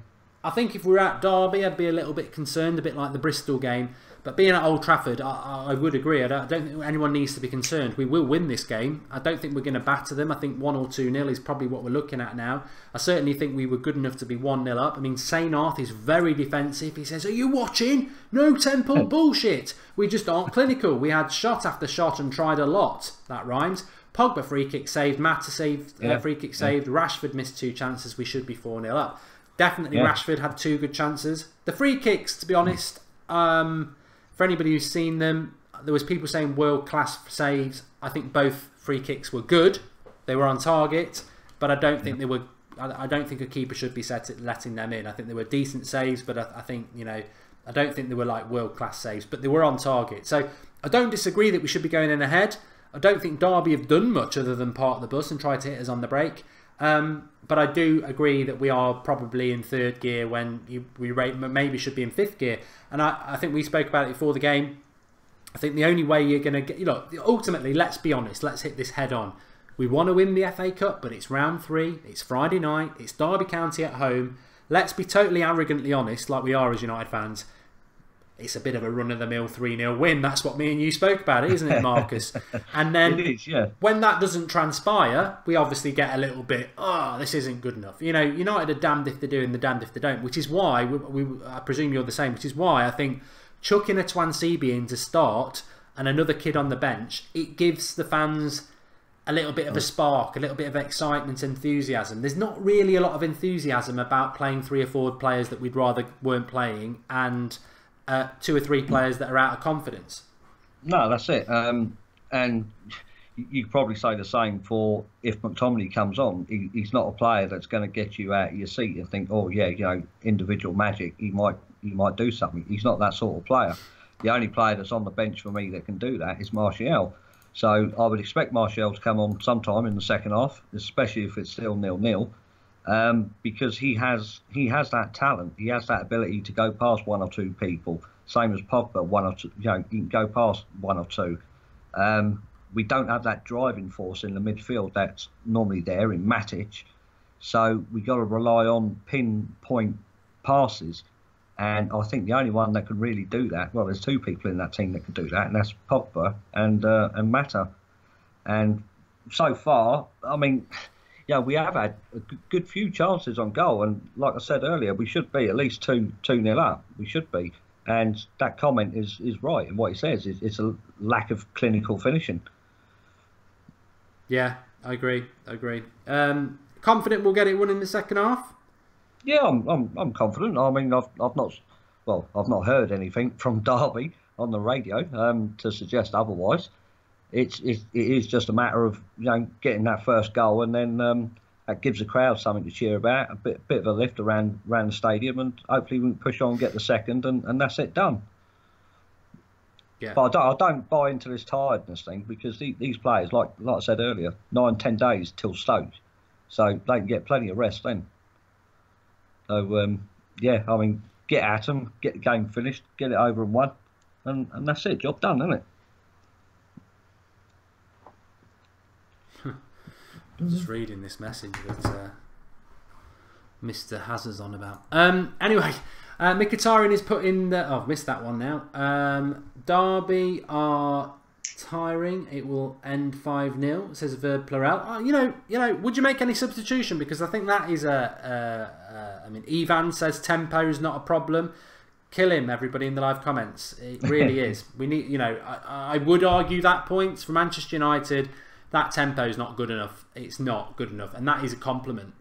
I think if we were at Derby, I'd be a little bit concerned, a bit like the Bristol game. But being at Old Trafford, I would agree. I don't think anyone needs to be concerned. We will win this game. I don't think we're going to batter them. I think 1 or 2-0 is probably what we're looking at now. I certainly think we were good enough to be 1-0 up. I mean, Sainarth is very defensive. He says, "Are you watching? No tempo, bullshit. We just aren't clinical. We had shot after shot and tried a lot." That rhymes. Pogba free kick saved. Mata saved. Free kick saved. Rashford missed 2 chances. We should be 4-0 up. Definitely Rashford had 2 good chances. The free kicks, to be honest, for anybody who's seen them, there was people saying world-class saves. I think both free kicks were good. They were on target, but I don't think they were. I don't think a keeper should be letting them in. I think they were decent saves, but I think, you know, I don't think they were like world-class saves, but they were on target. So I don't disagree that we should be going in ahead. I don't think Derby have done much other than park the bus and try to hit us on the break. But I do agree that we are probably in 3rd gear when we maybe should be in 5th gear. And I think we spoke about it before the game. I think the only way you're going to get... You know, ultimately, let's be honest. Let's hit this head on. We want to win the FA Cup, but it's round 3. It's Friday night. It's Derby County at home. Let's be totally arrogantly honest, like we are as United fans. It's a bit of a run-of-the-mill 3-0 win. That's what me and you spoke about, isn't it, Marcus? And then it is, yeah. When that doesn't transpire, we obviously get a little bit, this isn't good enough. You know, United are damned if they do and they're damned if they don't, which is why, I presume you're the same, which is why I think chucking a Twansibi in to start and another kid on the bench, it gives the fans a little bit of a spark, a little bit of excitement, enthusiasm. There's not really a lot of enthusiasm about playing 3 or 4 players that we'd rather weren't playing and... 2 or 3 players that are out of confidence. No, that's it. And you could probably say the same for if McTominay comes on. He's not a player that's going to get you out of your seat and think, oh yeah, you know, individual magic. He might do something. He's not that sort of player. The only player that's on the bench for me that can do that is Martial. So I would expect Martial to come on sometime in the second half, especially if it's still 0-0. Because he has that talent, he has that ability to go past 1 or 2 people. Same as Pogba, 1 or 2. You know, he can go past 1 or 2. we don't have that driving force in the midfield that's normally there in Matic. So we got to rely on pinpoint passes. And I think the only one that could really do that, well, there's two people in that team that could do that, and that's Pogba and Mata. And so far, I mean, yeah, we have had a good few chances on goal, and like I said earlier, we should be at least 2-0 up. We should be, and that comment is right. And what he says is it's a lack of clinical finishing. Yeah, I agree. Confident we'll get it won in the second half. Yeah, I'm confident. I mean, I've not heard anything from Derby on the radio to suggest otherwise. It is just a matter of getting that first goal, and then that gives the crowd something to cheer about, a bit of a lift around the stadium, and hopefully we can push on and get the second, and that's it done. Yeah. But I don't buy into this tiredness thing, because these players, like I said earlier, 9-10 days till Stoke, so they can get plenty of rest then. So yeah, I mean, get at them, get the game finished, get it over and won, and that's it. Job done, isn't it? I'm just reading this message that Mr. Hazard's on about. Anyway, Mkhitaryan is put in the... Oh, I've missed that one now. Derby are tiring. It will end 5-0, says Verb Plural. You know, would you make any substitution? Because I think that is I mean, Ivan says tempo is not a problem. Kill him, everybody in the live comments. It really is. We need, I would argue that point for Manchester United. That tempo is not good enough. It's not good enough, and that is a compliment.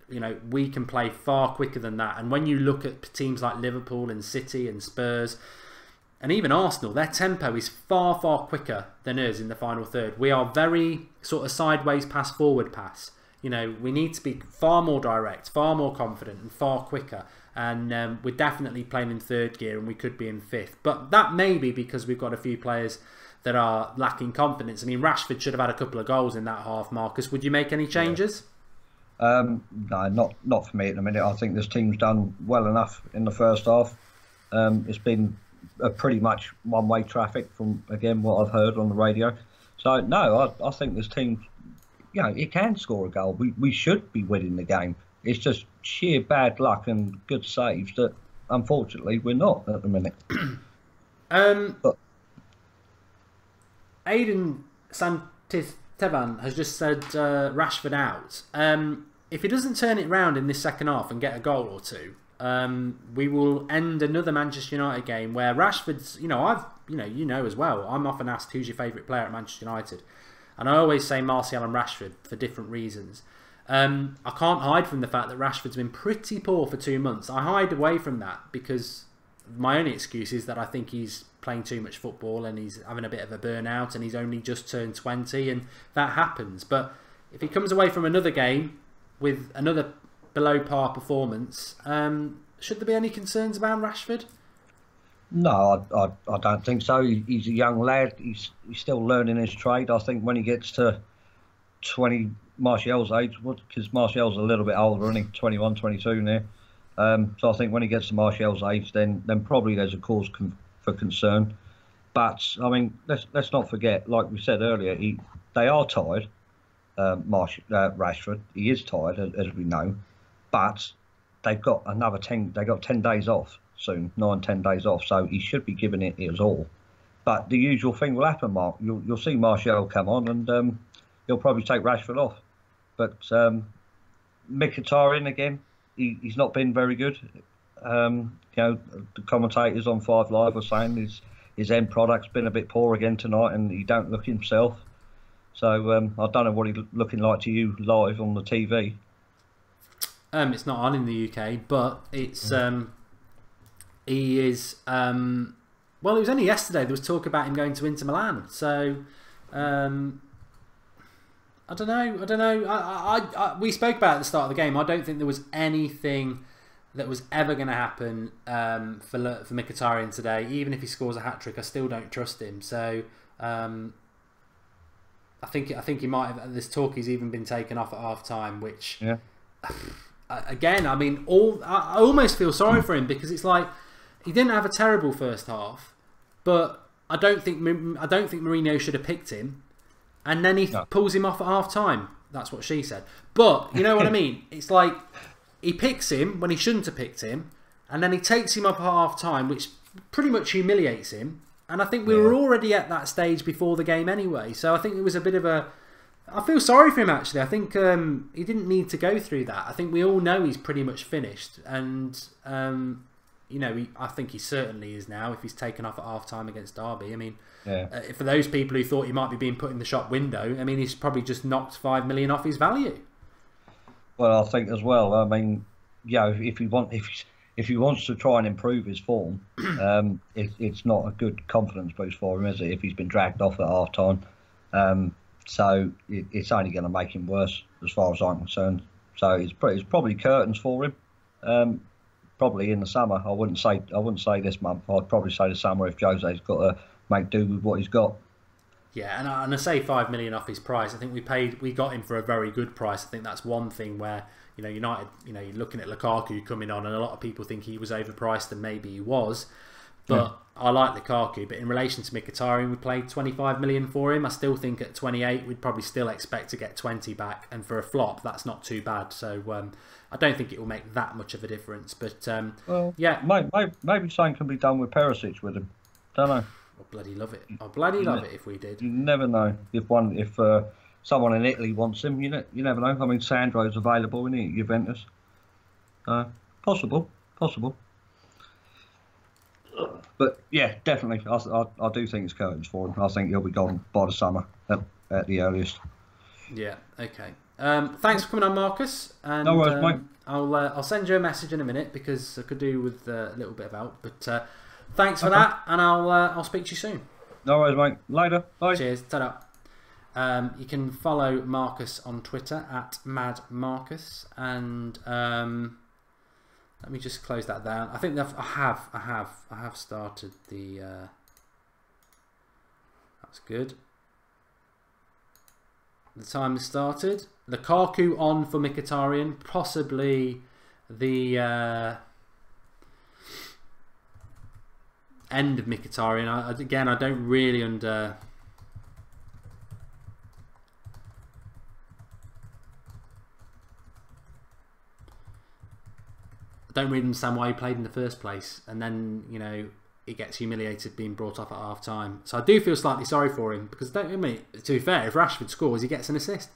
We can play far quicker than that. And when you look at teams like Liverpool and City and Spurs, and even Arsenal, their tempo is far, far quicker than us in the final third. We are very sort of sideways pass, forward pass. We need to be far more direct, far more confident, and far quicker. And we're definitely playing in third gear, and we could be in fifth. But that may be because we've got a few players that are lacking confidence. I mean, Rashford should have had a couple of goals in that half. Marcus, would you make any changes? No, not for me at the minute. I think this team's done well enough in the first half. It's been a pretty much one-way traffic from, again, what I've heard on the radio. So, no, I think this team, it can score a goal. We should be winning the game. It's just sheer bad luck and good saves that, unfortunately, we're not at the minute. But Aidan Santisteban has just said Rashford out. If he doesn't turn it round in this second half and get a goal or two, we will end another Manchester United game where Rashford's, as well. I'm often asked who's your favourite player at Manchester United, and I always say Martial and Rashford for different reasons. I can't hide from the fact that Rashford's been pretty poor for 2 months. I hide away from that because my only excuse is that I think he's playing too much football and he's having a bit of a burnout, and he's only just turned 20, and that happens. But if he comes away from another game with another below par performance, should there be any concerns about Rashford? No, I don't think so. He's a young lad. He's still learning his trade. I think when he gets to 20, Martial's age, because Martial's a little bit older, isn't he? 21, 22 now. So I think when he gets to Martial's age, then probably there's a cause for concern. But I mean, let's not forget, like we said earlier, they are tired. Rashford, he is tired, as we know, but they've got another 10. They got 10 days off soon, 9-10 days off. So he should be giving it his all. But the usual thing will happen, Mark. You'll see Martial come on, and he'll probably take Rashford off. But Mkhitaryan again, he's not been very good. The commentators on 5 Live were saying his end product's been a bit poor again tonight, and he don't look himself. So I don't know what he's looking like to you live on the TV. It's not on in the UK, but it's he is. Well, it was only yesterday there was talk about him going to Inter Milan. So I don't know. We spoke about it at the start of the game. I don't think there was anything that was ever going to happen for Mkhitaryan today. Even if he scores a hat-trick, I still don't trust him. So I think he might have. This talk he's even been taken off at half-time, which again, I mean, I almost feel sorry for him, because it's like he didn't have a terrible first half, but I don't think Mourinho should have picked him. and then he pulls him off at half time. That's what she said. But you know what I mean? It's like he picks him when he shouldn't have picked him, and then he takes him up at half time, which pretty much humiliates him. And I think we were already at that stage before the game anyway. So I think it was a bit of a... I feel sorry for him, actually. I think he didn't need to go through that. I think we all know he's pretty much finished. And, you know, I think he certainly is now if he's taken off at half-time against Derby. I mean, for those people who thought he might be being put in the shop window, I mean, he's probably just knocked 5 million off his value. Well, I think as well, I mean, you know, if he wants to try and improve his form, it's not a good confidence boost for him, is it, if he's been dragged off at half-time? So it's only going to make him worse, as far as I'm concerned. So it's probably curtains for him. Probably in the summer. I wouldn't say this month. I'd probably say the summer if Jose's got to make do with what he's got. Yeah, and I say 5 million off his price. I think we got him for a very good price. I think that's one thing where, you know, United, you know, you're looking at Lukaku coming on, and a lot of people think he was overpriced, and maybe he was. But I like Lukaku. But in relation to Mkhitaryan, we paid 25 million for him. I still think at 28, we'd probably still expect to get 20 back. And for a flop, that's not too bad. So I don't think it will make that much of a difference. But yeah, maybe something can be done with Perisic with him. Don't know. I'll bloody love it. I'll bloody love it if we did. You never know if someone in Italy wants him. You never know. I mean, Sandro's available, isn't he, at Juventus? Possible. But yeah, definitely, I do think it's curtains for him. I think he'll be gone by the summer at the earliest. Yeah. Okay. Thanks for coming on, Marcus. And, no worries, mate. I'll send you a message in a minute because I could do with a little bit of help. But thanks for that, and I'll speak to you soon. No worries, mate. Later. Bye. Cheers. Ta-da. You can follow Marcus on Twitter at MadMarcus, and let me just close that down. I think I have started the. That's good. The time has started. Lukaku on for Mkhitaryan, possibly the end of Mkhitaryan. Again, I don't really understand why he played in the first place, and then, you know, he gets humiliated being brought off at half time. So I do feel slightly sorry for him because, to be fair, if Rashford scores, he gets an assist.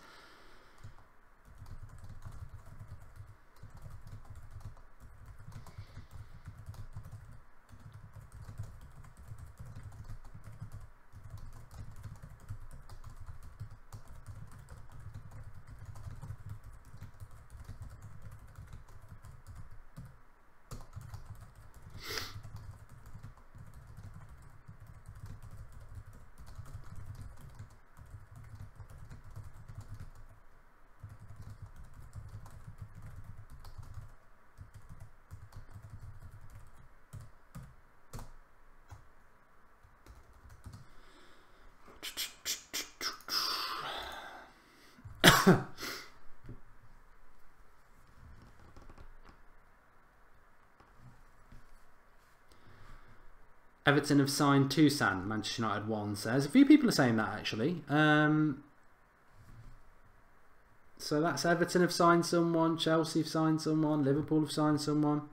Everton have signed Toussaint, Manchester United 1 says. A few people are saying that, actually. So that's Everton have signed someone, Chelsea have signed someone, Liverpool have signed someone.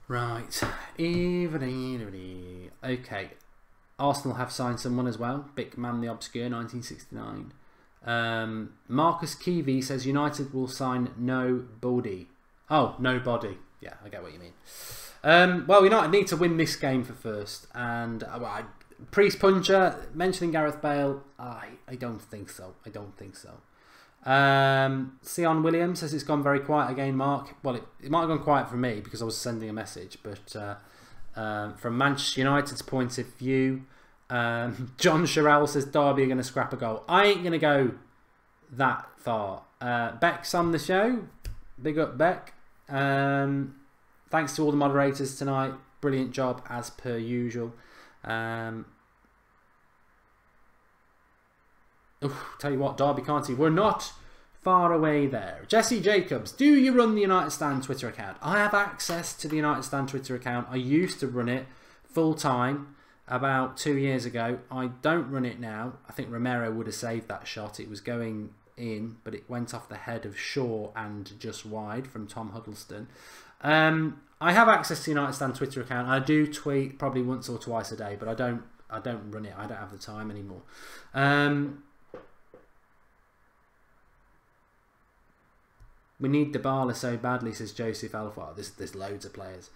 Right. Okay. Arsenal have signed someone as well. Big Man the Obscure, 1969. Marcus Keevy says United will sign nobody. Oh, nobody. Yeah, I get what you mean. Well, United need to win this game for first. And Priest Puncher, mentioning Gareth Bale, I don't think so. I don't think so. Sion Williams says it's gone very quiet again, Mark. Well, it might have gone quiet for me because I was sending a message. But from Manchester United's point of view, John Sherrell says Derby are going to scrap a goal. I ain't going to go that far. Beck's on the show. Big up, Beck. Thanks to all the moderators tonight. Brilliant job as per usual. Tell you what, Derby County, we're not far away there. Jesse Jacobs, do you run the United Stand Twitter account? I have access to the United Stand Twitter account. I used to run it full time about 2 years ago. I don't run it now. I think Romero would have saved that shot. It was going in, but it went off the head of Shaw and just wide from Tom Huddleston. I have access to the United Stand Twitter account. I do tweet probably once or twice a day, but I don't run it. I don't have the time anymore. We need Dybala so badly, says Joseph Alpha. There's loads of players.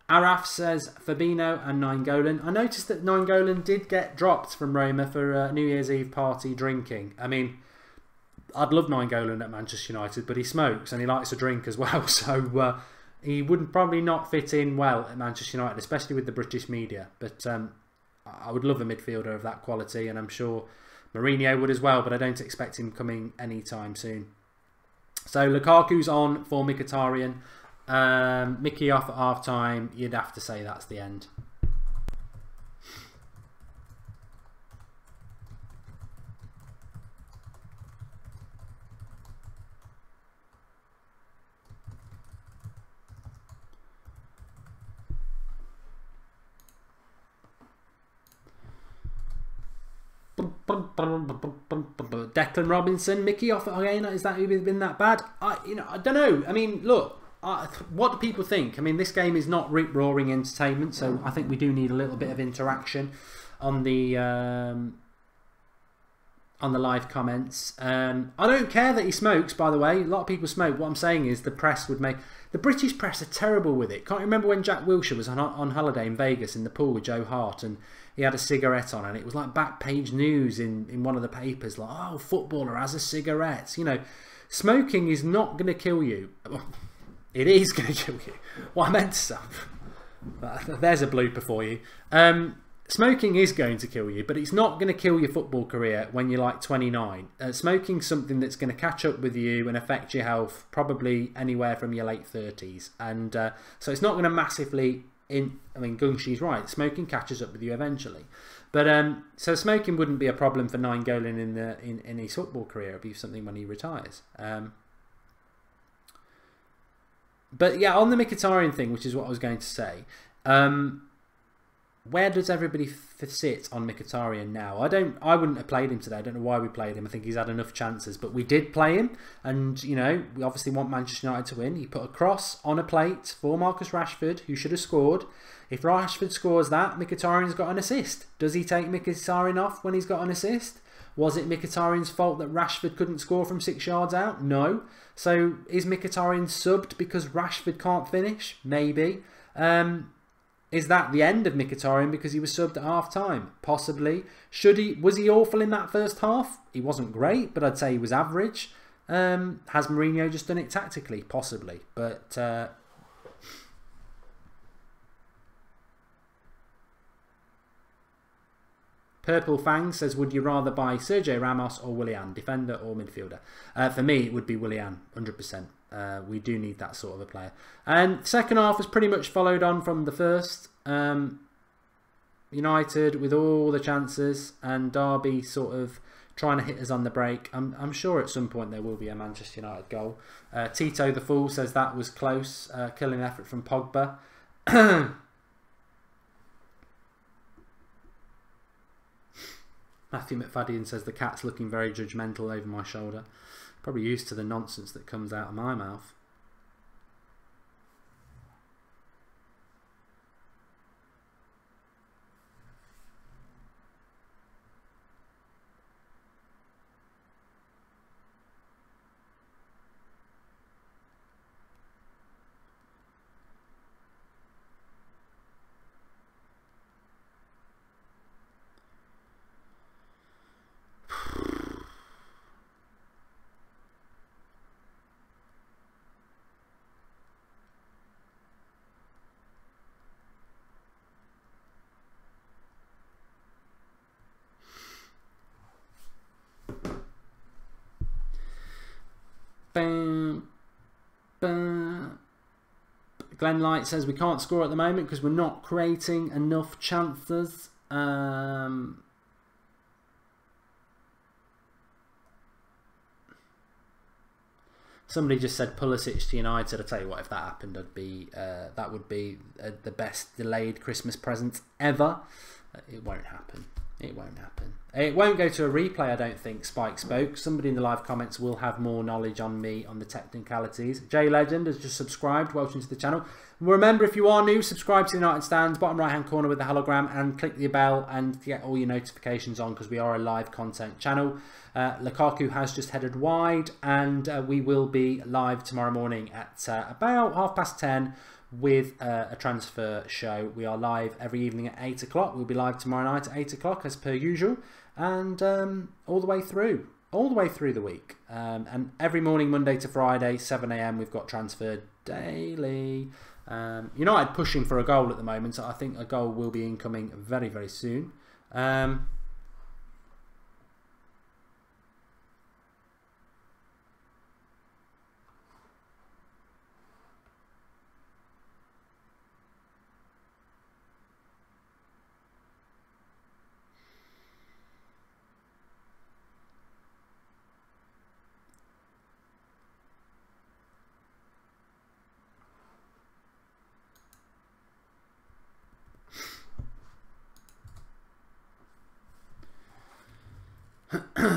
Araf says Fabinho and Nainggolan. I noticed that Nainggolan did get dropped from Roma for a New Year's Eve party drinking. I mean, I'd love Nainggolan at Manchester United, but he smokes and he likes to drink as well. So he wouldn't probably not fit in well at Manchester United, especially with the British media. But I would love a midfielder of that quality, and I'm sure Mourinho would as well, but I don't expect him coming anytime soon. So Lukaku's on for Mkhitaryan. Mickey off at half time. You'd have to say that's the end. Declan Robinson, Mickey off again. Is that been that bad? I don't know. I mean, look, what do people think? I mean, this game is not rip-roaring entertainment, so I think we do need a little bit of interaction on the live comments. I don't care that he smokes, by the way. A lot of people smoke. What I'm saying is the press would make... The British press are terrible with it. Can't you remember when Jack Wilshere was on holiday in Vegas in the pool with Joe Hart, and he had a cigarette on, and it was like back page news in one of the papers, like, oh, footballer has a cigarette. You know, smoking is not going to kill you. It is going to kill you. What I meant to say. There's a blooper for you. Smoking is going to kill you, but it's not going to kill your football career when you're like 29. Smoking's something that's going to catch up with you and affect your health probably anywhere from your late 30s. And so it's not going to massively... I mean, Gungshi's right. Smoking catches up with you eventually. But so smoking wouldn't be a problem for Nainggolan in his football career. It'd be something when he retires. But yeah, on the Mkhitaryan thing, which is what I was going to say... where does everybody sit on Mkhitaryan now? I wouldn't have played him today. I don't know why we played him. I think he's had enough chances, but we did play him, and you know, we obviously want Manchester United to win. He put a cross on a plate for Marcus Rashford, who should have scored. If Rashford scores that, Mkhitaryan's got an assist. Does he take Mkhitaryan off when he's got an assist? Was it Mkhitaryan's fault that Rashford couldn't score from 6 yards out? No. So is Mkhitaryan subbed because Rashford can't finish? Maybe. Is that the end of Mkhitaryan because he was subbed at half time? Possibly. Was he awful in that first half? He wasn't great, but I'd say he was average. Has Mourinho just done it tactically? Possibly. But Purple Fang says, would you rather buy Sergio Ramos or Willian, defender or midfielder? For me, it would be Willian, 100%. We do need that sort of a player. And second half was pretty much followed on from the first. United with all the chances, and Derby sort of trying to hit us on the break. I'm sure at some point there will be a Manchester United goal. Tito the Fool says that was close. Killing effort from Pogba. Matthew McFadden says the cat's looking very judgmental over my shoulder. Probably used to the nonsense that comes out of my mouth. Bam, bam. Glenn Light says we can't score at the moment because we're not creating enough chances. Somebody just said Pulisic to United. I tell you what, if that happened, I'd be that would be the best delayed Christmas present ever. It won't happen. It won't happen. It won't go to a replay, I don't think. Spike spoke. Somebody in the live comments will have more knowledge on me on the technicalities. J Legend has just subscribed. Welcome to the channel. Remember, if you are new, subscribe to the United Stands, bottom right hand corner with the hologram, and click the bell and get all your notifications on because we are a live content channel. Lukaku has just headed wide, and we will be live tomorrow morning at about 10:30 with a transfer show. We are live every evening at 8 o'clock. We'll be live tomorrow night at 8 o'clock as per usual, and all the way through the week. And every morning, Monday to Friday, 7 AM, we've got transfer daily. United pushing for a goal at the moment, so I think a goal will be incoming very, very soon.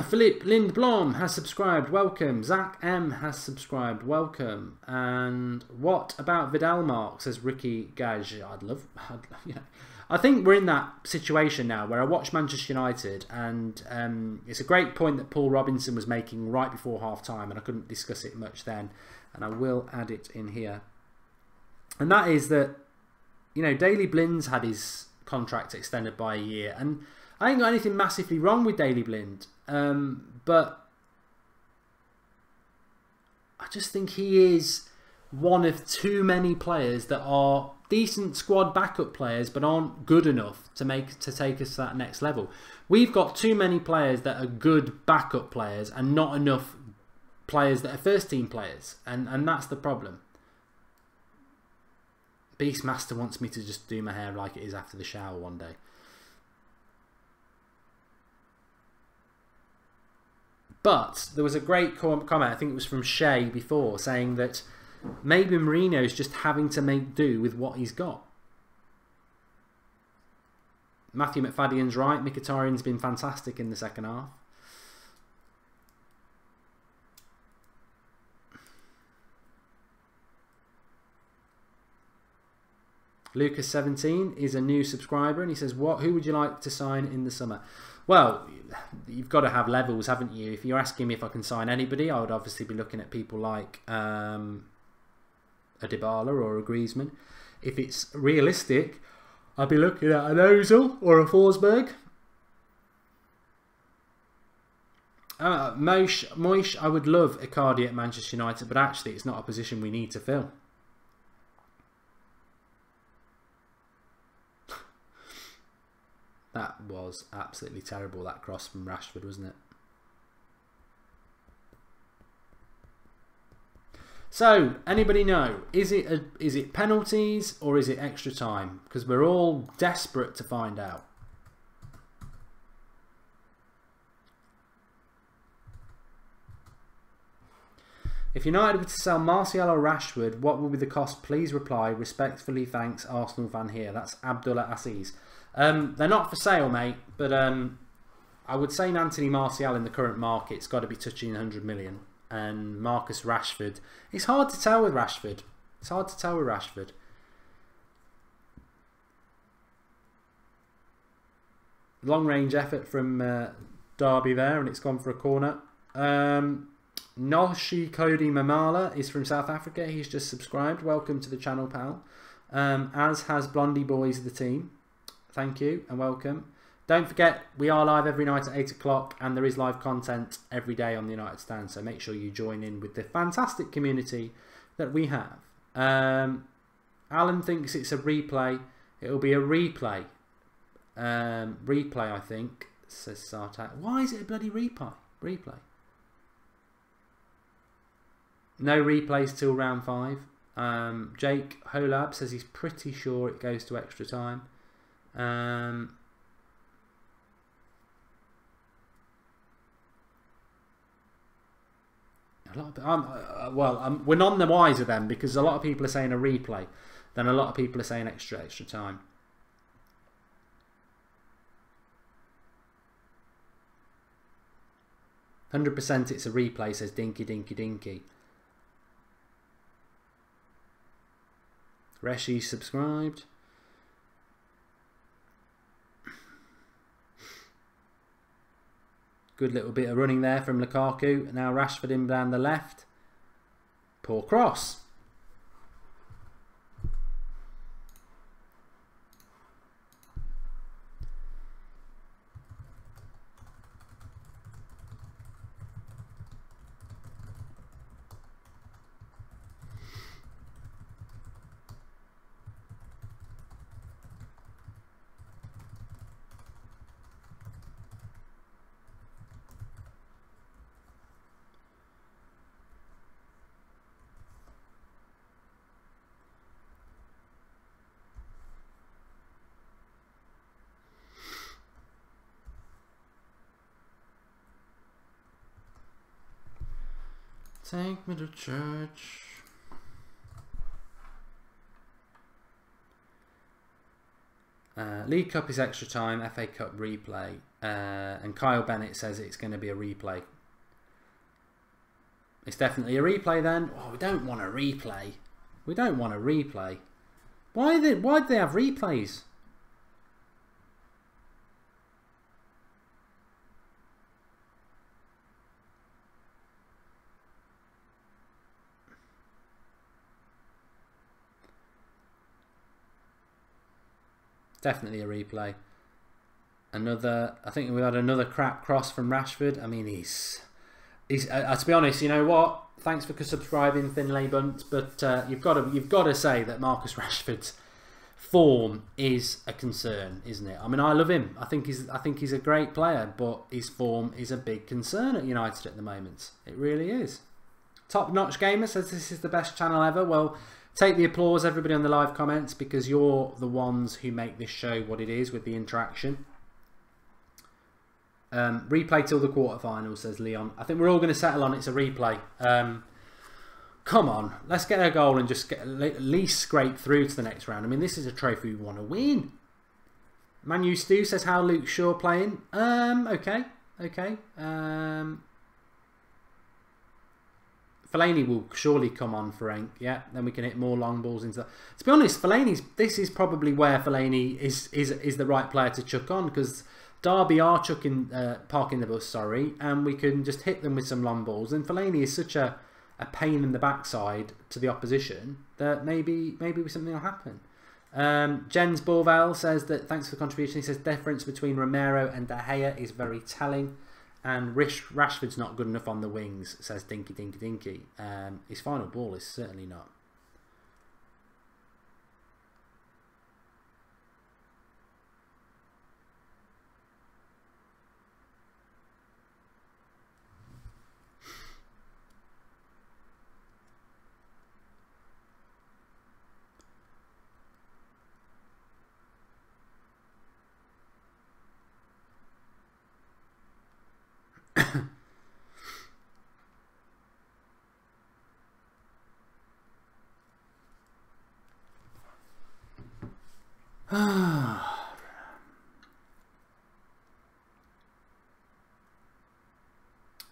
Philippe Lindblom has subscribed, welcome. Zach M has subscribed, welcome. And what about Vidal Mark, says Ricky Gage. I think we're in that situation now where I watch Manchester United, and it's a great point that Paul Robinson was making right before half time, and I couldn't discuss it much then, and I will add it in here. And that is that, Daley Blind's had his contract extended by a year, and I ain't got anything massively wrong with Daley Blind, but I just think he is one of too many players that are decent squad backup players but aren't good enough to take us to that next level. We've got too many players that are good backup players and not enough players that are first team players, and that's the problem. Beastmaster wants me to just do my hair like it is after the shower one day. But there was a great comment, I think it was from Shay before, saying that maybe Mourinho's just having to make do with what he's got. Matthew McFadden's right. Mkhitaryan's been fantastic in the second half. Lucas17 is a new subscriber, and he says, who would you like to sign in the summer? Well, you've got to have levels, haven't you? If you're asking me if I can sign anybody, I would obviously be looking at people like a Dybala or a Griezmann. If it's realistic, I'd be looking at an Ozil or a Forsberg. Moish, I would love Icardi at Manchester United, but actually it's not a position we need to fill. That was absolutely terrible, that cross from Rashford, wasn't it? So, anybody know, is it penalties or is it extra time? Because we're all desperate to find out. If United were to sell Martial or Rashford, what would be the cost? Please reply. Respectfully, thanks, Arsenal fan here. That's Abdullah Aziz. They're not for sale, mate, but I would say Anthony Martial in the current market's got to be touching 100 million. And Marcus Rashford, it's hard to tell with Rashford. Long range effort from Derby there, and it's gone for a corner. Noshi Cody Mamala is from South Africa. He's just subscribed. Welcome to the channel, pal. As has Blondie Boys, the team. Thank you and welcome. Don't forget, we are live every night at 8 o'clock, and there is live content every day on the United Stand, so make sure you join in with the fantastic community that we have. Alan thinks it's a replay. It'll be a replay. Replay, I think, says, Sartak. Why is it a bloody replay? No replays till round 5. Jake Holab says he's pretty sure it goes to extra time. We're none the wiser then, because a lot of people are saying a replay, then a lot of people are saying extra time. "100% it's a replay," says Dinky Dinky Dinky. Reshi subscribed. Good little bit of running there from Lukaku. Now Rashford in down the left. Poor cross. Take me to church. League Cup is extra time, FA Cup replay. And Kyle Bennett says it's going to be a replay. It's definitely a replay then. Oh, we don't want a replay. We don't want a replay. Why do they have replays? Definitely a replay. I think we had another crap cross from Rashford. I mean, he's to be honest, you know what? Thanks for subscribing, Finlay Bunt, but you've got to say that Marcus Rashford's form is a concern, isn't it? I mean, I love him. I think he's a great player, but his form is a big concern at United at the moment. It really is. Top Notch Gamer says this is the best channel ever. Well, take the applause, everybody on the live comments, because you're the ones who make this show what it is with the interaction. Replay till the quarterfinals, says Leon. I think we're all going to settle on it's a replay. Come on, let's get a goal and just at least scrape through to the next round. I mean, this is a trophy we want to win. Manu Stu says, how Luke Shaw playing? Okay. Fellaini will surely come on for Enk, yeah. Then we can hit more long balls into that. To be honest, this is probably where Fellaini is the right player to chuck on, because Derby are parking the bus, sorry, and we can just hit them with some long balls. And Fellaini is such a pain in the backside to the opposition that maybe something will happen. Jens Borval says that thanks for the contribution. He says difference between Romero and De Gea is very telling. And Rashford's not good enough on the wings, says Dinky Dinky Dinky. His final ball is certainly not.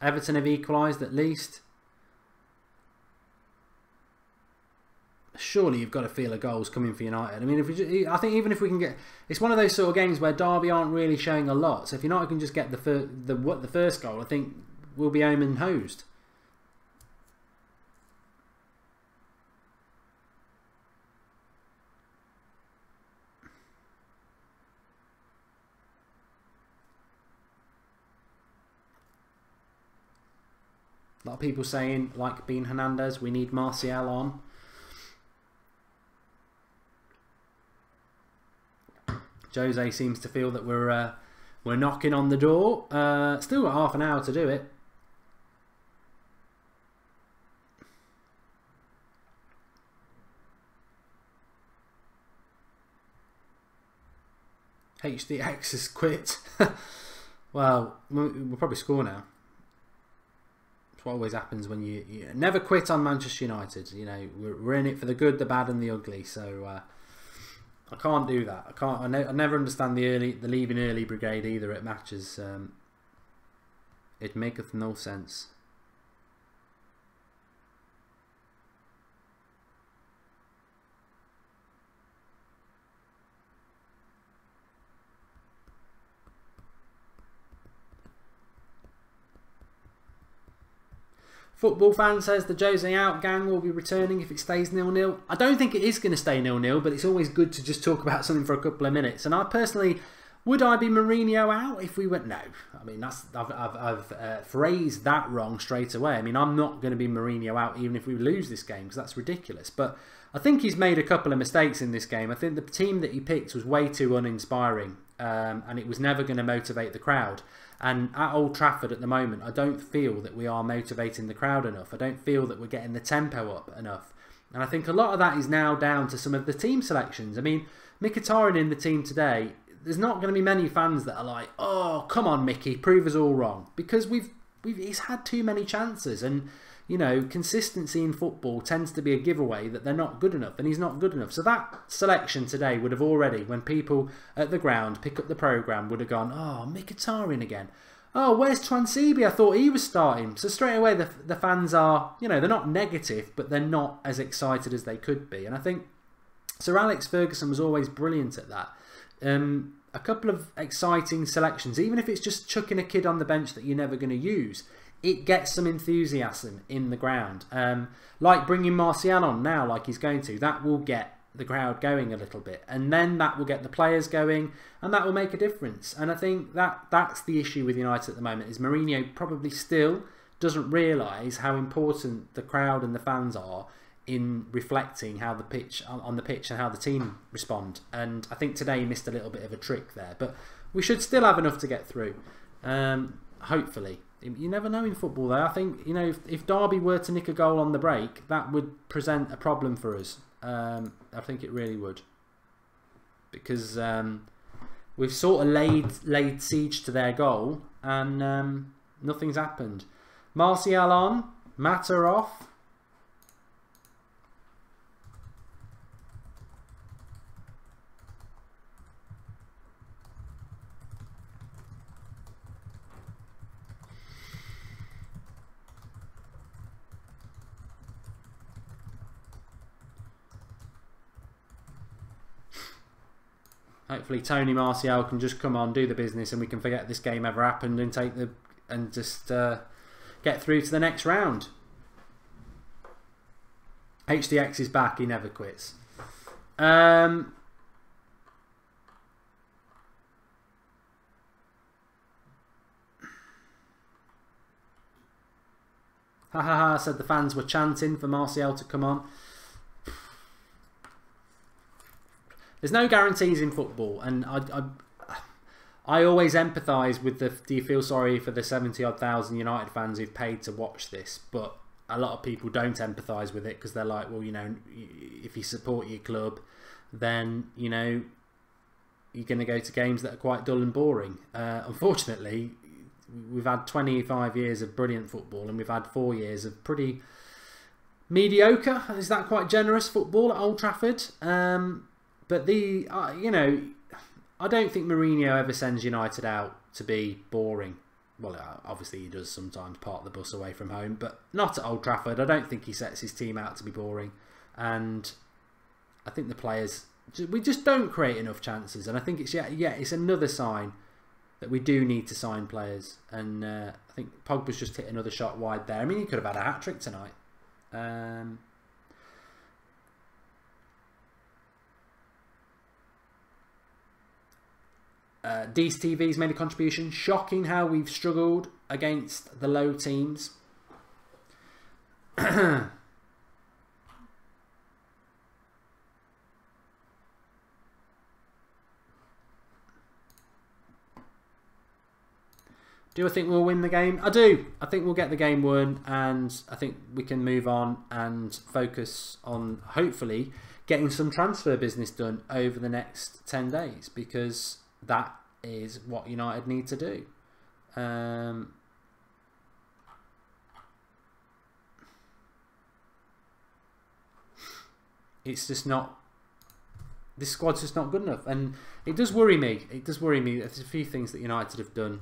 Everton have equalised at least. Surely you've got to feel a goal's coming for United. I mean, I think even if we can get, it's one of those sort of games where Derby aren't really showing a lot. So if United can just get the first goal, I think we'll be home and hosed. A lot of people saying, like Bean Hernandez, we need Martial on. Jose seems to feel that we're knocking on the door. Still got half an hour to do it. HDX has quit. Well, we'll probably score now. It's what always happens when you never quit on Manchester United. You know, we're in it for the good, the bad, and the ugly. So I can't do that. I can't. I never understand the leaving early brigade either at matches. It maketh no sense. Football fan says the Jose out gang will be returning if it stays 0-0. I don't think it is going to stay 0-0, but it's always good to just talk about something for a couple of minutes. And I personally, would I be Mourinho out if we went? No. I mean, I've phrased that wrong straight away. I mean, I'm not going to be Mourinho out even if we lose this game, because that's ridiculous. But I think he's made a couple of mistakes in this game. I think the team that he picked was way too uninspiring, and it was never going to motivate the crowd. And at Old Trafford at the moment, I don't feel that we are motivating the crowd enough. I don't feel that we're getting the tempo up enough. And I think a lot of that is now down to some of the team selections. I mean, Mkhitaryan in the team today, there's not going to be many fans that are like, oh, come on, Mickey, prove us all wrong. Because he's had too many chances. And, you know, consistency in football tends to be a giveaway that they're not good enough, and he's not good enough. So that selection today would have already, when people at the ground pick up the programme, would have gone, oh, Mkhitaryan again. Oh, where's Twansibi? I thought he was starting. So straight away the fans are, you know, they're not negative, but they're not as excited as they could be. And I think Sir Alex Ferguson was always brilliant at that. A couple of exciting selections, even if it's just chucking a kid on the bench that you're never going to use, it gets some enthusiasm in the ground. Like bringing Martial on now, like he's going to, that will get the crowd going a little bit, and then that will get the players going, and that will make a difference. And I think that's the issue with United at the moment, is Mourinho probably still doesn't realise how important the crowd and the fans are in reflecting how the pitch on the pitch and how the team respond. And I think today he missed a little bit of a trick there, but we should still have enough to get through, hopefully. You never know in football though. I think, you know, if Derby were to nick a goal on the break, that would present a problem for us. I think it really would, because we've sort of laid siege to their goal, and nothing's happened. Martial on, Mata off. Hopefully Tony Martial can just come on, do the business, and we can forget this game ever happened and just get through to the next round. HDX is back, he never quits. Said the fans were chanting for Martial to come on. There's no guarantees in football, and I always empathise with the. Do you feel sorry for the 70-odd thousand United fans who've paid to watch this? But a lot of people don't empathise with it because they're like, well, you know, if you support your club, then you know you're going to go to games that are quite dull and boring. Unfortunately, we've had 25 years of brilliant football, and we've had 4 years of pretty mediocre. Is that quite generous football at Old Trafford? But you know, I don't think Mourinho ever sends United out to be boring. Well, obviously he does sometimes, park the bus away from home, but not at Old Trafford. I don't think he sets his team out to be boring. And I think the players, we just don't create enough chances. And I think it's it's another sign that we do need to sign players. And I think Pogba's just hit another shot wide there. I mean, he could have had a hat-trick tonight. Dees TV's made a contribution. Shocking how we've struggled against the low teams. Do I think we'll win the game? I do. I think we'll get the game won, and I think we can move on and focus on hopefully getting some transfer business done over the next 10 days, because that is what United need to do. It's just not. This squad's just not good enough, and it does worry me. It does worry me. There's a few things that United have done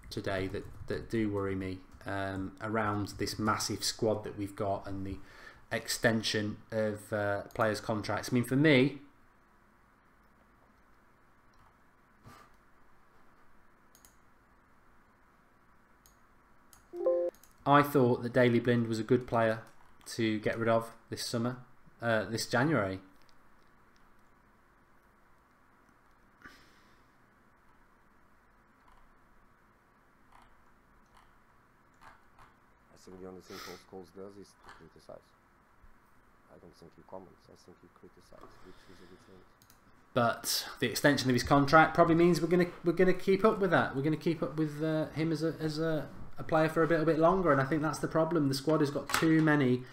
today that do worry me around this massive squad that we've got and the extension of players' contracts. I mean, for me, I thought that Daley Blind was a good player to get rid of this summer, this January. I think the only thing Paul Scholes does is to criticize. I don't think he comments, I think he criticizes, which is a good thing. But the extension of his contract probably means we're gonna keep up with that. We're gonna keep up with him as a player for a little bit longer, and I think that's the problem. The squad has got too many.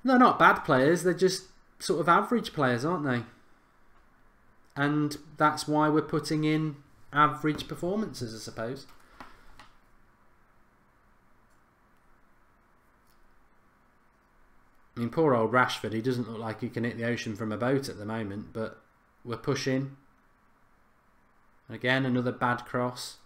They're not bad players; they're just sort of average players, aren't they? And that's why we're putting in average performances, I suppose. I mean, poor old Rashford, he doesn't look like he can hit the ocean from a boat at the moment, but we're pushing. Again, another bad cross.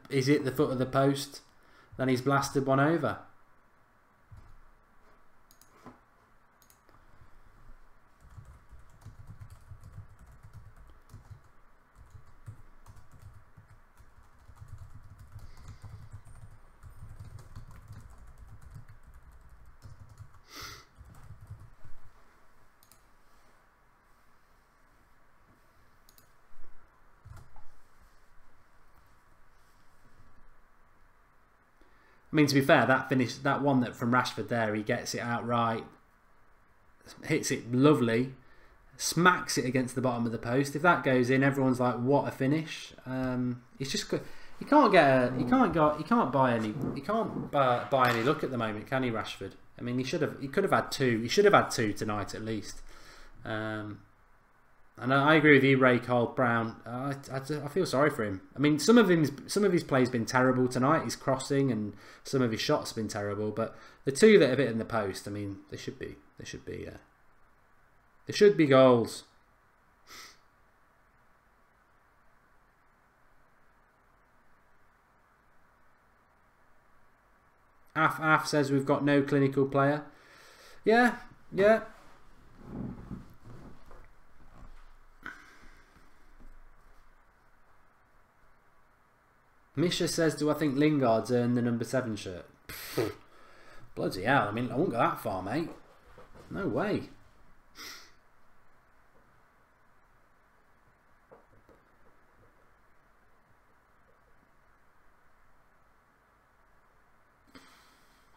Is it the foot of the post? Then he's blasted one over. I mean, to be fair, that one that from Rashford there, he gets it outright, hits it lovely, smacks it against the bottom of the post. If that goes in, everyone's like, "What a finish!" It's just he can't buy any luck at the moment, can he, Rashford? I mean, he could have had two. He should have had two tonight at least. And I agree with you, Ray Cole Brown. I feel sorry for him. I mean, some of his play's been terrible tonight. His crossing and some of his shots have been terrible. But the two that have hit in the post, I mean, they should be goals. Af says we've got no clinical player. Yeah. Misha says, do I think Lingard's earned the number 7 shirt? Bloody hell, I mean, I won't go that far, mate. No way.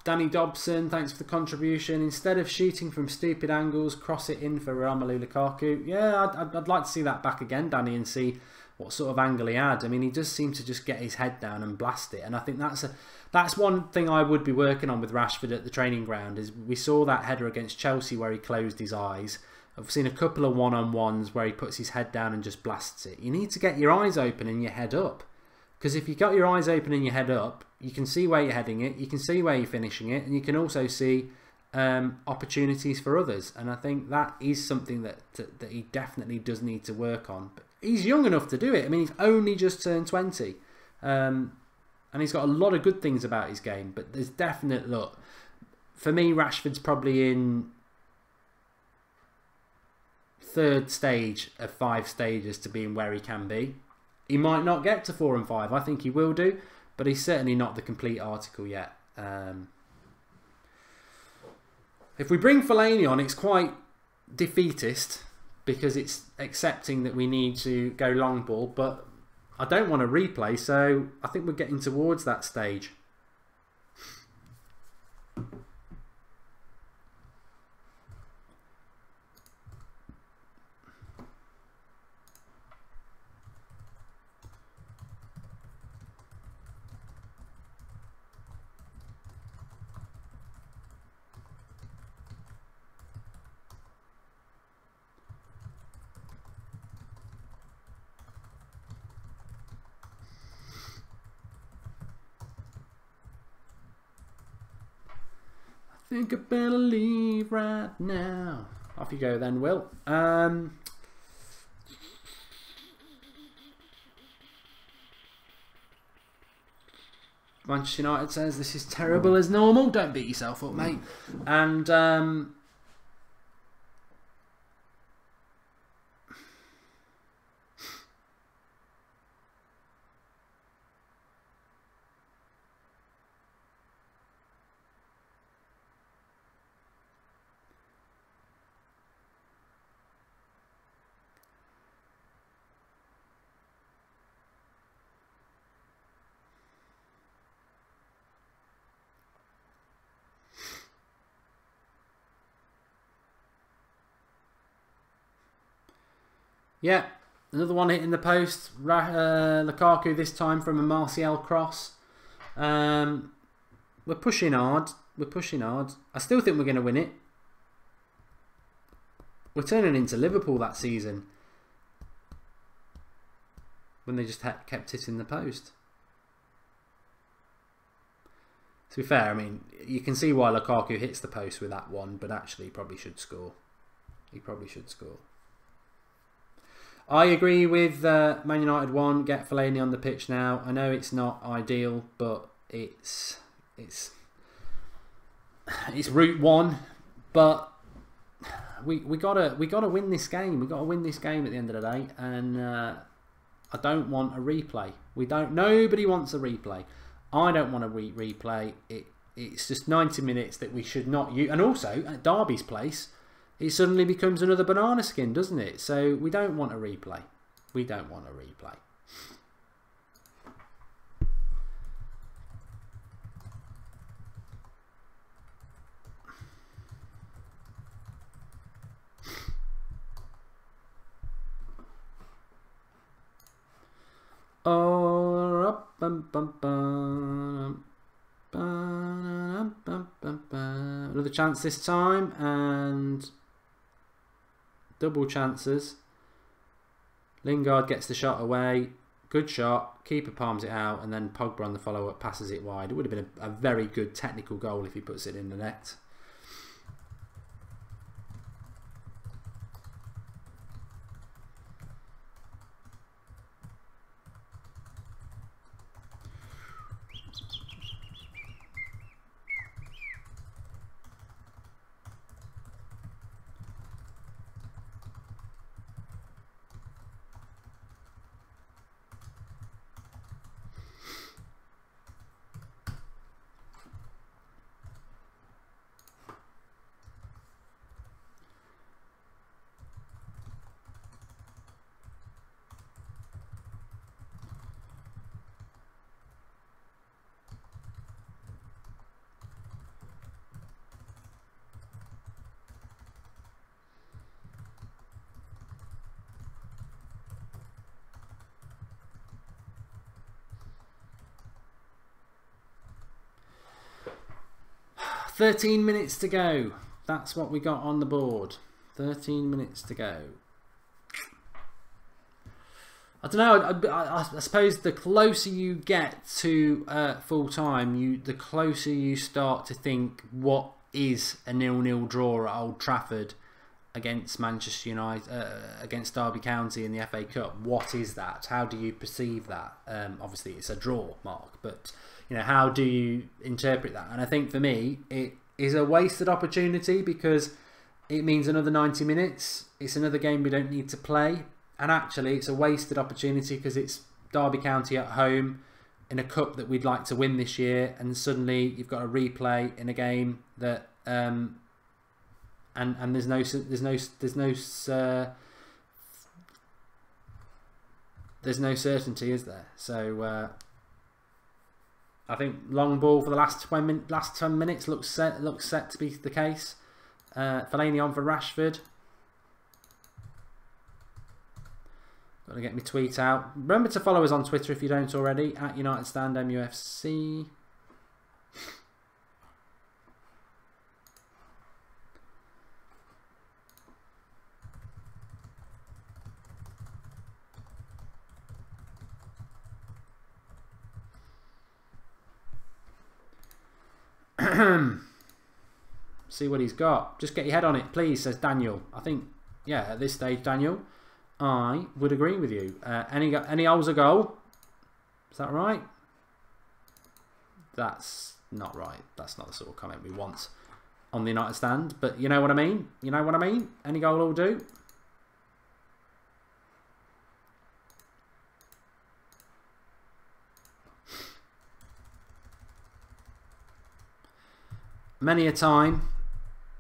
Danny Dobson, thanks for the contribution. Instead of shooting from stupid angles, cross it in for Romelu Lukaku. Yeah, I'd like to see that back again, Danny, and see what sort of angle he had. I mean, he does seem to just get his head down and blast it, and I think that's one thing I would be working on with Rashford at the training ground. Is we saw that header against Chelsea where he closed his eyes. I've seen a couple of one-on-ones where he puts his head down and just blasts it. You need to get your eyes open and your head up, because if you've got your eyes open and your head up, you can see where you're heading it, you can see where you're finishing it, and you can also see opportunities for others. And I think that is something that he definitely does need to work on. But he's young enough to do it. I mean, he's only just turned 20. And he's got a lot of good things about his game. But there's definite, look, for me, Rashford's probably in third stage of 5 stages to being where he can be. He might not get to 4 and 5. I think he will do. But he's certainly not the complete article yet. If we bring Fellaini on, it's quite defeatist, because it's accepting that we need to go long ball, but I don't want to replay, so I think we're getting towards that stage. Think I better leave right now. Off you go then, Will. Manchester United says this is terrible as normal. Don't beat yourself up, mate. And yeah, another one hitting the post. Lukaku this time from a Martial cross. We're pushing hard. We're pushing hard. I still think we're going to win it. We're turning into Liverpool that season when they just kept hitting the post. To be fair, I mean, you can see why Lukaku hits the post with that one, but actually he probably should score. He probably should score. I agree with Man United 1. Get Fellaini on the pitch now. I know it's not ideal, but it's route 1. But we gotta win this game. We gotta win this game at the end of the day. And I don't want a replay. Nobody wants a replay. I don't want a replay. It's just 90 minutes that we should not use. And also at Derby's place, it suddenly becomes another banana skin, doesn't it? So we don't want a replay. We don't want a replay. Oh, another chance this time, and double chances. Lingard gets the shot away. Good shot. Keeper palms it out, and then Pogba on the follow-up passes it wide. It would have been a very good technical goal if he puts it in the net. "13 minutes to go." That's what we got on the board. 13 minutes to go. I don't know. I suppose the closer you get to full time, the closer you start to think, what is a 0-0 draw at Old Trafford against Manchester United, against Derby County in the FA Cup? What is that? How do you perceive that? Obviously, it's a draw, Mark, but you know, how do you interpret that? And I think for me, it is a wasted opportunity because it means another 90 minutes. It's another game we don't need to play. And actually, it's a wasted opportunity because it's Derby County at home in a cup that we'd like to win this year. And suddenly you've got a replay in a game that, and there's no certainty, is there? So I think long ball for the last 10 minutes looks set to be the case. Fellaini on for Rashford. Got to get my tweet out. Remember to follow us on Twitter if you don't already, at United Stand MUFC. See what he's got. Just get your head on it, please, says Daniel. I think, yeah, at this stage, Daniel, I would agree with you. Any holes a goal? Is that right? That's not right. That's not the sort of comment we want on the United stand. But you know what I mean? You know what I mean? Any goal will do. Many a time,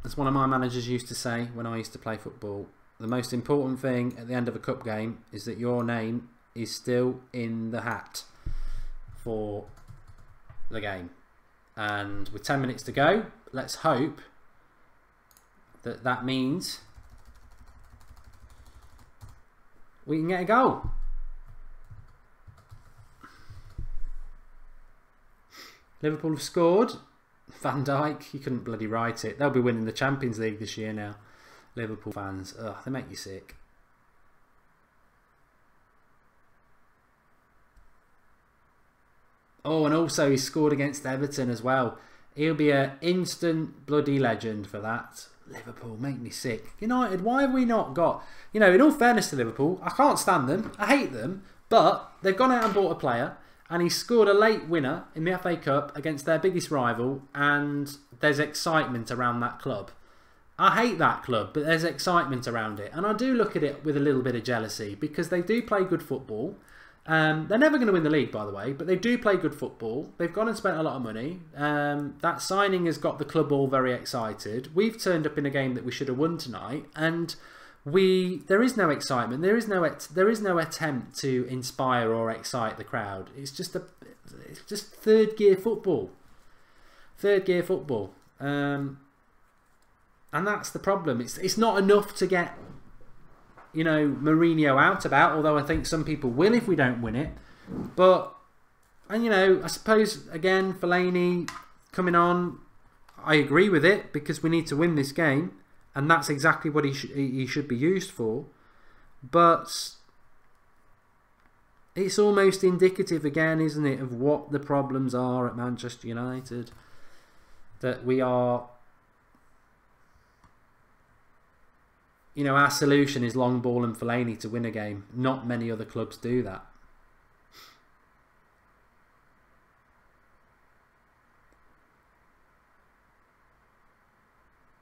as one of my managers used to say when I used to play football, the most important thing at the end of a cup game is that your name is still in the hat for the game. And with 10 minutes to go, let's hope that that means we can get a goal. Liverpool have scored. Van Dijk, you couldn't bloody write it. They'll be winning the Champions League this year now. Liverpool fans, ugh, they make you sick. Oh, and also he scored against Everton as well. He'll be an instant bloody legend for that. Liverpool make me sick. United, why have we not got... You know, in all fairness to Liverpool, I can't stand them. I hate them. But they've gone out and bought a player. And he scored a late winner in the FA Cup against their biggest rival. And there's excitement around that club. I hate that club, but there's excitement around it. And I do look at it with a little bit of jealousy. Because they do play good football. They're never going to win the league, by the way. But they do play good football. They've gone and spent a lot of money. That signing has got the club all very excited. We've turned up in a game that we should have won tonight. And... there is no excitement. There is no attempt to inspire or excite the crowd. It's just third gear football. Third gear football. And that's the problem. It's not enough to get, you know, Mourinho out about, although I think some people will if we don't win it. But, and you know, I suppose again Fellaini coming on, I agree with it because we need to win this game. And that's exactly what he should be used for. But it's almost indicative again, isn't it, of what the problems are at Manchester United. That we are... You know, our solution is long ball and Fellaini to win a game. Not many other clubs do that.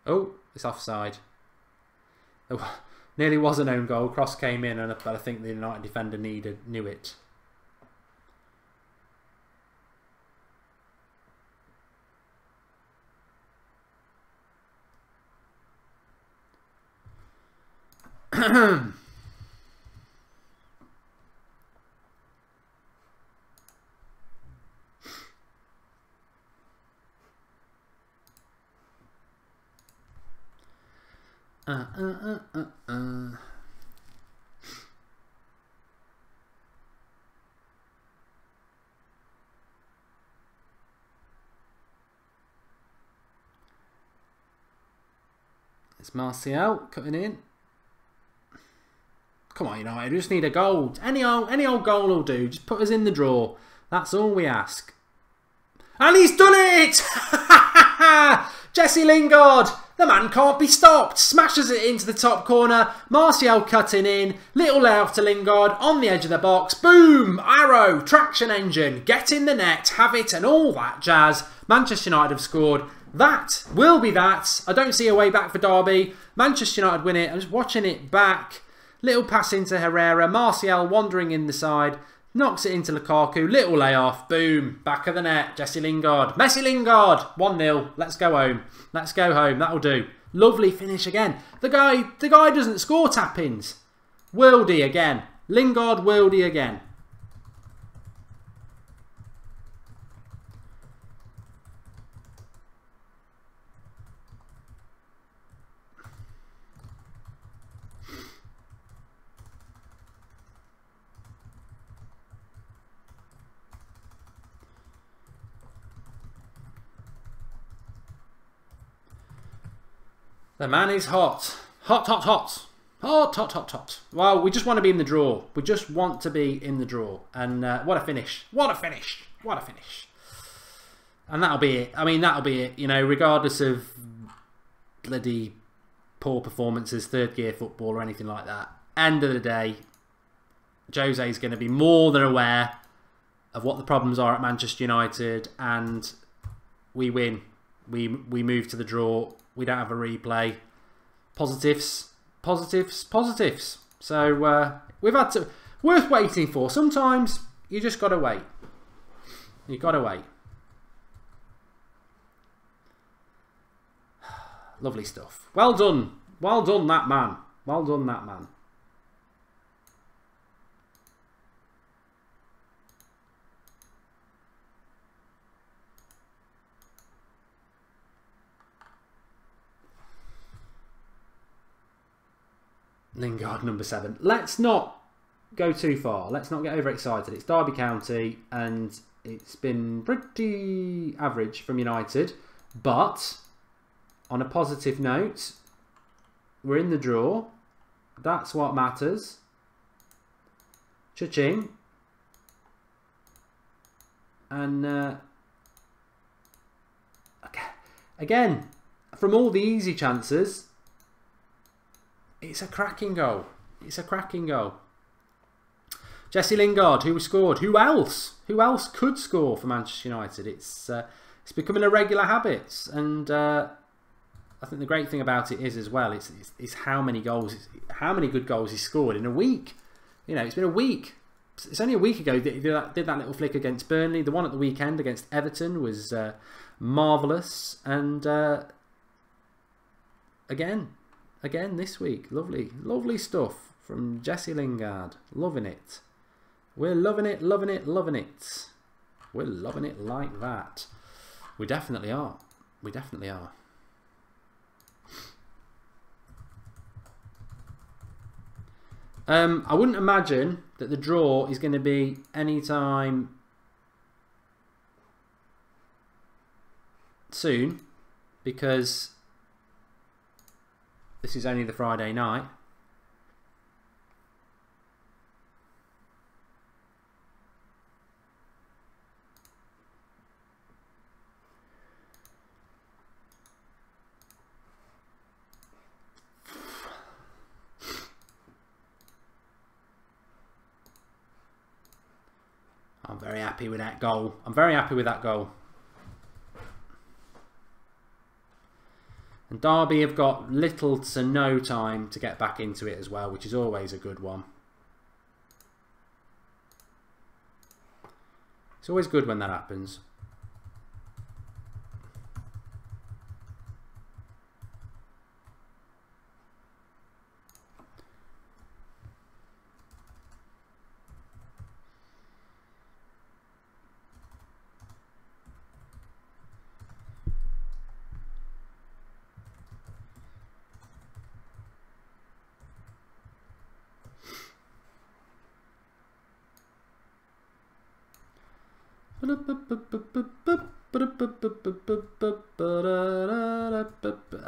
Oh, it's offside. Oh, nearly was an own goal. Cross came in, but I think the United defender knew it. It's Martial cutting in. Come on, United, we just need a goal. Any old goal will do. Just put us in the draw. That's all we ask. And he's done it! Jesse Lingard, the man can't be stopped. Smashes it into the top corner. Martial cutting in. Little layoff to Lingard on the edge of the box. Boom! Arrow, traction engine, get in the net, have it and all that jazz. Manchester United have scored. That will be that. I don't see a way back for Derby. Manchester United win it. I'm just watching it back. Little pass into Herrera. Martial wandering in the side. Knocks it into Lukaku. Little layoff. Boom. Back of the net. Jesse Lingard. Messi Lingard. 1-0. Let's go home. Let's go home. That'll do. Lovely finish again. The guy doesn't score tap-ins. Worldy again. Lingard worldy again. The man is hot. Hot, hot, hot. Hot, hot, hot, hot. Well, we just want to be in the draw. We just want to be in the draw. And what a finish. What a finish. What a finish. And that'll be it. I mean, that'll be it. You know, regardless of bloody poor performances, third gear football or anything like that. End of the day, Jose's going to be more than aware of what the problems are at Manchester United, and we win. We move to the draw. We don't have a replay. Positives, positives, positives. So we've had to, worth waiting for. Sometimes you just got to wait. You got to wait. Lovely stuff. Well done. Well done, that man. Well done, that man. Lingard, number 7. Let's not go too far. Let's not get overexcited. It's Derby County and it's been pretty average from United. But on a positive note, we're in the draw. That's what matters. Cha-ching. And again, from all the easy chances, it's a cracking goal. It's a cracking goal. Jesse Lingard, who scored? Who else? Who else could score for Manchester United? It's becoming a regular habit, and I think the great thing about it is as well, it's how many goals, how many good goals he scored in a week. You know, it's been a week. It's only a week ago that he did that little flick against Burnley. The one at the weekend against Everton was marvellous, and again this week, lovely stuff from Jesse Lingard. Loving it. We're loving it, loving it, loving it. We're loving it like that. We definitely are. We definitely are. I wouldn't imagine that the draw is going to be any time soon, because this is only the Friday night. I'm very happy with that goal. I'm very happy with that goal. And Derby have got little to no time to get back into it as well, which is always a good one. It's always good when that happens.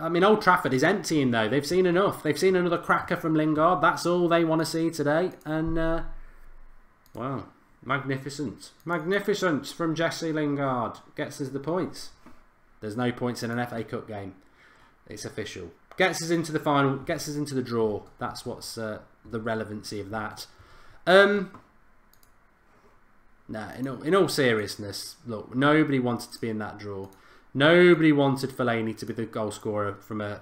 I mean, Old Trafford is emptying though. They've seen enough. They've seen another cracker from Lingard. That's all they want to see today. And wow, magnificent, magnificent from Jesse Lingard. Gets us the points. There's no points in an FA Cup game. It's official. Gets us into the final. Gets us into the draw. That's what's the relevancy of that. Nah, in all seriousness, look, nobody wanted to be in that draw. Nobody wanted Fellaini to be the goal scorer from a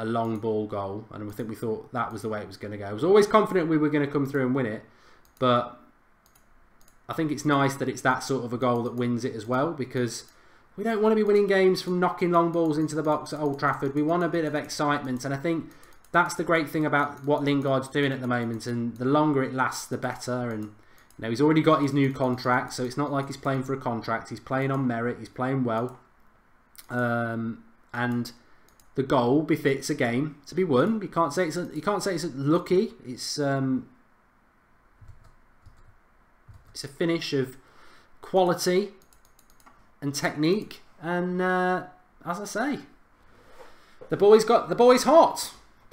long ball goal, and I think we thought that was the way it was going to go. I was always confident we were going to come through and win it, but I think it's nice that it's that sort of a goal that wins it as well, because we don't want to be winning games from knocking long balls into the box at Old Trafford. We want a bit of excitement, and I think that's the great thing about what Lingard's doing at the moment, and the longer it lasts, the better. And you know, he's already got his new contract, so it's not like he's playing for a contract. He's playing on merit. He's playing well. And the goal befits a game to be won. You can't say it's lucky. It's a finish of quality and technique. And as I say, the boy's hot. The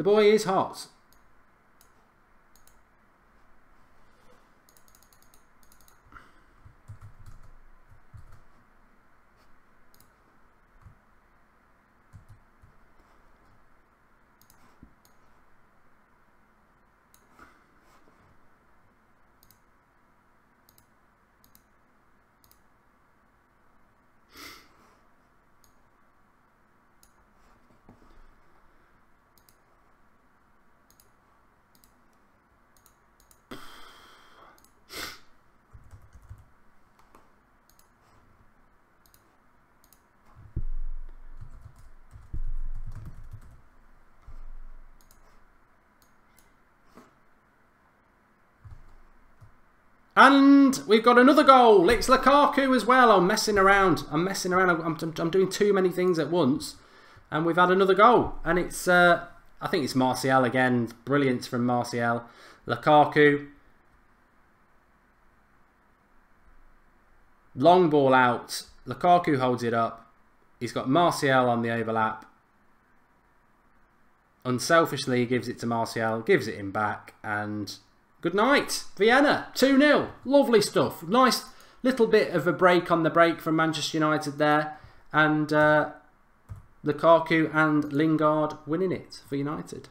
boy is hot. And we've got another goal. It's Lukaku as well. I'm messing around. I'm doing too many things at once. And we've had another goal. And it's, I think it's Martial again. Brilliance from Martial. Lukaku. Long ball out. Lukaku holds it up. He's got Martial on the overlap. Unselfishly gives it to Martial. Gives it him back. And good night. Vienna. 2-0. Lovely stuff. Nice little bit of a break on the break from Manchester United there. And Lukaku and Lingard winning it for United.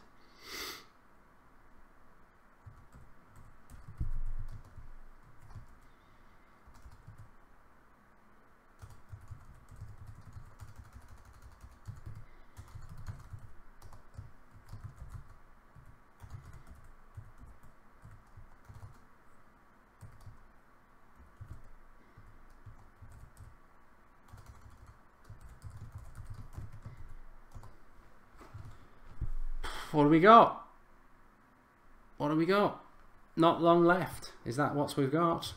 What do we got? What do we got? Not long left. Is that what we've got?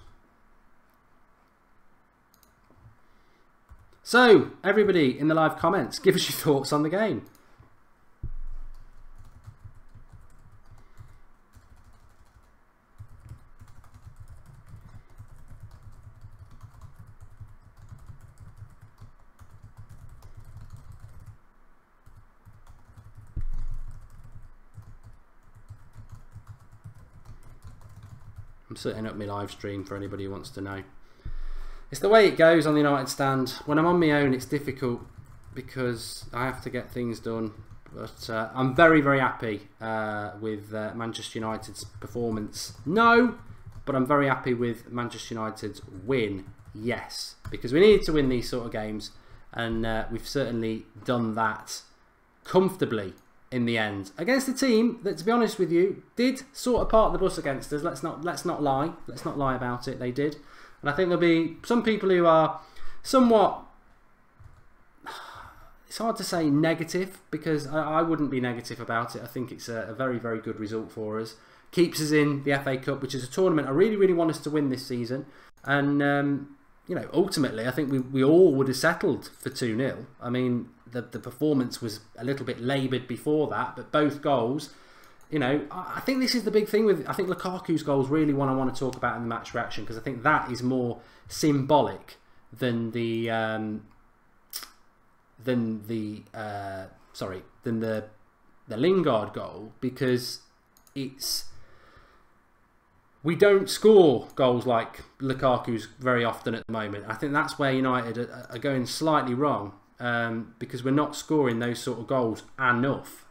So, everybody in the live comments, give us your thoughts on the game. I'm setting up my live stream for anybody who wants to know. It's the way it goes on the United stand. When I'm on my own, it's difficult because I have to get things done. But I'm very, very happy with Manchester United's performance. No, but I'm very happy with Manchester United's win. Yes, because we needed to win these sort of games, and we've certainly done that comfortably in the end against a team that, to be honest with you, did sort of park the bus against us. Let's not lie. Let's not lie about it. They did, and I think there'll be some people who are somewhat. It's hard to say negative because I wouldn't be negative about it. I think it's a very, very good result for us. Keeps us in the FA Cup, which is a tournament I really, really want us to win this season. And you know, ultimately, I think we all would have settled for 2-0. I mean, the performance was a little bit laboured before that, but both goals, you know, I think this is the big thing with. I think Lukaku's goal is really one I want to talk about in the match reaction because I think that is more symbolic than the Lingard goal, because it's. We don't score goals like Lukaku's very often at the moment. I think that's where United are going slightly wrong because we're not scoring those sort of goals enough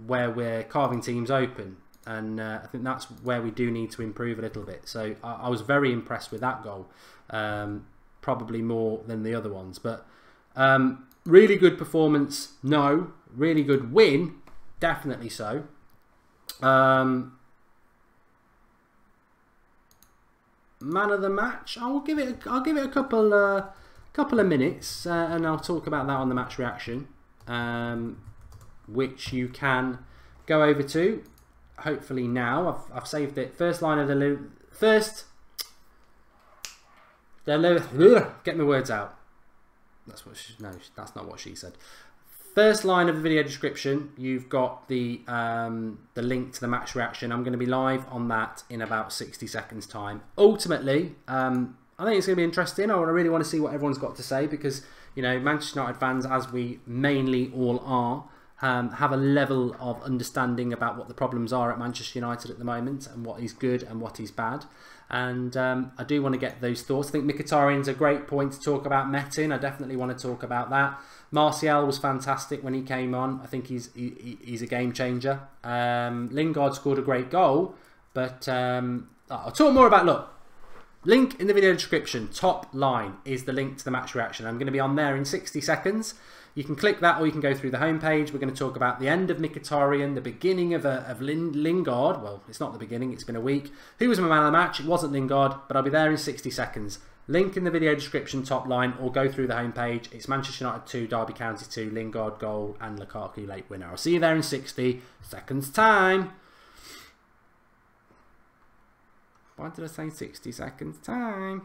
where we're carving teams open. And I think that's where we do need to improve a little bit. So I was very impressed with that goal, probably more than the other ones. But really good performance, no. Really good win, definitely so. Man of the match, I'll give it a couple of minutes, and I'll talk about that on the match reaction, which you can go over to. Hopefully now I've saved it. First line of the get my words out. That's what that's not what she said. First line of the video description, you've got the link to the match reaction. I'm going to be live on that in about 60 seconds time. Ultimately, I think it's going to be interesting. I really want to see what everyone's got to say because, you know, Manchester United fans, as we mainly all are, have a level of understanding about what the problems are at Manchester United at the moment and what is good and what is bad. And I do want to get those thoughts. I think Mkhitaryan's a great point to talk about. Metin, I definitely want to talk about that. Martial was fantastic when he came on. I think he's a game changer. Lingard scored a great goal, but I'll talk more about. Look, link in the video description. Top line is the link to the match reaction. I'm going to be on there in 60 seconds. You can click that, or you can go through the homepage. We're going to talk about the end of Mkhitaryan, the beginning of Lingard. Well, it's not the beginning. It's been a week. Who was my man of the match? It wasn't Lingard, but I'll be there in 60 seconds. Link in the video description, top line, or go through the homepage. It's Manchester United 2, Derby County 2, Lingard goal, and Lukaku late winner. I'll see you there in 60 seconds time. Why did I say 60 seconds time?